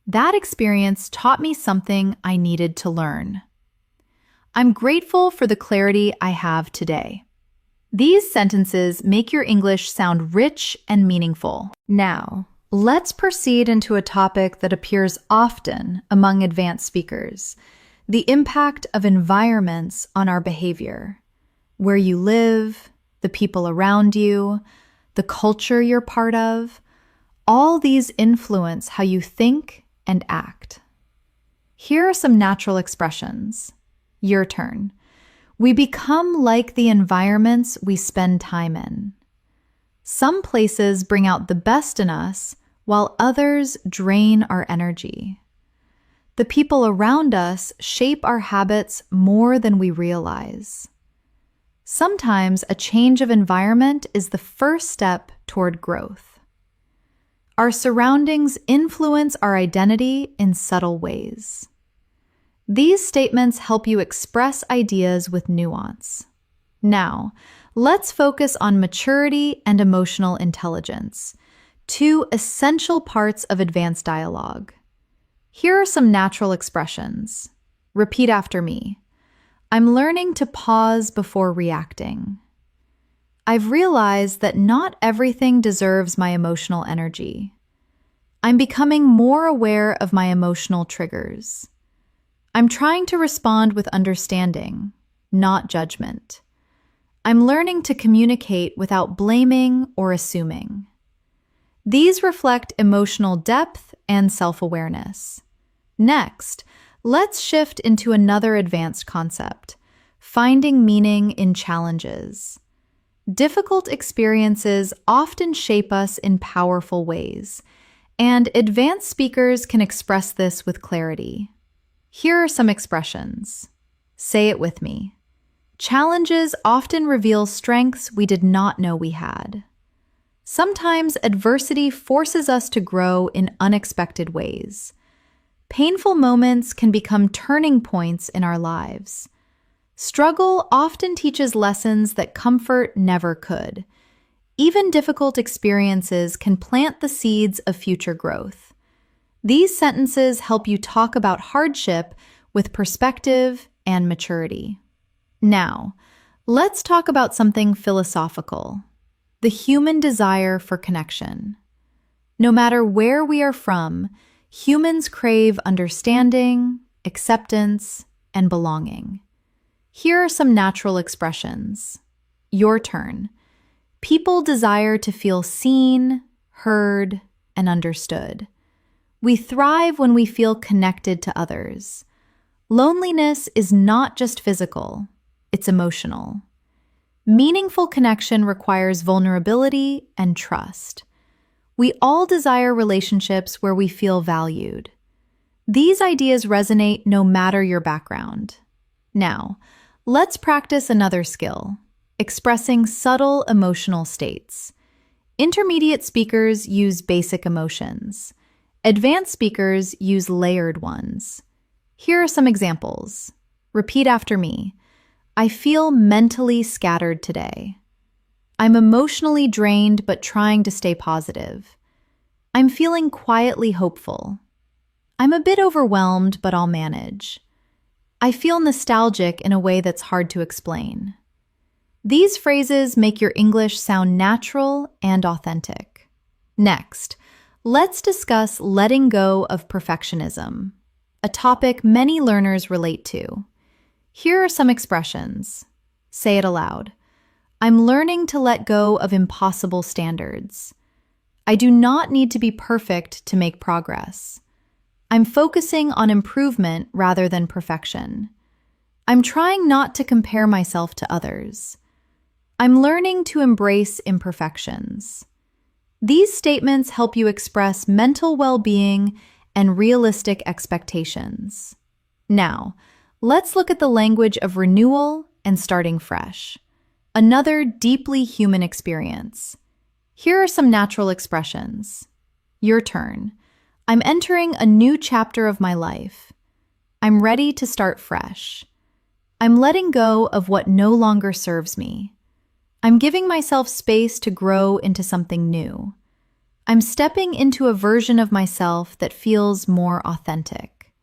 That experience taught me something I needed to learn. I'm grateful for the clarity I have today. These sentences make your English sound rich and meaningful. Now, let's proceed into a topic that appears often among advanced speakers: the impact of environments on our behavior. Where you live, the people around you, the culture you're part of, all these influence how you think and act. Here are some natural expressions. Your turn. We become like the environments we spend time in. Some places bring out the best in us, while others drain our energy. The people around us shape our habits more than we realize. Sometimes a change of environment is the first step toward growth. Our surroundings influence our identity in subtle ways. These statements help you express ideas with nuance. Now, let's focus on maturity and emotional intelligence, two essential parts of advanced dialogue. Here are some natural expressions. Repeat after me. I'm learning to pause before reacting. I've realized that not everything deserves my emotional energy. I'm becoming more aware of my emotional triggers. I'm trying to respond with understanding, not judgment. I'm learning to communicate without blaming or assuming. These reflect emotional depth and self-awareness. Next, let's shift into another advanced concept: finding meaning in challenges. Difficult experiences often shape us in powerful ways, and advanced speakers can express this with clarity. Here are some expressions. Say it with me. Challenges often reveal strengths we did not know we had. Sometimes adversity forces us to grow in unexpected ways. Painful moments can become turning points in our lives. Struggle often teaches lessons that comfort never could. Even difficult experiences can plant the seeds of future growth. These sentences help you talk about hardship with perspective and maturity. Now, let's talk about something philosophical: the human desire for connection. No matter where we are from, humans crave understanding, acceptance, and belonging. Here are some natural expressions. Your turn. People desire to feel seen, heard, and understood. We thrive when we feel connected to others. Loneliness is not just physical, it's emotional. Meaningful connection requires vulnerability and trust. We all desire relationships where we feel valued. These ideas resonate no matter your background. Now, let's practice another skill: expressing subtle emotional states. Intermediate speakers use basic emotions. Advanced speakers use layered ones. Here are some examples. Repeat after me. I feel mentally scattered today. I'm emotionally drained but trying to stay positive. I'm feeling quietly hopeful. I'm a bit overwhelmed, but I'll manage. I feel nostalgic in a way that's hard to explain. These phrases make your English sound natural and authentic. Next, let's discuss letting go of perfectionism, a topic many learners relate to. Here are some expressions. Say it aloud. I'm learning to let go of impossible standards. I do not need to be perfect to make progress. I'm focusing on improvement rather than perfection. I'm trying not to compare myself to others. I'm learning to embrace imperfections. These statements help you express mental well-being and realistic expectations. Now, let's look at the language of renewal and starting fresh, another deeply human experience. Here are some natural expressions. Your turn. I'm entering a new chapter of my life. I'm ready to start fresh. I'm letting go of what no longer serves me. I'm giving myself space to grow into something new. I'm stepping into a version of myself that feels more authentic.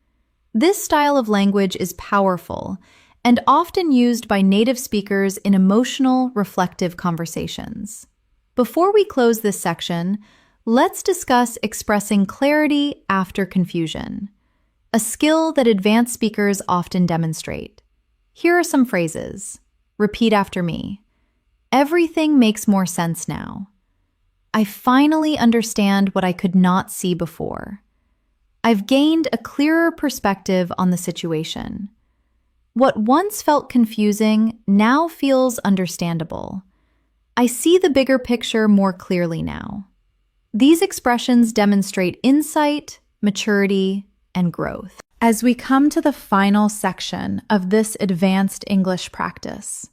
This style of language is powerful and often used by native speakers in emotional, reflective conversations. Before we close this section, let's discuss expressing clarity after confusion, a skill that advanced speakers often demonstrate. Here are some phrases. Repeat after me. Everything makes more sense now. I finally understand what I could not see before. I've gained a clearer perspective on the situation. What once felt confusing now feels understandable. I see the bigger picture more clearly now. These expressions demonstrate insight, maturity, and growth. As we come to the final section of this advanced English practice,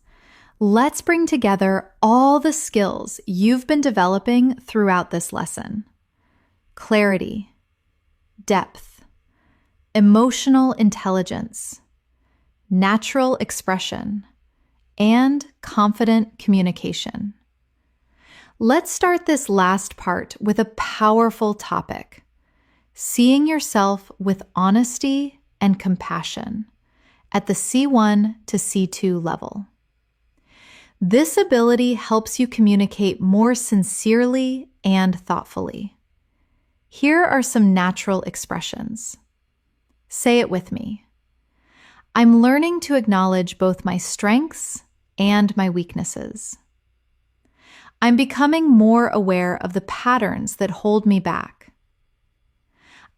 let's bring together all the skills you've been developing throughout this lesson: clarity, depth, emotional intelligence, natural expression, and confident communication. Let's start this last part with a powerful topic: seeing yourself with honesty and compassion at the C1 to C2 level. This ability helps you communicate more sincerely and thoughtfully. Here are some natural expressions. Say it with me. I'm learning to acknowledge both my strengths and my weaknesses. I'm becoming more aware of the patterns that hold me back.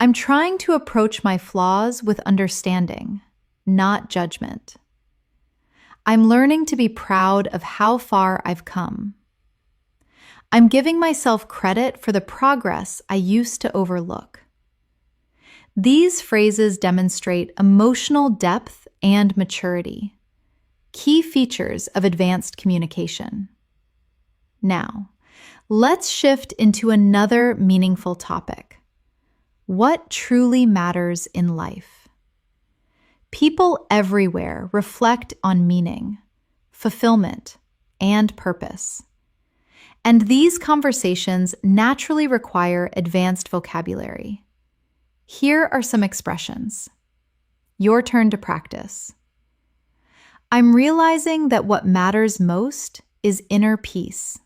I'm trying to approach my flaws with understanding, not judgment. I'm learning to be proud of how far I've come. I'm giving myself credit for the progress I used to overlook. These phrases demonstrate emotional depth and maturity, key features of advanced communication. Now, let's shift into another meaningful topic: what truly matters in life. People everywhere reflect on meaning, fulfillment, and purpose. And these conversations naturally require advanced vocabulary. Here are some expressions. Your turn to practice. I'm realizing that what matters most is inner peace.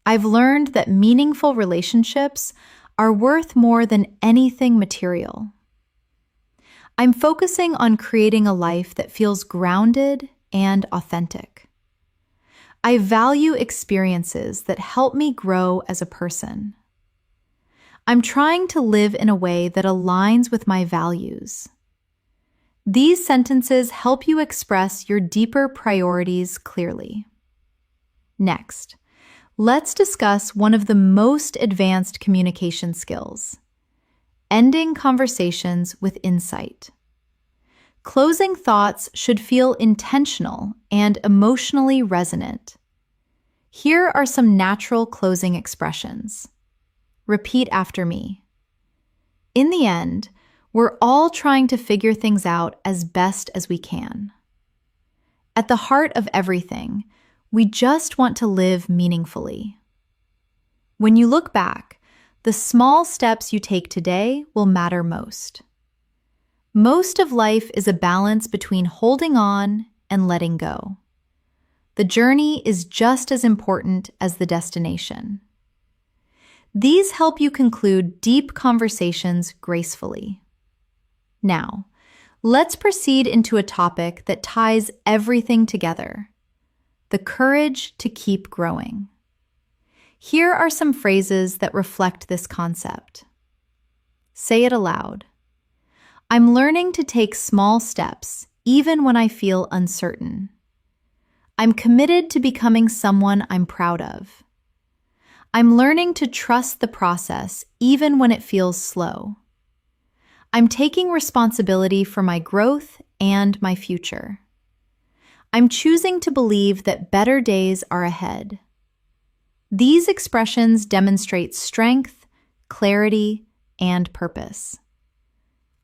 I've learned that meaningful relationships are worth more than anything material. I'm focusing on creating a life that feels grounded and authentic. I value experiences that help me grow as a person. I'm trying to live in a way that aligns with my values. These sentences help you express your deeper priorities clearly. Next, let's discuss one of the most advanced communication skills: ending conversations with insight. Closing thoughts should feel intentional and emotionally resonant. Here are some natural closing expressions. Repeat after me. In the end, we're all trying to figure things out as best as we can. At the heart of everything, we just want to live meaningfully. When you look back, the small steps you take today will matter most. Most of life is a balance between holding on and letting go. The journey is just as important as the destination. These help you conclude deep conversations gracefully. Now, let's proceed into a topic that ties everything together: the courage to keep growing. Here are some phrases that reflect this concept. Say it aloud. I'm learning to take small steps, even when I feel uncertain. I'm committed to becoming someone I'm proud of. I'm learning to trust the process, even when it feels slow. I'm taking responsibility for my growth and my future. I'm choosing to believe that better days are ahead. These expressions demonstrate strength, clarity, and purpose.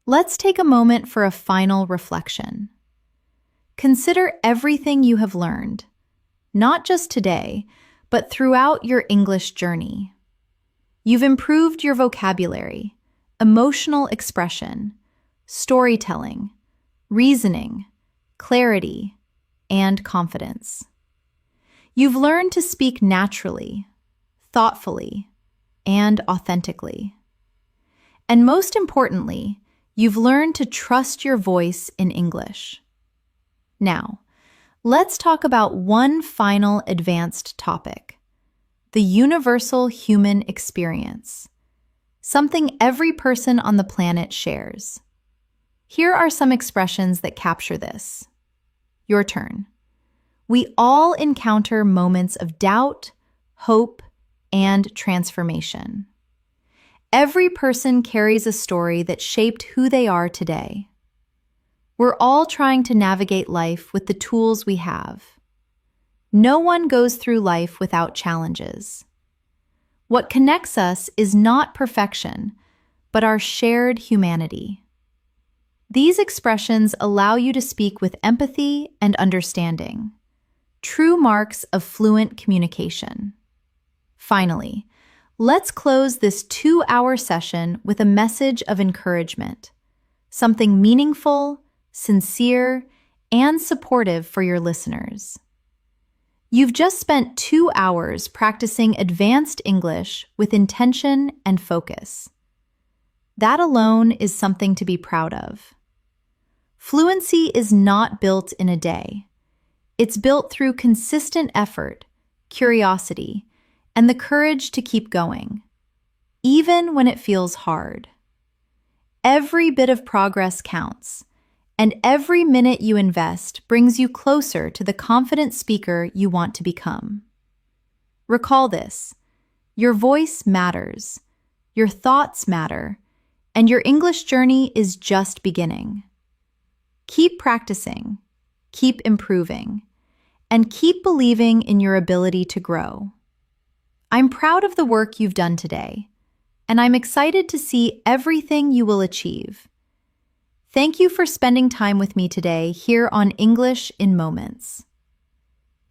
Let's take a moment for a final reflection. Consider everything you have learned, not just today, but throughout your English journey. You've improved your vocabulary, emotional expression, storytelling, reasoning, clarity, and confidence. You've learned to speak naturally, thoughtfully, and authentically. And most importantly, you've learned to trust your voice in English. Now, let's talk about one final advanced topic: the universal human experience, something every person on the planet shares. Here are some expressions that capture this. Your turn. We all encounter moments of doubt, hope, and transformation. Every person carries a story that shaped who they are today. We're all trying to navigate life with the tools we have. No one goes through life without challenges. What connects us is not perfection, but our shared humanity. These expressions allow you to speak with empathy and understanding, true marks of fluent communication. Finally, let's close this 2-hour session with a message of encouragement, something meaningful, sincere, and supportive for your listeners. You've just spent 2 hours practicing advanced English with intention and focus. That alone is something to be proud of. Fluency is not built in a day. It's built through consistent effort, curiosity, and the courage to keep going, even when it feels hard. Every bit of progress counts, and every minute you invest brings you closer to the confident speaker you want to become. Recall this: your voice matters, your thoughts matter, and your English journey is just beginning. Keep practicing, keep improving, and keep believing in your ability to grow. I'm proud of the work you've done today, and I'm excited to see everything you will achieve. Thank you for spending time with me today here on English in Moments.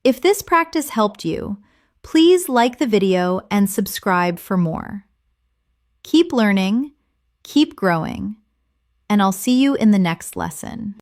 If this practice helped you, please like the video and subscribe for more. Keep learning, keep growing, and I'll see you in the next lesson.